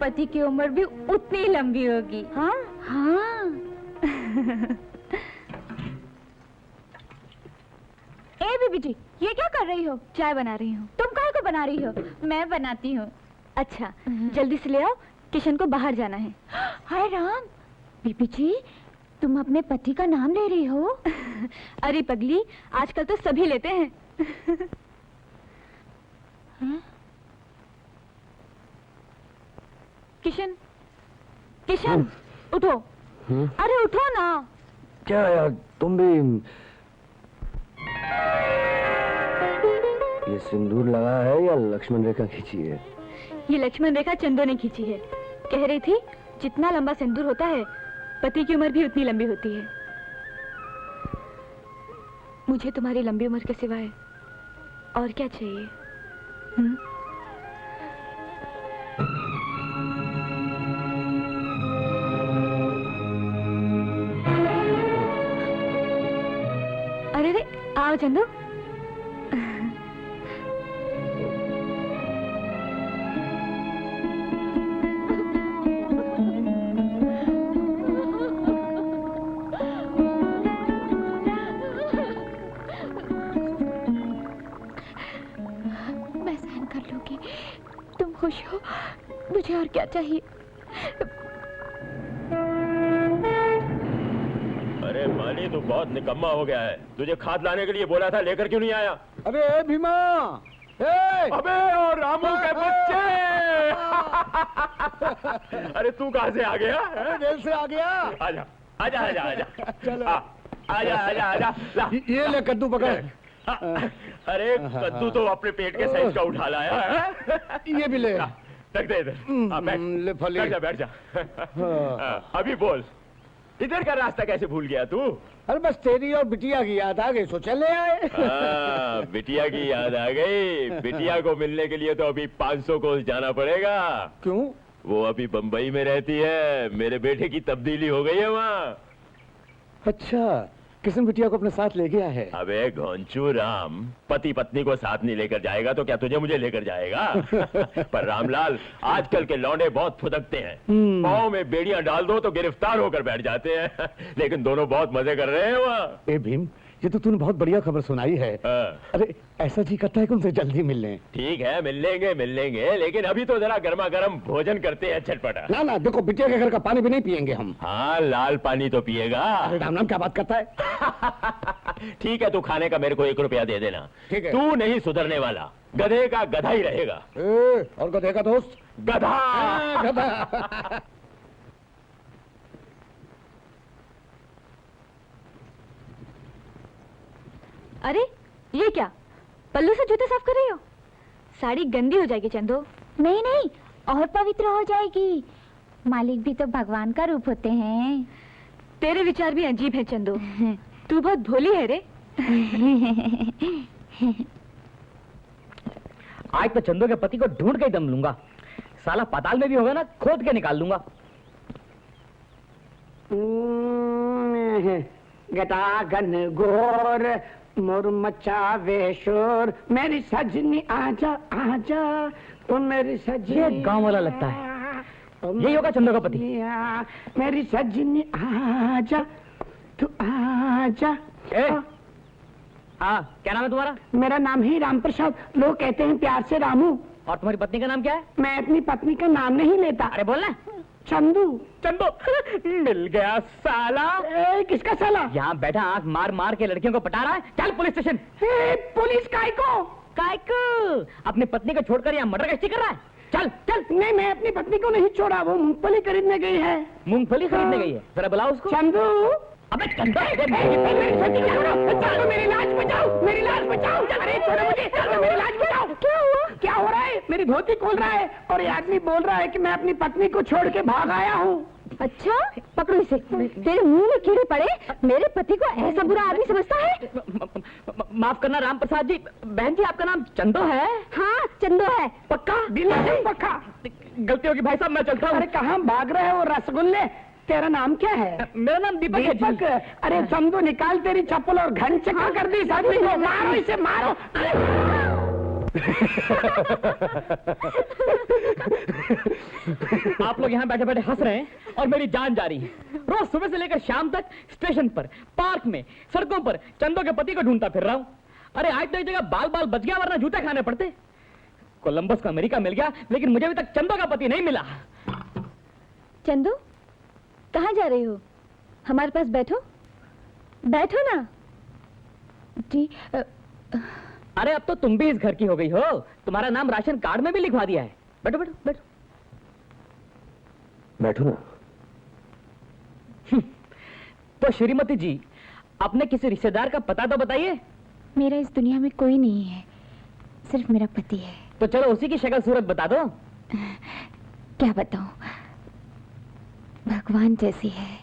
Speaker 2: पति की उम्र भी उतनी लंबी होगी। हाँ हाँ। ए बीबी जी, ये क्या कर रही हो? चाय बना रही हूँ। तुम काहे को बना रही हो? मैं बनाती हूँ। अच्छा, जल्दी से ले आओ, किशन को बाहर जाना है। हाय राम, बीबी जी, तुम अपने पति का नाम ले रही हो? अरे पगली, आजकल तो सभी लेते हैं। किशन, किशन, उठो। अरे उठो ना।
Speaker 5: क्या यार, तुम भी? ये सिंदूर लगा है या लक्ष्मण रेखा खींची है?
Speaker 2: ये लक्ष्मण रेखा चंदो ने खींची है। कह रही थी जितना लंबा सिंदूर होता है, पति की उम्र भी उतनी लंबी होती है। मुझे तुम्हारी लंबी उम्र के सिवाय और क्या चाहिए? अरे रे, आओ चंदू। खुश हो, मुझे और क्या चाहिए?
Speaker 3: अरे माली, तू बहुत निकम्मा हो गया है। तुझे खाद लाने के लिए बोला था, लेकर क्यों नहीं आया?
Speaker 1: अरे भीमा,
Speaker 3: अबे और रामू के बच्चे। अरे तू कहाँ से आ गया?
Speaker 1: जेल से आ गया।
Speaker 3: आजा आजा आजा आजा।
Speaker 1: चलो।
Speaker 3: आजा आजा आजा। ला।
Speaker 1: ये ले कद्दू पकड़।
Speaker 3: अरे कद्दू तो अपने पेट के साइज का उठा लाया है।
Speaker 1: ये भी ले।
Speaker 3: रख दे इधर।
Speaker 1: ले फली।
Speaker 3: बैठ जा। अभी बोल, इधर का रास्ता कैसे भूल गया तू?
Speaker 1: अरे बस तेरी और बिटिया की याद आ गई, सोचा ले आए।
Speaker 3: बिटिया की याद आ गई। बिटिया को मिलने के लिए तो अभी 500 कोस जाना पड़ेगा।
Speaker 1: क्यों?
Speaker 3: वो अभी बंबई में रहती है, मेरे बेटे की तब्दीली हो गई है वहाँ।
Speaker 1: अच्छा, किशन बिटिया को अपने साथ ले गया है?
Speaker 3: अबे घोंचू राम, पति पत्नी को साथ नहीं लेकर जाएगा तो क्या तुझे मुझे लेकर जाएगा? पर रामलाल, आजकल के लौंडे बहुत फुदकते हैं, पाँव में बेड़ियां डाल दो तो गिरफ्तार होकर बैठ जाते हैं। लेकिन दोनों बहुत मजे कर रहे हैं वहाँ।
Speaker 1: ए भीम, ये तो तूने बहुत बढ़िया खबर सुनाई है। अरे ऐसा जी करता है कि उनसे जल्दी मिल लें।
Speaker 3: ठीक है, मिल लेंगे, लेकिन अभी तो जरा गर्मा गर्म भोजन करते हैं चटपटा।
Speaker 1: ना ना, देखो बिटिया के घर का पानी भी नहीं पियेंगे हम।
Speaker 3: हाँ, लाल पानी तो पिएगा।
Speaker 1: अरे राम नाम क्या बात करता है?
Speaker 3: ठीक है, तू खाने का मेरे को 1 रुपया दे देना।
Speaker 1: ठीक है।
Speaker 3: तू नहीं सुधरने वाला, गधे का गधा ही रहेगा।
Speaker 1: और गधे का दोस्त
Speaker 3: गधा।
Speaker 1: गधा।
Speaker 2: अरे ये क्या, पल्लू से जूते साफ कर रही हो? साड़ी गंदी हो जाएगी चंदू।
Speaker 11: नहीं नहीं, और पवित्र हो जाएगी। मालिक भी तो भगवान का रूप होते हैं।
Speaker 2: तेरे विचार भी अजीब है चंदू। तू बहुत भोली है रे।
Speaker 9: आज तो चंदू के पति को ढूंढ के दम लूंगा। साला पाताल में भी होगा ना, खोद के निकाल लूंगा।
Speaker 12: गटागन गोर मोर मचावे शोर, मेरी सजनी आजा आजा, ओ मेरी सजनी।
Speaker 9: ये गांव वाला लगता है, यही होगा चंदू का पति।
Speaker 12: मेरी सजनी आजा, तू आजा।
Speaker 9: हाँ, क्या नाम है तुम्हारा?
Speaker 12: मेरा नाम है राम प्रसाद, लोग कहते हैं प्यार से रामू।
Speaker 9: और तुम्हारी पत्नी का नाम क्या है?
Speaker 12: मैं अपनी पत्नी का नाम नहीं लेता।
Speaker 9: अरे बोलना।
Speaker 12: चंदू।
Speaker 9: चंदू मिल गया साला।
Speaker 12: किसका साला?
Speaker 9: यहाँ बैठा आंख मार मार के लड़कियों को पटा रहा है। चल पुलिस स्टेशन।
Speaker 12: पुलिस काय को?
Speaker 9: अपनी पत्नी को छोड़कर यहाँ मर्डर गश्ती कर रहा है। चल चल।
Speaker 12: नहीं, मैं अपनी पत्नी को नहीं छोड़ा, वो मूंगफली खरीदने गई है।
Speaker 9: मूंगफली खरीदने गई है? जरा बुलाओ उसको।
Speaker 12: चंदू।
Speaker 9: अबे चंदू,
Speaker 12: मेरी लाज बचाओ, मेरी लाज बचाओ। अरे छोड़ो मुझे, मेरी लाज बचाओ। क्या हुआ? क्या हो रहा है? मेरी धोती खोल रहा है और ये आदमी बोल रहा है कि मैं अपनी पत्नी को छोड़ के भाग आया हूँ।
Speaker 2: अच्छा, पकड़ो इसे। तेरे मुंह में कीड़े पड़े, मेरे पति को ऐसा बुरा आदमी समझता है?
Speaker 9: माफ करना राम प्रसाद जी। बहन जी, आपका नाम चंदो है?
Speaker 2: हाँ, चंदो है।
Speaker 9: पक्का?
Speaker 12: बिल्कुल पक्का।
Speaker 9: गलती होगी भाई साहब, मैं चलता हूँ।
Speaker 12: अरे कहाँ भाग रहे हो रसगुल्ले? तेरा नाम क्या है?
Speaker 9: मेरा नाम दीपक है।
Speaker 12: दीपक? अरे चंदू, निकाल तेरी चप्पल और घन चक्कर कर दी इस आदमी को। मारो इसे, मारो।
Speaker 9: आप लोग यहाँ बैठे बैठे हंस रहे हैं और मेरी जान जा रही है। रोज सुबह से लेकर शाम तक स्टेशन पर, पार्क में, सड़कों पर चंदो के पति को ढूंढता फिर रहा हूँ। अरे आज तो एक जगह बाल बाल बच गया, वरना जूते खाने पड़ते। कोलंबस को अमेरिका मिल गया, लेकिन मुझे अभी तक चंदो का पति नहीं मिला।
Speaker 2: चंदू, कहाँ जा रही हो? हमारे पास बैठो। बैठो ना जी।
Speaker 9: अरे अब तो तुम भी इस घर की हो गई हो, तुम्हारा नाम राशन कार्ड में भी लिखवा दिया है। बैठो बैठो बैठो
Speaker 3: बैठो ना।
Speaker 9: तो श्रीमती जी, अपने किसी रिश्तेदार का पता तो बताइए।
Speaker 11: मेरा इस दुनिया में कोई नहीं है, सिर्फ मेरा पति है।
Speaker 9: तो चलो उसी की शक्ल सूरत बता दो।
Speaker 11: क्या बताऊं, भगवान जैसी है।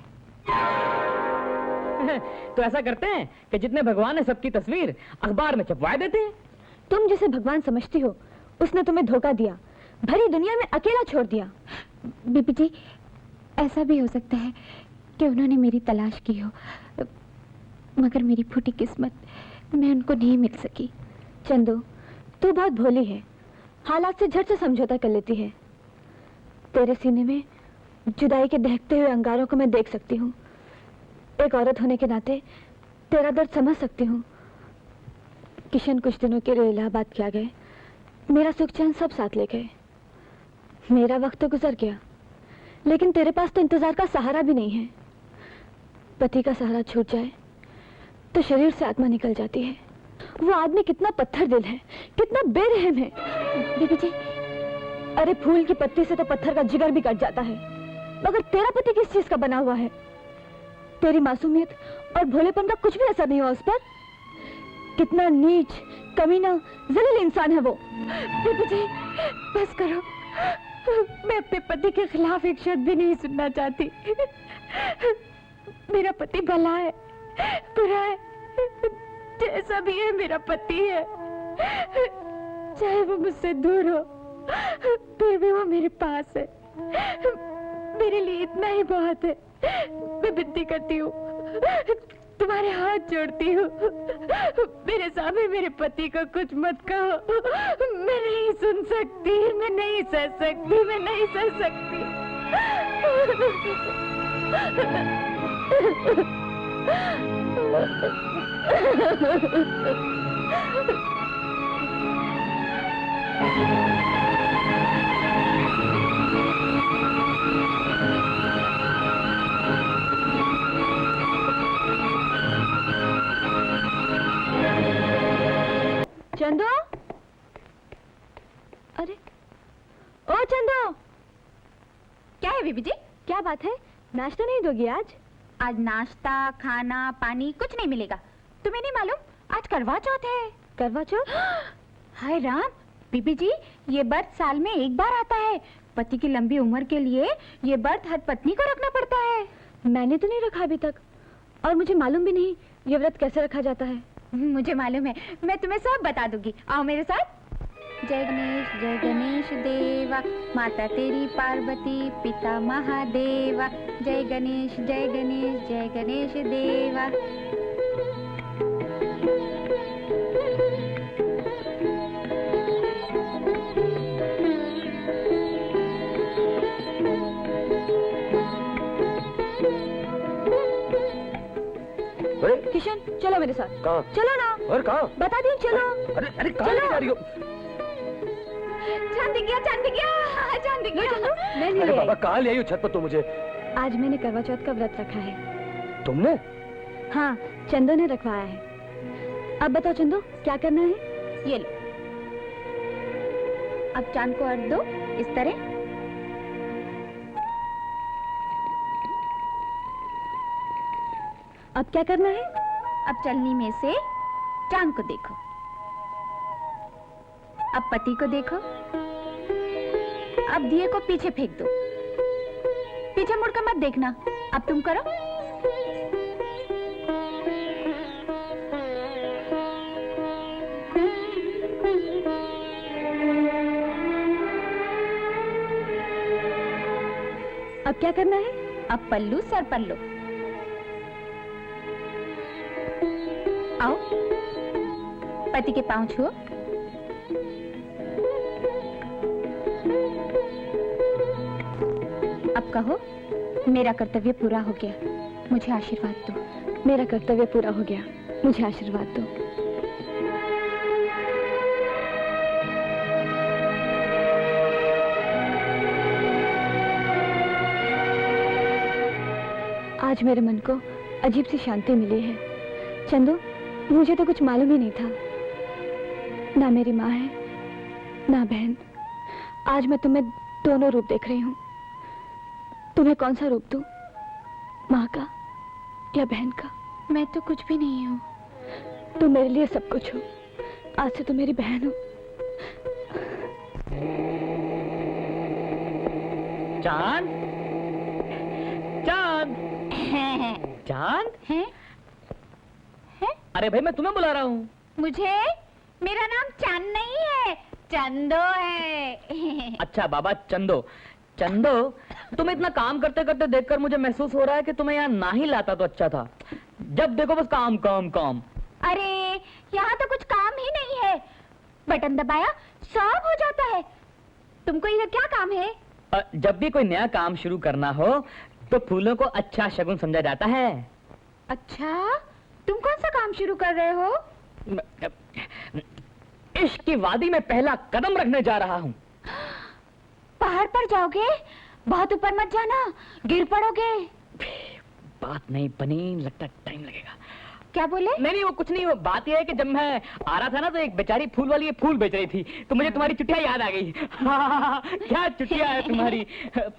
Speaker 9: तो ऐसा करते हैं कि जितने भगवान है सबकी तस्वीर अखबार में छपवा देते हैं।
Speaker 2: तुम जिसे भगवान समझती हो, उसने तुम्हें धोखा दिया, भरी दुनिया में अकेला छोड़ दिया।
Speaker 11: बीबी जी, ऐसा भी हो सकता है कि उन्होंने मेरी तलाश की हो, मगर मेरी फूटी किस्मत, मैं उनको नहीं मिल सकी।
Speaker 2: चंदू, तू बहुत भोली है, हालात से झट से समझौता कर लेती है। तेरे सीने में जुदाई के दहकते हुए अंगारों को मैं देख सकती हूँ। एक औरत होने के नाते तेरा दर्द समझ सकती हूँ। किशन कुछ दिनों के लिए इलाहाबाद क्या गए, मेरा सुख चैन सब साथ ले गए। मेरा वक्त तो गुजर गया, लेकिन तेरे पास तो इंतजार का सहारा भी नहीं है। पति का सहारा छूट जाए तो शरीर से आत्मा निकल जाती है। वो आदमी कितना पत्थर दिल है, कितना बेरहम है। बीबी जी, अरे फूल की पत्ती से तो पत्थर का जिगर भी कट जाता है, मगर तेरा पति किस चीज का बना हुआ है? तेरी मासूमियत और भोलेपन का कुछ भी असर नहीं हुआ उस पर। कितना नीच, कमीना, जलील इंसान है वो। बीबी जी, बस करो, मैं अपने पति के खिलाफ एक शब्द भी नहीं सुनना चाहती। मेरा पति भला है, बुरा है, जैसा भी है मेरा पति है। चाहे वो मुझसे दूर हो, फिर भी वो मेरे पास है।
Speaker 11: मेरे लिए इतना ही बहुत है। मैं विनती करती हूँ, तुम्हारे हाथ जोड़ती हूँ, मेरे सामने मेरे पति को कुछ मत कहो। मैं नहीं सुन सकती, मैं नहीं सह सकती, मैं नहीं सह सकती। चंदो, अरे ओ चंदो,
Speaker 2: क्या है बीबी जी?
Speaker 11: क्या बात है? नाश्ता नहीं दोगी आज?
Speaker 2: आज नाश्ता खाना पानी कुछ नहीं मिलेगा। तुम्हें नहीं मालूम आज करवा चौथ है।
Speaker 11: करवा चौथ?
Speaker 2: हाय राम, बीबी जी ये व्रत साल में एक बार आता है। पति की लंबी उम्र के लिए ये व्रत हर पत्नी को रखना पड़ता है।
Speaker 11: मैंने तो नहीं रखा अभी तक, और मुझे मालूम भी नहीं ये व्रत कैसे रखा जाता है।
Speaker 2: मुझे मालूम है, मैं तुम्हें सब बता दूंगी। आओ मेरे साथ। जय गणेश देवा, माता तेरी पार्वती, पिता महादेवा। जय गणेश जय गणेश जय गणेश देवा।
Speaker 11: किशन चलो मेरे साथ।
Speaker 5: कहाँ?
Speaker 11: चलो ना।
Speaker 5: और कहाँ?
Speaker 11: बता दी, चलो।
Speaker 5: अरे अरे कहाँ जा रही हो?
Speaker 2: चांद दिख गया, चांद दिख गया, चांद दिख गया।
Speaker 11: मैं नहीं
Speaker 5: अरे
Speaker 11: ले
Speaker 5: बाबा
Speaker 11: आई।
Speaker 5: कहाँ ले आई हो छत पर तुम मुझे?
Speaker 11: आज मैंने करवा चौथ का व्रत रखा है।
Speaker 5: तुमने?
Speaker 11: हाँ, चंदो ने रखवाया है। अब बताओ चंदो क्या करना है?
Speaker 2: ये लो, अब चांद को अर्घ दो इस तरह।
Speaker 11: अब क्या करना है?
Speaker 2: अब चलनी में से चांद को देखो, अब पति को देखो, अब दिए को पीछे फेंक दो। पीछे मुड़कर मत देखना। अब तुम करो।
Speaker 11: अब क्या करना है?
Speaker 2: अब पल्लू सर पर लो। आओ, पति के पांव छुओ। अब कहो मेरा कर्तव्य पूरा हो गया, मुझे आशीर्वाद दो।
Speaker 11: मेरा कर्तव्य पूरा हो गया, मुझे आशीर्वाद दो। आज मेरे मन को अजीब सी शांति मिली है। चंदू, मुझे तो कुछ मालूम ही नहीं था। ना मेरी माँ है, ना बहन। आज मैं तुम्हें दोनों रूप देख रही हूँ। तुम्हें कौन सा रूप दूं? माँ का या बहन का?
Speaker 2: मैं तो कुछ भी नहीं हूँ।
Speaker 11: तुम मेरे लिए सब कुछ हो। आज से तुम मेरी बहन हो।
Speaker 9: चांद, चांद, चांद
Speaker 2: हैं? हैं?
Speaker 9: अरे भाई मैं तुम्हें बुला रहा हूँ।
Speaker 2: मुझे? मेरा नाम चांद नहीं है, चंदो है।
Speaker 9: अच्छा बाबा चंदो। चंदो, तुम इतना काम करते करते देखकर मुझे महसूस हो रहा है कि तुम्हें यहाँ ना ही लाता तो अच्छा था। जब देखो बस काम काम काम।
Speaker 2: अरे यहाँ तो कुछ काम ही नहीं है। बटन दबाया सब हो जाता है। तुमको इधर क्या काम है?
Speaker 9: जब भी कोई नया काम शुरू करना हो तो फूलों को अच्छा शगुन समझा जाता है।
Speaker 2: अच्छा, तुम कौन सा काम शुरू कर रहे हो?
Speaker 9: इश्क की वादी में पहला कदम रखने जा रहा हूँ।
Speaker 2: पहाड़ पर जाओगे? बहुत ऊपर मत जाना, गिर पड़ोगे।
Speaker 9: बात नहीं बनी, लगता टाइम लगेगा।
Speaker 2: क्या बोले?
Speaker 9: नहीं वो कुछ नहीं। वो बात यह है कि जब मैं आ रहा था ना तो एक बेचारी फूल वाली ये फूल बेच रही थी, तो मुझे तुम्हारी चुटिया याद आ गई। क्या चुटिया है तुम्हारी।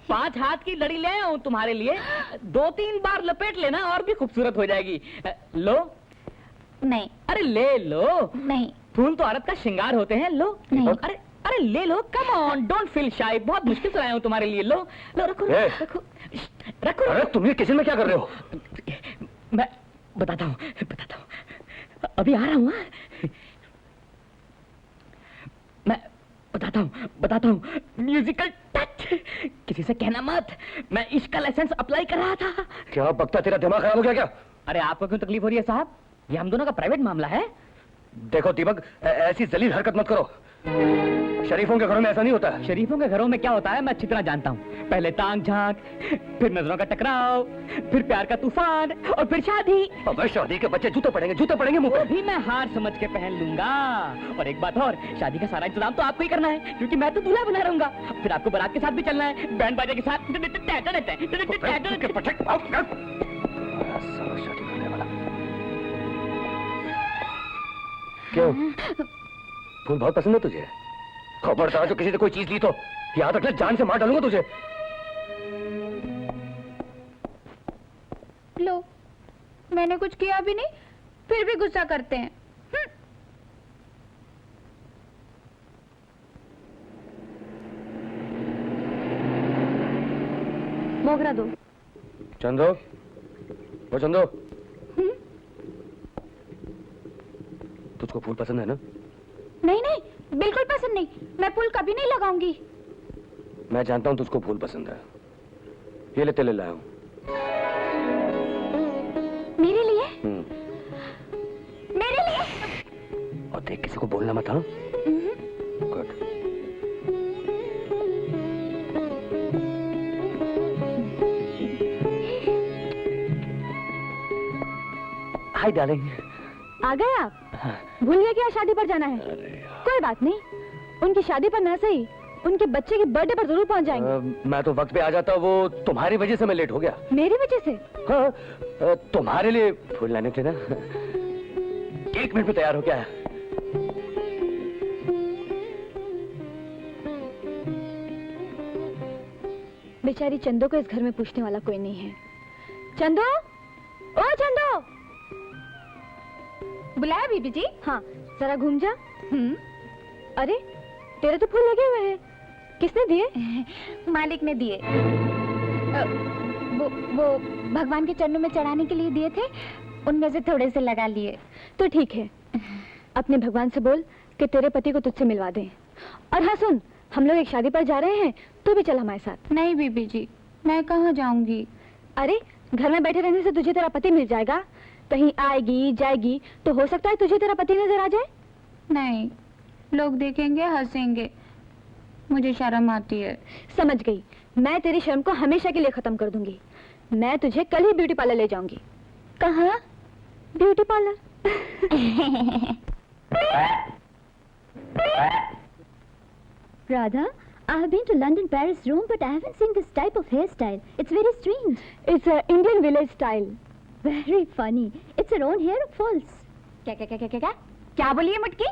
Speaker 9: 5 हाथ की लड़ी ले आऊं तुम्हारे लिए, 2-3 बार लपेट लेना और भी खूबसूरत हो जाएगी। लो।
Speaker 2: नहीं।
Speaker 9: अरे ले लो।
Speaker 2: नहीं।
Speaker 9: फूल तो औरत का श्रृंगार होते हैं। लो।
Speaker 2: नहीं।
Speaker 9: अरे अरे ले लो, come on, don't feel shy. बहुत मुश्किल से आया हूं तुम्हारे लिए। लो लो, रखो रखो रखो।
Speaker 5: अरे तुम ये किचन में क्या कर रहे हो?
Speaker 9: मैं बताता हूँ अभी आ रहा हूँ। मैं बताता हूँ म्यूजिकल टच। किसी से कहना मत, मैं इश्क का लाइसेंस अप्लाई कर रहा था।
Speaker 5: क्या बकता, तेरा दिमाग खराब हो गया क्या?
Speaker 9: अरे आपको क्यों तकलीफ हो रही है साहब? ये हम दोनों का प्राइवेट मामला है।
Speaker 5: देखो दीपक, ऐसी जलील हरकत मत करो। शरीफों के घरों में ऐसा नहीं होता है।
Speaker 9: शरीफों के घरों में क्या होता है मैं अच्छी तरह जानता हूँ। पहले तांग झांक, फिर नजरों का टकराव, फिर प्यार का तूफान और फिर शादी।
Speaker 5: अबे शादी के बच्चे जूते पड़ेंगे मुंह पे।
Speaker 9: भी मैं हार समझ के पहन लूंगा। और एक बात और, शादी का सारा इंतजाम तो आपको ही करना है, क्योंकि मैं तो दूल्हा बना रहूंगा। फिर आपको बारात के साथ भी चलना है, बैंड बाजे के साथ।
Speaker 5: क्यों, फूल बहुत पसंद है तुझे? खबरदार जो किसी से कोई चीज ली तो याद रखना, जान से मार डालूंगा तुझे।
Speaker 2: लो, मैंने कुछ किया भी नहीं, फिर भी गुस्सा करते हैं।
Speaker 11: मोगरा दो।
Speaker 5: चंदो, वो चंदो, तुझको फूल पसंद है ना?
Speaker 2: नहीं नहीं, बिल्कुल पसंद नहीं। मैं फूल कभी नहीं लगाऊंगी।
Speaker 5: मैं जानता हूँ तुझको फूल पसंद है। ये ले तेरे लाया हूँ।
Speaker 2: मेरे लिए? मेरे लिए?
Speaker 5: और देख, किसी को बोलना मत। हाँ, गुड। Hi darling.
Speaker 11: आ गए आप? भूल गए क्या शादी पर जाना है? कोई बात नहीं, उनकी शादी पर ना सही, उनके बच्चे की बर्थडे पर जरूर पहुंच जाएंगे।
Speaker 5: मैं तो वक्त पे आ जाता, वो तुम्हारी वजह से मैं लेट हो गया।
Speaker 11: मेरी वजह से?
Speaker 5: हाँ, तुम्हारे लिए फूल लाने थे ना। 1 मिनट में तैयार हो गया।
Speaker 11: बेचारी चंदो को इस घर में पूछने वाला कोई नहीं है। चंदो, ओ चंदो,
Speaker 2: बुलाया बीबी जी?
Speaker 11: हाँ, जरा घूम जा। अरे, तेरे तो फूल लगे हुए हैं, किसने दिए?
Speaker 2: मालिक ने दिए। वो भगवान के चरणों में चढ़ाने के लिए दिए थे, उनमें से थोड़े से लगा लिए।
Speaker 11: तो ठीक है, अपने भगवान से बोल कि तेरे पति को तुझसे मिलवा दें। और हाँ सुन, हम लोग एक शादी पर जा रहे हैं, तू भी चल हमारे साथ।
Speaker 2: नहीं बीबी जी, मैं कहाँ जाऊंगी?
Speaker 11: अरे, घर में बैठे रहने से तुझे तेरा पति मिल जाएगा। कहीं आएगी जाएगी तो हो सकता है तुझे तेरा पति नजर आ जाए।
Speaker 2: नहीं, लोग देखेंगे, हंसेंगे, मुझे शर्म आती है।
Speaker 11: समझ गई, मैं तेरी शर्म को हमेशा के लिए खत्म कर दूंगी। मैं तुझे कल ही ब्यूटी पार्लर ले जाऊंगी। कहाँ? Beauty parlour.
Speaker 2: Radha, I have been to London, Paris, Rome, but I haven't seen this type of hairstyle. It's very strange.
Speaker 11: It's an Indian village style.
Speaker 2: Very funny. It's her own hair or false? क्या बोली है मुटकी?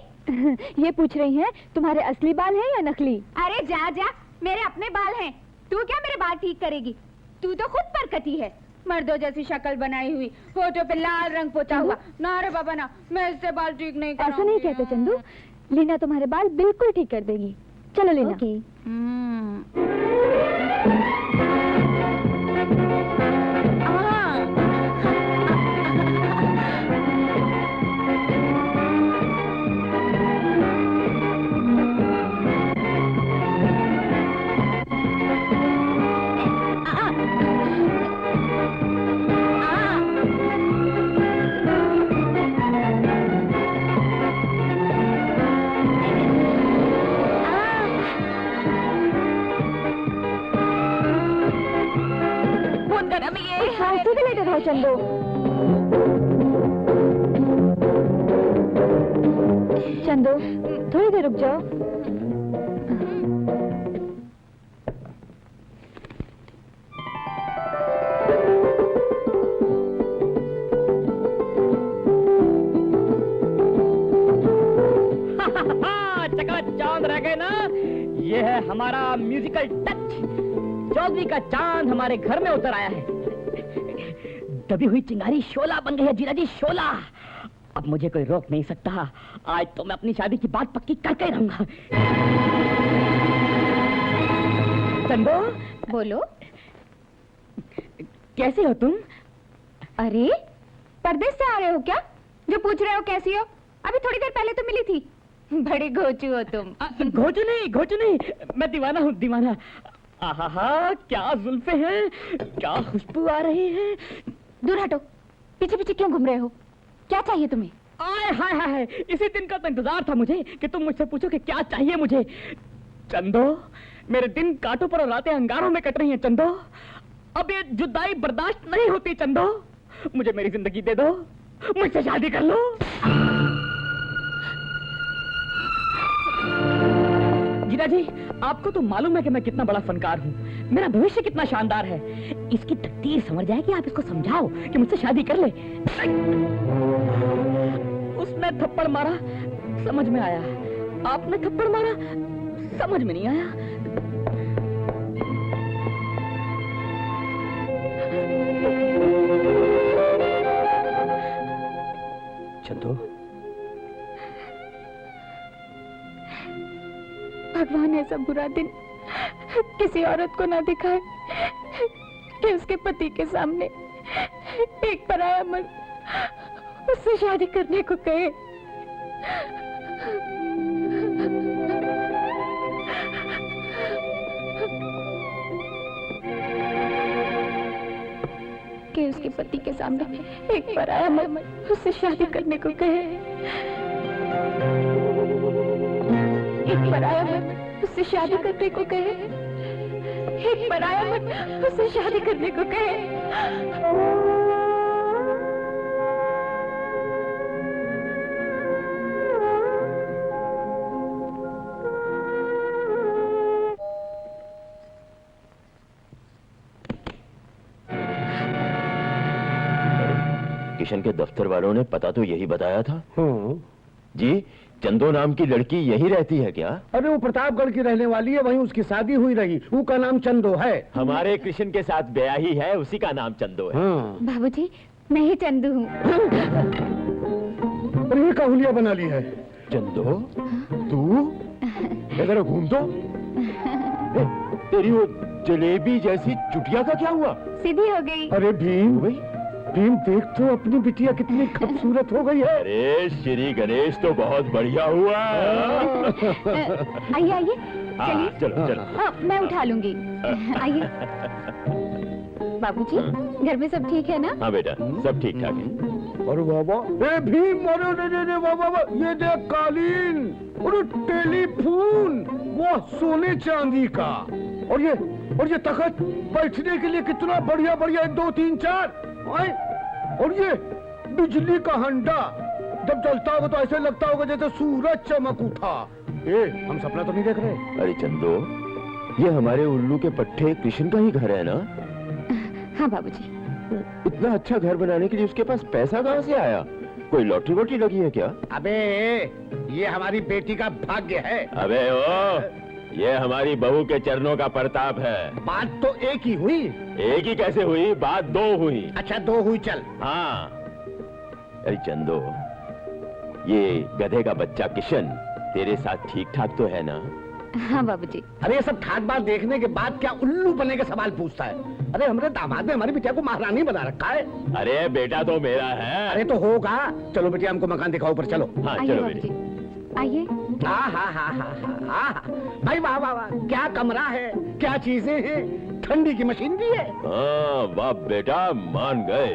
Speaker 11: ये पूछ रही हैं तुम्हारे असली बाल हैं या नकली?
Speaker 2: अरे जा जा, मेरे अपने बाल हैं। तू क्या मेरे बाल ठीक करेगी? तू तो खुद परकती है, मर्दों जैसी शक्ल बनाई हुई, होठों पे लाल रंग पोता हुआ। ना रे बाबा ना, मैं इससे बाल ठीक नहीं करूंगी।
Speaker 11: ऐसा नहीं कहते चंदू, लीना तुम्हारे बाल बिल्कुल ठीक कर देगी। चलो लीना।
Speaker 2: Okay.
Speaker 11: सीधे लेटे रहो चंदू। चंदू, थोड़ी देर रुक जाओ।
Speaker 9: चांद रह गए ना, ये है हमारा म्यूजिकल टच। चौधरी का चांद हमारे घर में उतर आया है। दबी हुई चिंगारी शोला बन गई है जीरा जी, शोला। अब मुझे कोई रोक नहीं सकता। आज तो मैं अपनी शादी की बात पक्की करके ही रहूंगा। चंदो,
Speaker 2: बोलो।
Speaker 9: कैसी हो तुम?
Speaker 2: अरे, परदेश से आ रहे हो क्या? जो पूछ रहे हो कैसी हो? अभी थोड़ी देर पहले तो मिली थी। बड़ी घोचू हो तुम।
Speaker 9: घोचू नहीं, मैं दीवाना हूँ, दीवाना। आहा, क्या जुल्फे हैं, क्या खुशबू आ रही है।
Speaker 2: दूर हटो, पीछे पीछे क्यों घूम रहे हो? क्या चाहिए तुम्हें?
Speaker 9: आय हाय हाय, इसी दिन का तो इंतजार था मुझे कि तुम मुझसे पूछो कि क्या चाहिए मुझे। चंदो, मेरे दिन कांटों पर और रातें अंगारों में कट रही हैं चंदो। अब ये जुदाई बर्दाश्त नहीं होती चंदो। मुझे मेरी जिंदगी दे दो, मुझसे शादी कर लो। गीता जी, आपको तो मालूम है कि मैं कितना बड़ा फनकार हूँ, मेरा भविष्य कितना शानदार है। इसकी तकदीर समझ जाए कि आप इसको समझाओ कि मुझसे शादी कर ले। उसने थप्पड़ मारा, समझ में आया। आपने थप्पड़ मारा, समझ में नहीं आया।
Speaker 5: चंदो,
Speaker 11: भगवान ऐसा बुरा दिन किसी औरत को ना दिखाए कि उसके पति के सामने एक पराया मर्द उससे शादी करने को कहे। कि उसके पति के सामने एक पराया मर्द उससे शादी करने को कहे। एक पराया मर्द उससे शादी करने को कहे। एक पराया मर्द उससे शादी करने को कहे।
Speaker 3: किशन के दफ्तर वालों ने पता तो यही बताया था। जी, चंदो नाम की लड़की यही रहती है क्या?
Speaker 1: अरे वो प्रतापगढ़ की रहने वाली है, वहीं उसकी शादी हुई रही। उसका नाम चंदो है।
Speaker 3: हमारे कृष्ण के साथ ब्याही है, उसी का नाम चंदो है।
Speaker 2: बाबूजी, मैं ही चंदू हूँ।
Speaker 1: अरे ये काहुलिया बना ली है।
Speaker 3: चंदो, तू इधर घूम तो। तेरी वो जलेबी जैसी चुटिया का क्या हुआ?
Speaker 2: सीधी हो गई।
Speaker 1: अरे भीम, भीम देख तो अपनी बिटिया कितनी खूबसूरत हो गई है।
Speaker 3: अरे श्री गणेश तो बहुत बढ़िया हुआ।
Speaker 2: आइए आइए, चलिए।
Speaker 3: चलो चलो।
Speaker 2: हाँ, मैं उठा लूंगी। आइए। बाबूजी, घर में सब ठीक है ना?
Speaker 3: हाँ बेटा, सब ठीक ठाक है।
Speaker 1: अरे बाबा, ए भीम, अरे बाबा, ये देख कालीन, अरे टेलीफोन, वो सोने चांदी का। और ये तख्त बैठने के लिए कितना बढ़िया बढ़िया, 2 3 4। और ये बिजली का हंडा, जब जलता होगा तो ऐसे लगता होगा जैसे सूरज चमक उठा। हम सपना तो नहीं देख रहे?
Speaker 3: अरे चंदो, ये हमारे उल्लू के पट्टे कृष्ण का ही घर है ना?
Speaker 2: हाँ बाबूजी।
Speaker 3: इतना अच्छा घर बनाने के लिए उसके पास पैसा कहाँ से आया? कोई लॉटरी वोटरी लगी है क्या?
Speaker 1: अबे ये हमारी बेटी का भाग्य है।
Speaker 3: अबे ओ, ये हमारी बहू के चरणों का प्रताप है।
Speaker 1: बात तो एक ही हुई।
Speaker 3: एक ही कैसे हुई? बात 2 हुई।
Speaker 1: अच्छा 2 हुई, चल।
Speaker 3: हाँ। अरे चंदो, ये गधे का बच्चा किशन तेरे साथ ठीक ठाक तो है ना?
Speaker 2: हाँ बाबूजी।
Speaker 1: अरे ये सब ठाक बात देखने के बाद क्या उल्लू बनने के सवाल पूछता है? अरे हमारे दामाद ने हमारी बिटिया को महारानी बना रखा है।
Speaker 3: अरे बेटा तो मेरा है।
Speaker 1: अरे तो होगा। चलो बेटिया, हमको मकान दिखाओ, पर चलो।
Speaker 3: हाँ चलो बेटी।
Speaker 2: आइए।
Speaker 1: भाई वाह वाह वाह, क्या कमरा है, क्या चीजें हैं, ठंडी की मशीन भी है।
Speaker 3: हाँ वाह बेटा, मान गए।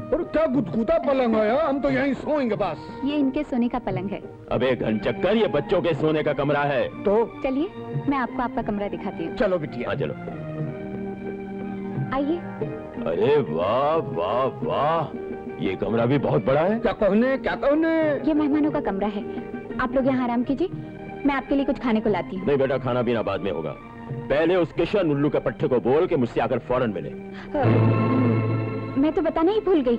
Speaker 1: और क्या गुदगुदा पलंग है, हम तो यहीं सोएंगे बस।
Speaker 2: ये इनके सोने का पलंग है।
Speaker 3: अबे घनचक्कर, ये बच्चों के सोने का कमरा है।
Speaker 1: तो
Speaker 2: चलिए, मैं आपको आपका कमरा दिखाती हूँ।
Speaker 1: चलो बिटिया।
Speaker 3: हाँ चलो।
Speaker 2: आइए।
Speaker 3: अरे वाह वाह वाह, ये कमरा भी बहुत बड़ा है।
Speaker 1: क्या कहने?
Speaker 2: ये मेहमानों का कमरा है, आप लोग यहाँ आराम कीजिए, मैं आपके लिए कुछ खाने को लाती हूँ।
Speaker 3: नहीं बेटा, खाना पीना बाद में होगा। पहले उस किशन उल्लू के पट्टे को बोल के मुझसे आकर फौरन मिले।
Speaker 2: मैं तो बताना ही भूल गई,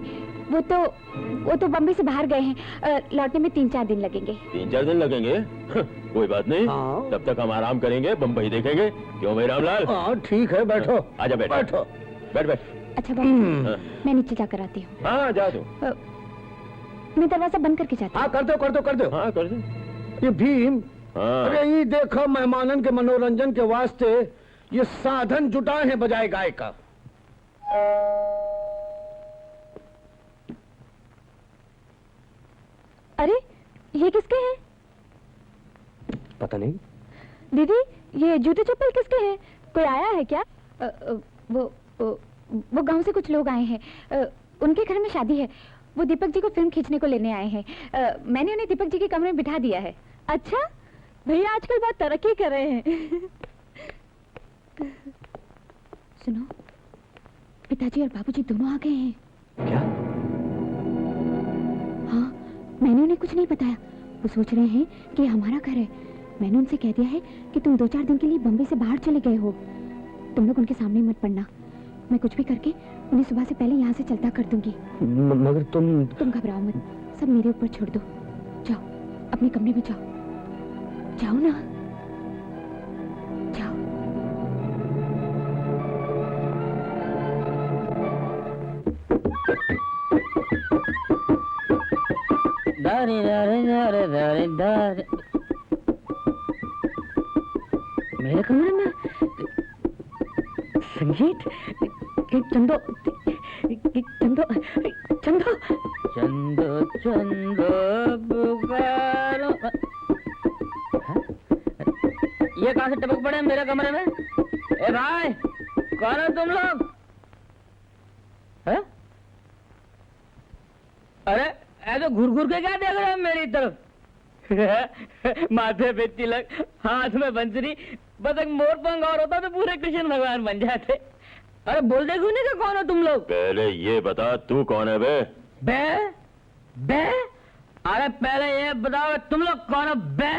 Speaker 2: वो तो बम्बई से बाहर गए हैं, लौटने में 3-4 दिन लगेंगे।
Speaker 3: 3-4 दिन लगेंगे? कोई बात नहीं। तब तक हम आराम करेंगे, बम्बई देखेंगे। क्यों भाई रामलाल?
Speaker 1: हाँ ठीक है, बैठो।
Speaker 3: आजा बेटा।
Speaker 1: बैठो।
Speaker 3: बैठ।
Speaker 2: अच्छा बाबू, मैं नीचे जाकर आती हूँ।
Speaker 3: हाँ जा दो।
Speaker 2: मैं दरवाजा बंद करके जाती हूँ।
Speaker 1: हाँ कर दो।
Speaker 3: हाँ कर दो।
Speaker 1: ये भीम,
Speaker 3: हाँ।
Speaker 1: अरे ये देखो, मेहमानन के मनोरंजन के वास्ते ये साधन जुटाए हैं बजाय गाय का।
Speaker 11: अरे ये किसके हैं?
Speaker 5: पता नहीं।
Speaker 11: दीदी, ये जूते चप्पल किसके हैं? कोई आया है क्या? वो गांव से कुछ लोग आए हैं। उनके घर में शादी है। वो दीपक जी को फिल्म खींचने को लेने आए हैं। मैंने उन्हें दीपक जी के कमरे में बिठा दिया है। अच्छा, भैया आजकल बहुत तरक्की कर रहे हैं। सुनो, पिताजी और बाबूजी दोनों आ गए हैं।
Speaker 10: क्या?
Speaker 11: हाँ, मैंने उन्हें कुछ नहीं बताया। वो सोच रहे हैं कि हमारा घर है। मैंने उनसे कह दिया है कि तुम 2-4 दिन के लिए बम्बई से बाहर चले गए हो। तुम लोग उनके सामने मत पड़ना। मैं कुछ भी करके उन्हें सुबह से पहले यहाँ से चलता कर दूंगी।
Speaker 10: मगर तुम
Speaker 11: घबराओ मत, सब मेरे ऊपर छोड़ दो। जाओ, अपने कमरे में जाओ। जाओ ना, जाओ।
Speaker 13: दारे दारे दारे दारे दारे। मेरे कमरे में संगीत। चंदो चंदो चंदो चंदो चंदो पुकारो। ये कहां से टपक पड़े मेरे कमरे में? ए भाई, कौन हो तुम लोग? है? अरे ऐसे घूर घूर के क्या देख रहे हो मेरी तरफ? माथे पे तिलक, हाथ में बंसरी, बस एक मोर पंख और होता तो पूरे कृष्ण भगवान बन जाते। अरे बोल दे क्यों नहीं, कौन हो तुम लोग?
Speaker 3: पहले ये बता तू कौन है बे?
Speaker 13: बे? बे? अरे पहले ये बताओ तुम लोग कौन हो बे?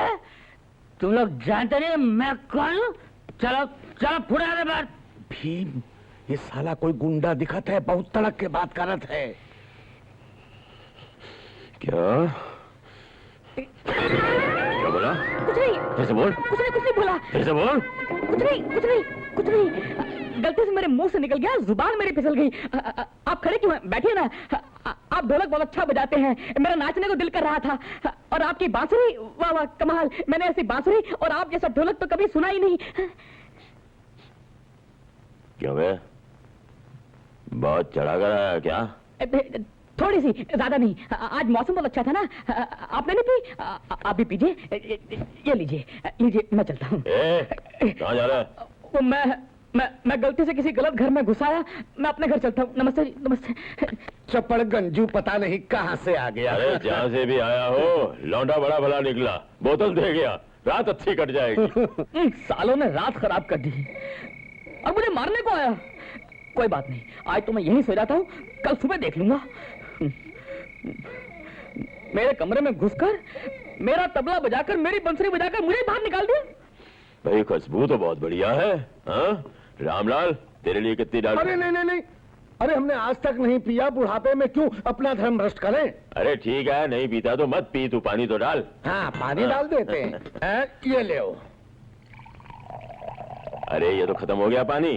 Speaker 13: तुम लोग जानते नहीं मैं कौन हूँ? चलो चलो फुड़ा दे बात।
Speaker 1: भीम, ये साला कोई गुंडा दिखत है, बहुत तड़क के बात करत है।
Speaker 3: क्या क्या बोला?
Speaker 11: कुछ नहीं।
Speaker 3: फिर से बोल।
Speaker 11: कुछ नहीं बोला।
Speaker 3: फिर से बोल।
Speaker 11: कुछ नहीं। गलती से मेरे मुंह से निकल गया, जुबान मेरी फिसल गई। आप खड़े क्यों हैं? बैठिए ना। आप ढोलक बहुत अच्छा बजाते हैं, मेरा नाचने को दिल कर रहा था। और आपकी बांसुरी, वाह वाह कमाल। मैंने ऐसी बांसुरी और आप जैसा ढोलक तो कभी सुना ही नहीं।
Speaker 3: क्यों बे? बहुत चढ़ा कर आया क्या?
Speaker 13: थोड़ी सी, ज्यादा नहीं। आज मौसम बहुत अच्छा था ना। आपने नहीं पी? आप भी पीजिए। ये लीजिए, मैं चलता हूँ।
Speaker 3: कहाँ जा रहा है?
Speaker 13: वो मैं गलती से किसी गलत घर में घुस आया। मैं अपने घर चलता हूँ। नमस्ते जी, नमस्ते।
Speaker 1: चप्पड़ गंजू पता नहीं कहाँ से आ गया।
Speaker 3: अरे जहाँ से भी आया हो, लौंडा बड़ा भला निकला। बोतल दे गया, रात अच्छी कट जाएगी।
Speaker 13: सालों ने रात खराब कर दी और मुझे मारने को आया। कोई बात नहीं, आज तो मैं यहीं सो जाता हूँ, कल सुबह देख लूंगा। मेरे कमरे में घुसकर, मेरा तबला बजाकर, मेरी बंसुरी बजाकर मुझे बाहर निकाल दिया।
Speaker 3: भाई खुशबू तो बहुत बढ़िया है। हाँ? रामलाल, तेरे लिए कितनी डाल?
Speaker 1: अरे नहीं, अरे हमने आज तक नहीं पिया, बुढ़ापे में क्यों अपना धर्म भ्रष्ट करें?
Speaker 3: अरे ठीक है, नहीं पीता तो मत पी, तू पानी तो डाल।
Speaker 1: हाँ, पानी डाल देते हैं। ये ले।
Speaker 3: अरे ये तो खत्म हो गया पानी।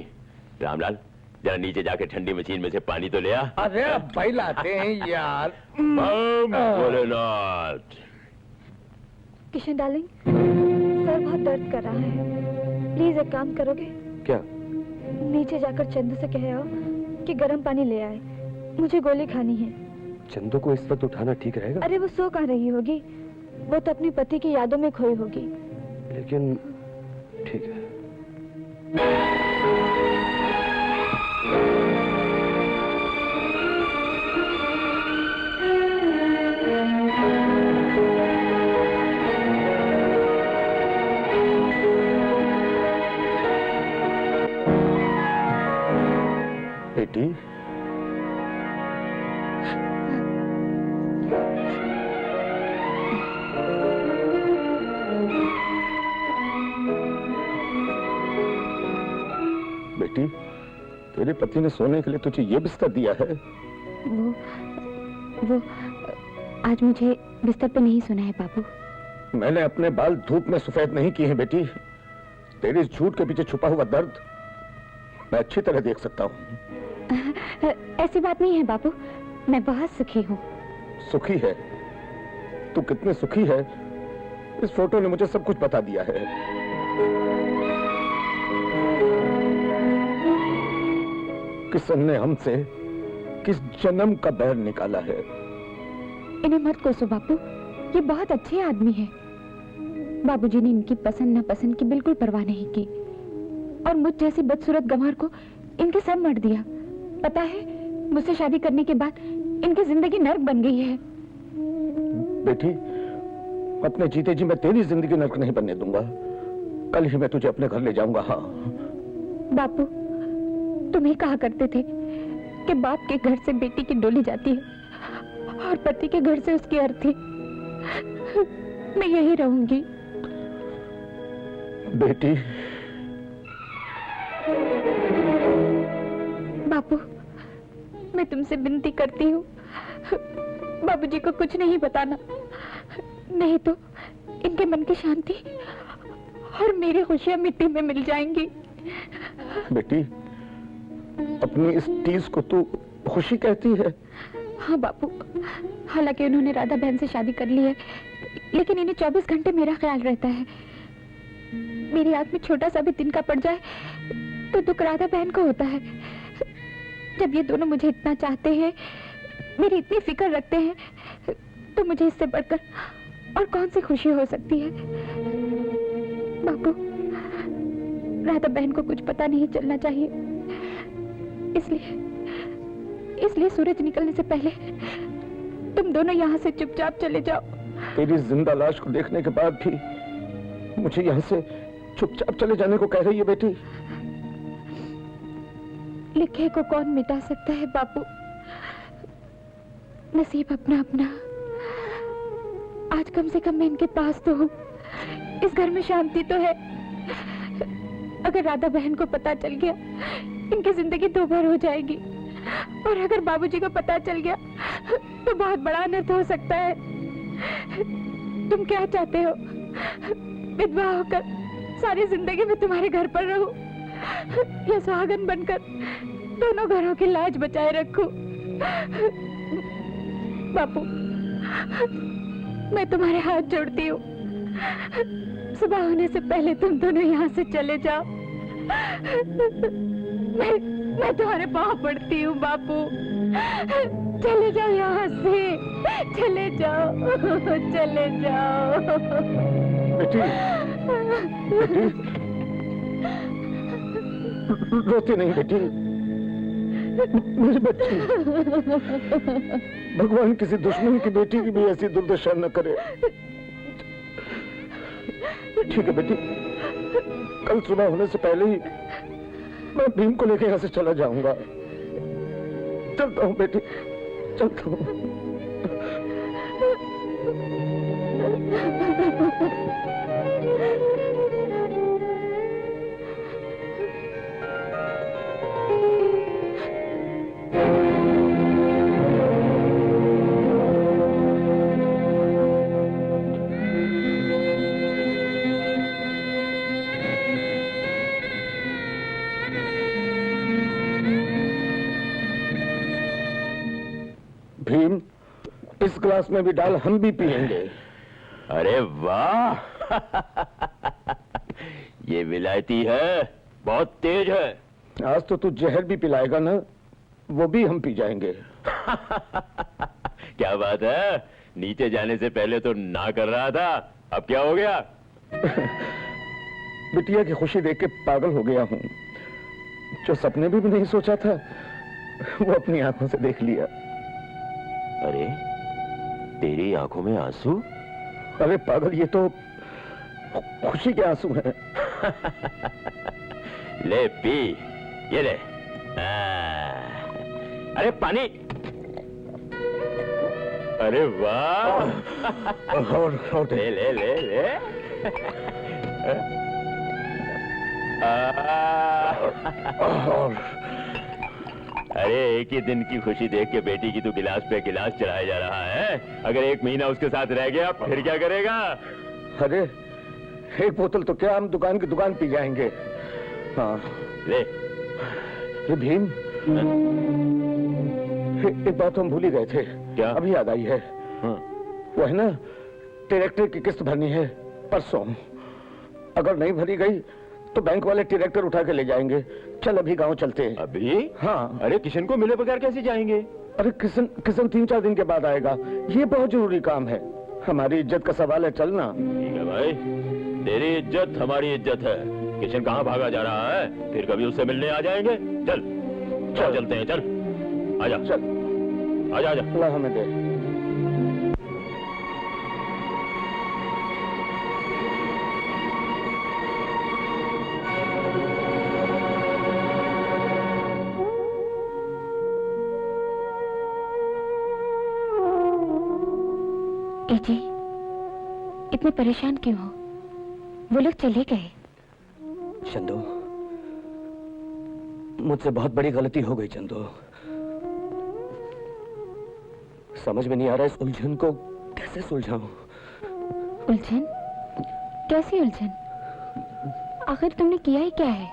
Speaker 3: रामलाल, जरा नीचे जाके ठंडी मशीन में से पानी तो ले आ।
Speaker 1: अरे अब भाई लाते हैं यार।
Speaker 3: भोलेनाथ।
Speaker 11: किशन डार्लिंग, सर बहुत दर्द कर रहा है। प्लीज एक काम करोगे?
Speaker 10: क्या?
Speaker 11: नीचे जाकर चंदू से कह आओ कि गर्म पानी ले आए, मुझे गोली खानी है।
Speaker 10: चंदू को इस वक्त उठाना ठीक रहेगा?
Speaker 11: अरे वो सो कहाँ रही होगी, वो तो अपनी पति की यादों में खोई होगी।
Speaker 10: लेकिन ठीक है।
Speaker 1: बेटी, बेटी, तेरे पति ने सोने के लिए तुझे ये बिस्तर दिया है?
Speaker 11: वो आज मुझे बिस्तर पे नहीं सोना है बाबू।
Speaker 1: मैंने अपने बाल धूप में सफेद नहीं किए हैं बेटी। तेरे इस झूठ के पीछे छुपा हुआ दर्द मैं अच्छी तरह देख सकता हूँ।
Speaker 11: ऐसी बात नहीं है बाबू, मैं बहुत सुखी हूँ।
Speaker 1: सुखी है? तू कितनी सुखी है, इस फोटो ने मुझे सब कुछ बता दिया है। किशन ने हमसे किस जन्म का बैर निकाला है।
Speaker 11: इन्हें मत कोसो बापू, ये बहुत अच्छे आदमी है। बाबूजी ने इनकी पसंद नापसंद की बिल्कुल परवाह नहीं की और मुझ जैसी बदसूरत गंवार को इनके सर मर दिया। पता है, मुझसे शादी करने के बाद इनकी जिंदगी नर्क बन गई है।
Speaker 1: बेटी, अपने जीते जी मैं तेरी जिंदगी नर्क नहीं बनने दूंगा। कल ही मैं तुझे अपने घर ले जाऊंगा। हाँ
Speaker 11: बापू, तुम ही कहा करते थे कि बाप के घर से बेटी की डोली जाती है और पति के घर से उसकी अर्थी। मैं यही रहूंगी।
Speaker 1: बेटी,
Speaker 11: बापू, मैं तुमसे विनती करती हूँ, बाबूजी को कुछ नहीं बताना, नहीं तो इनके मन की शांति और मेरी खुशियां मिट्टी में मिल जाएंगी।
Speaker 1: बेटी, अपनी इस टीस को तू खुशी कहती है?
Speaker 11: हाँ बापू, हालांकि उन्होंने राधा बहन से शादी कर ली है, लेकिन इन्हें 24 घंटे मेरा ख्याल रहता है। मेरी आंख में छोटा सा भी तिनका पड़ जाए तो दुख राधा बहन को होता है। जब ये दोनों मुझे इतना चाहते हैं, मेरी इतनी फिक्र रखते हैं, तो मुझे इससे बढ़कर और कौन सी खुशी हो सकती है। बापू, राधा बहन को कुछ पता नहीं चलना चाहिए, इसलिए सूरज निकलने से पहले तुम दोनों यहाँ से चुपचाप चले जाओ।
Speaker 1: तेरी जिंदा लाश को देखने के बाद भी मुझे यहाँ से चुपचाप चले जाने को कह रही है बेटी?
Speaker 11: लिखे को कौन मिटा सकता है बापू? नसीब अपना अपना। आज कम से कम मैं इनके पास तो हूँ, इस घर में शांति तो है। अगर राधा बहन को पता चल गया, इनकी जिंदगी दोबार हो जाएगी, और अगर बाबूजी को पता चल गया तो बहुत बड़ा अनर्थ हो सकता है। तुम क्या चाहते हो? विधवा होकर सारी जिंदगी में तुम्हारे घर पर रहूं या सुहागन बनकर दोनों घरों की लाज बचाए रखूं? बापू, मैं तुम्हारे हाथ जोड़ती हूँ, सुबह होने से पहले तुम दोनों यहाँ से चले जाओ। मैं तुम्हारे पाँव पड़ती हूँ बापू, चले जाओ यहाँ से, चले जाओ, चले जाओ।
Speaker 1: बेटी, बेटी, रोती नहीं बेटी, मेरी बच्ची। भगवान किसी दुश्मन की बेटी की भी ऐसी दुर्दशा न करे। ठीक है बेटी, कल सुबह होने से पहले ही मैं भीम को लेकर यहाँ से चला जाऊंगा। चलता हूँ बेटी, चलता हूँ। भीम, इस ग्लास में भी डाल, हम भी पिएंगे।
Speaker 3: अरे वाह, ये विलायती है, बहुत तेज है।
Speaker 1: आज तो तू जहर भी पिलाएगा ना, वो भी हम पी जाएंगे।
Speaker 3: क्या बात है, नीचे जाने से पहले तो ना कर रहा था, अब क्या हो गया?
Speaker 1: बिटिया की खुशी देख के पागल हो गया हूँ। जो सपने भी नहीं सोचा था, वो अपनी आंखों से देख लिया।
Speaker 3: अरे, तेरी आंखों में आंसू?
Speaker 1: अरे पागल, ये तो खुशी के आंसू हैं।
Speaker 3: ले पी, ये ले। अरे पानी। अरे वाह।
Speaker 1: और
Speaker 3: ले ले ले ले। अरे एक ही दिन की खुशी देख के बेटी की तू गिलास पे गिलास चढ़ाया जा रहा है। अगर 1 महीना उसके साथ रह गया फिर क्या करेगा?
Speaker 1: अरे एक बोतल तो क्या, हम दुकान की दुकान पी जाएंगे। हाँ
Speaker 3: ले।
Speaker 1: भीम, एक बात हम भूल ही गए थे।
Speaker 3: क्या?
Speaker 1: अभी याद आई है। वो है ना, ट्रैक्टर की किस्त भरनी है परसों। अगर नहीं भरी गई तो बैंक वाले ट्रैक्टर उठा के ले जाएंगे। चल अभी गांव चलते हैं।
Speaker 3: अभी?
Speaker 1: हाँ।
Speaker 3: अरे किशन को मिले बगैर कैसे जाएंगे?
Speaker 1: अरे किशन 3-4 दिन के बाद आएगा, ये बहुत जरूरी काम है। हमारी इज्जत का सवाल है, चलना।
Speaker 3: ठीक है भाई, तेरी इज्जत हमारी इज्जत है। किशन कहाँ भागा जा रहा है? फिर कभी उससे मिलने आ जाएंगे। चल चल चलते हैं, चल आजा,
Speaker 1: चल
Speaker 3: आजा आजा।
Speaker 1: अल्लाह हमें दे।
Speaker 11: जी, इतने परेशान क्यों हो? वो लोग चले गए।
Speaker 5: चंदू, मुझसे बहुत बड़ी गलती हो गई चंदू। समझ में नहीं आ रहा इस उलझन को कैसे सुलझाऊं।
Speaker 11: उलझन? कैसी उलझन? आखिर तुमने किया ही क्या है?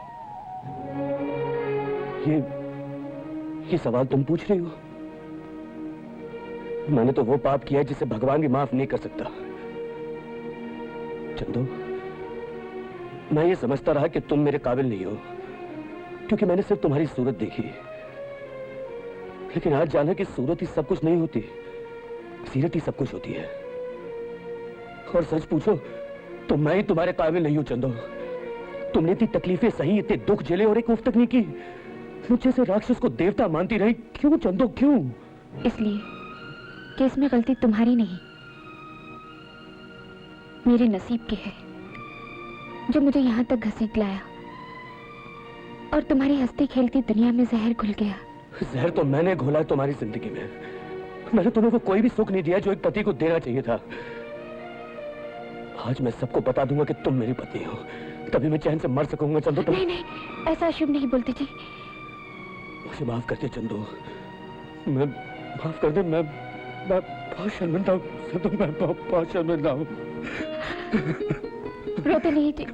Speaker 5: ये सवाल तुम पूछ रही हो? मैंने तो वो पाप किया है जिसे भगवान भी माफ नहीं कर सकता। चंदू, मैं ये समझता रहा कि तुम मेरे काबिल नहीं हो, क्योंकि मैंने सिर्फ तुम्हारी सूरत देखी। लेकिन आज जाना कि सूरत ही सब कुछ नहीं होती, सीरत ही सब कुछ होती है। और सच पूछो तो मैं ही तुम्हारे काबिल नहीं हूं चंदू। तुमने इतनी तकलीफें सही, इतने दुख झेले और एक उफ तक नहीं की। मुझे से राक्षस को देवता मानती रही। क्यों चंदू, क्यों?
Speaker 11: इसलिए कि इसमें गलती तुम्हारी नहीं, मेरे नसीब की है, जो मुझे यहां तक घसीट लाया और तुम्हारी हंसती खेलती दुनिया में जहर घुल गया।
Speaker 5: जहर तो मैंने घोला तुम्हारी जिंदगी में। मैंने तुम्हें वो कोई भी सुख नहीं दिया जो एक पति को देना चाहिए था। आज मैं सबको बता दूंगा कि तुम मेरी पत्नी हो, तभी मैं चैन से मर सकूंगा चंदू।
Speaker 11: नहीं नहीं, ऐसा शुभ नहीं बोलते जी।
Speaker 5: मुझे माफ कर दे चंदू, मैं माफ कर दे। मैं बहुत शर्मिंदा हूँ चंदू, मैं बहुत शर्मिंदा हूँ।
Speaker 11: रोते नहीं जी,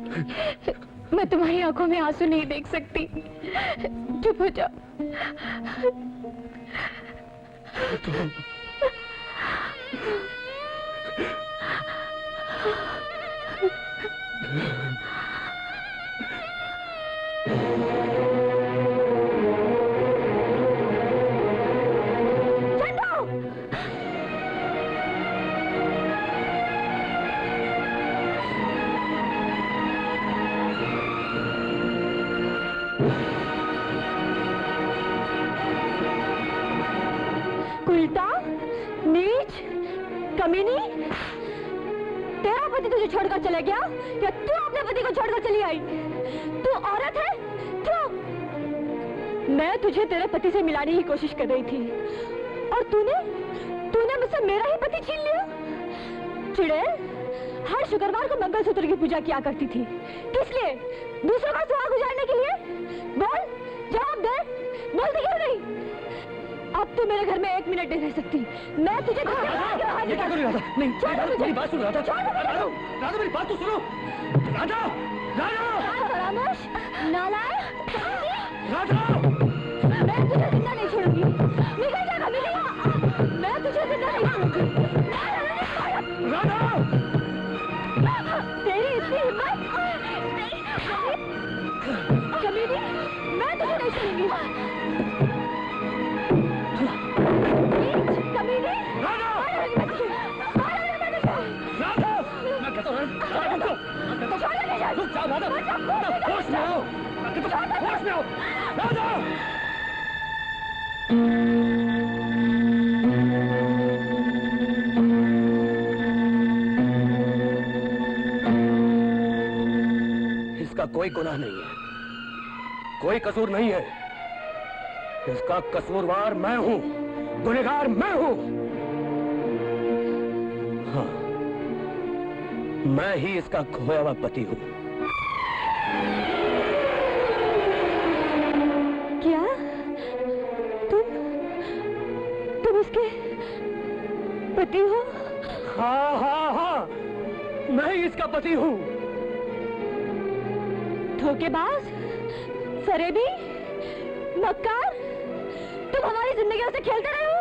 Speaker 11: मैं तुम्हारी आंखों में आंसू नहीं देख सकती। चुप हो जाओ। उल्टा, नीच, कमीनी, तेरा पति तुझे छोड़कर चला गया या तू अपने पति को छोड़कर चली आई? तू औरत है? क्यों? मैं तुझे तेरे पति से मिलाने की कोशिश कर रही थी और तूने मुझसे मेरा ही पति छीन लिया। चुड़ैल, हर शुक्रवार को मंगलसूत्र की पूजा किया करती थी। किस लिए? दूसरों का सुहाग गुजारने के लिए? बोल, जवाब दे। बोलती क्यों नहीं? अब तू मेरे घर में 1 मिनट नहीं रह सकती। मैं तुझे
Speaker 5: ये क्या कर रही राधा? नहीं, मेरी बात सुनो राधा। राधा, मेरी बात तो सुनो। राधा, राधा।
Speaker 11: खामोश, नालायक।
Speaker 5: राधा,
Speaker 11: मैं तुझे जिंदा नहीं छोड़ूंगी। निकल जा, निकल। मैं तुझे जिंदा नहीं छोड़ूंगी।
Speaker 5: राधा,
Speaker 11: तेरी इतनी हिम्मत? कमीनी, मैं तुझे नहीं छोड़ूंगी। कमीनी,
Speaker 5: होश में आओ, होश में आओ, राधा। इसका कोई गुनाह नहीं है, कोई कसूर नहीं है। इसका कसूरवार मैं हूं, गुनहगार मैं हूं। हाँ, मैं ही इसका खोया हुआ पति हूं।
Speaker 11: क्या? तुम इसके पति हो?
Speaker 5: हाँ हाँ हाँ, मैं ही इसका पति हूं।
Speaker 11: धोखेबाज, फरेबी, मक्कार, तुम हमारी जिंदगियों से खेलते रहे हो।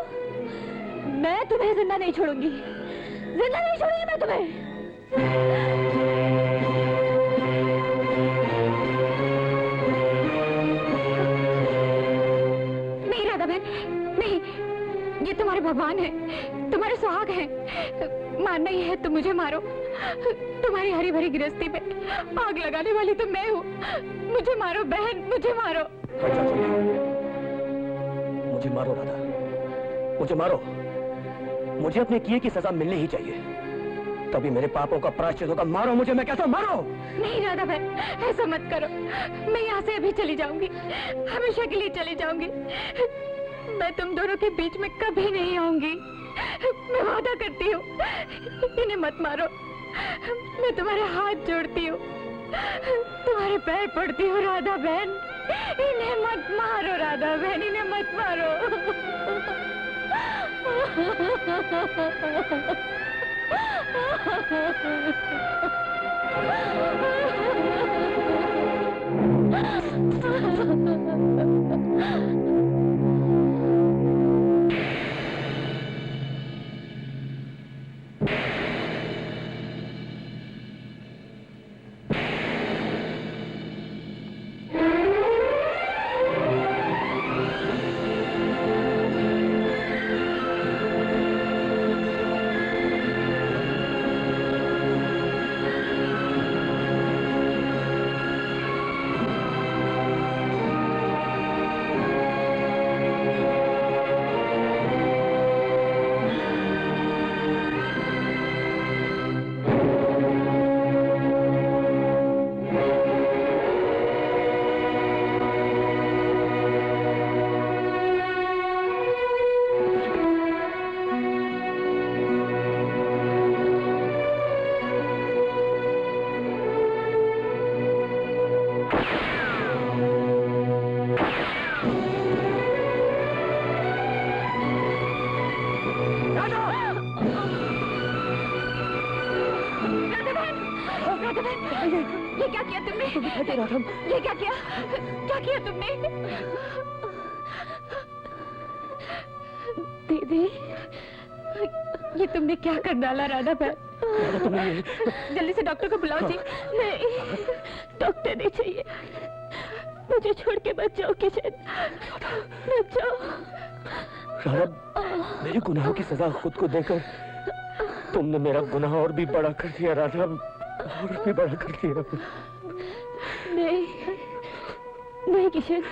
Speaker 11: मैं तुम्हें जिंदा नहीं छोड़ूंगी, जिंदा नहीं छोड़ूंगी मैं तुम्हें। नहीं राधा बहन, नहीं, ये तुम्हारे भगवान है।
Speaker 2: तुम्हारे सुहाग हैं। मारना ही है तो मुझे मारो। तुम्हारी हरी भरी गृहस्थी में आग लगाने वाली तो मैं हूँ। मुझे मारो बहन, मुझे मारो।
Speaker 5: अच्छा मुझे मारो राधा, मुझे मारो। मुझे अपने किए की सजा मिलनी ही चाहिए, तभी मेरे पापों का प्रायश्चित होगा। मारो मुझे, मैं कहता हूँ मारो।
Speaker 2: नहीं राधा बहन, ऐसा मत करो। मैं यहाँ से अभी चली जाऊंगी, हमेशा के लिए चली जाऊंगी। मैं तुम दोनों के बीच में कभी नहीं आऊंगी। मैं वादा करती हूँ। इन्हें मत मारो। मैं तुम्हारे हाथ जोड़ती हूँ, तुम्हारे पैर पड़ती हूँ राधा बहन। इन्हें मत मारो राधा बहन, इन्हें मत मारो। ये क्या किया तुमने? ये क्या किया? क्या किया तुमने? दीदी, ये तुमने क्या कर डाला राधा पर? जल्दी से डॉक्टर को बुलाओ जी। नहीं, डॉक्टर नहीं चाहिए। मुझे छोड़ के मत जाओ किशन, मत जाओ।
Speaker 5: राधा, मेरे गुनाहों की सजा खुद को देकर तुमने मेरा गुनाह और भी बड़ा कर दिया राधा, और भी बड़ा कर दिया।
Speaker 11: नहीं, नहीं किशन,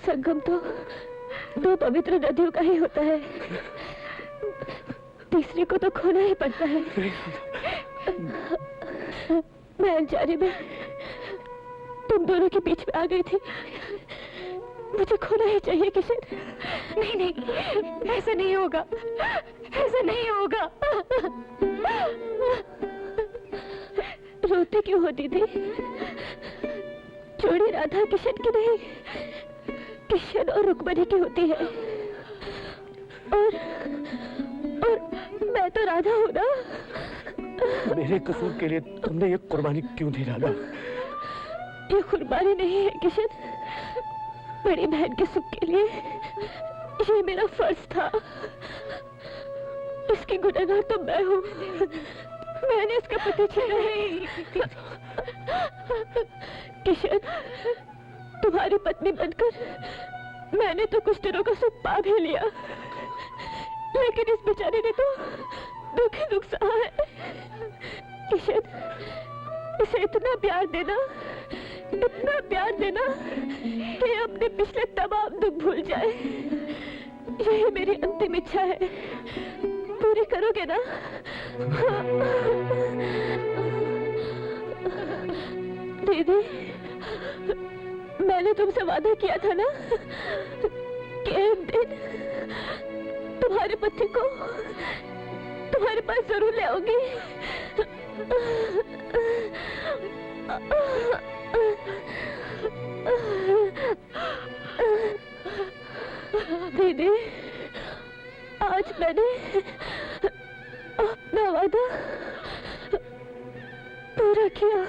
Speaker 11: संगम तो दो पवित्र नदियों का ही होता है, तीसरे को तो खोना ही पड़ता है। मैं अनजाने में तुम दोनों के बीच में आ गई थी, मुझे खोना ही चाहिए किशन।
Speaker 2: नहीं नहीं, ऐसा नहीं होगा, ऐसा नहीं होगा।
Speaker 11: रोते क्यों हो दीदी? जोड़ी राधा किशन की नहीं, किशन और रुक्मणी की होती है। और मैं तो राधा हूँ ना।
Speaker 5: मेरे कसूर के लिए तुमने ये कुर्बानी क्यों दी राधा?
Speaker 11: ये कुर्बानी नहीं है किशन, बड़ी बहन के सुख के लिए ये मेरा फर्ज था। इसकी गुनहगार तो मैं हूँ, मैंने इसका पति छीना है। किशन, तुम्हारी पत्नी बनकर मैंने तो कुछ दिनों का सुख पा भी लिया, लेकिन इस बेचारे ने तो दुख ही दुख सहा है। किशन, इसे इतना प्यार देना, इतना प्यार देना कि अपने पिछले तमाम दुख भूल जाए। यही मेरी अंतिम इच्छा है, पूरी करोगे ना? दीदी, मैंने तुमसे वादा किया था ना कि एक दिन तुम्हारे पति को तुम्हारे पास जरूर ले आओगी। दीदी, आज मैंने अपना वादा पूरा किया।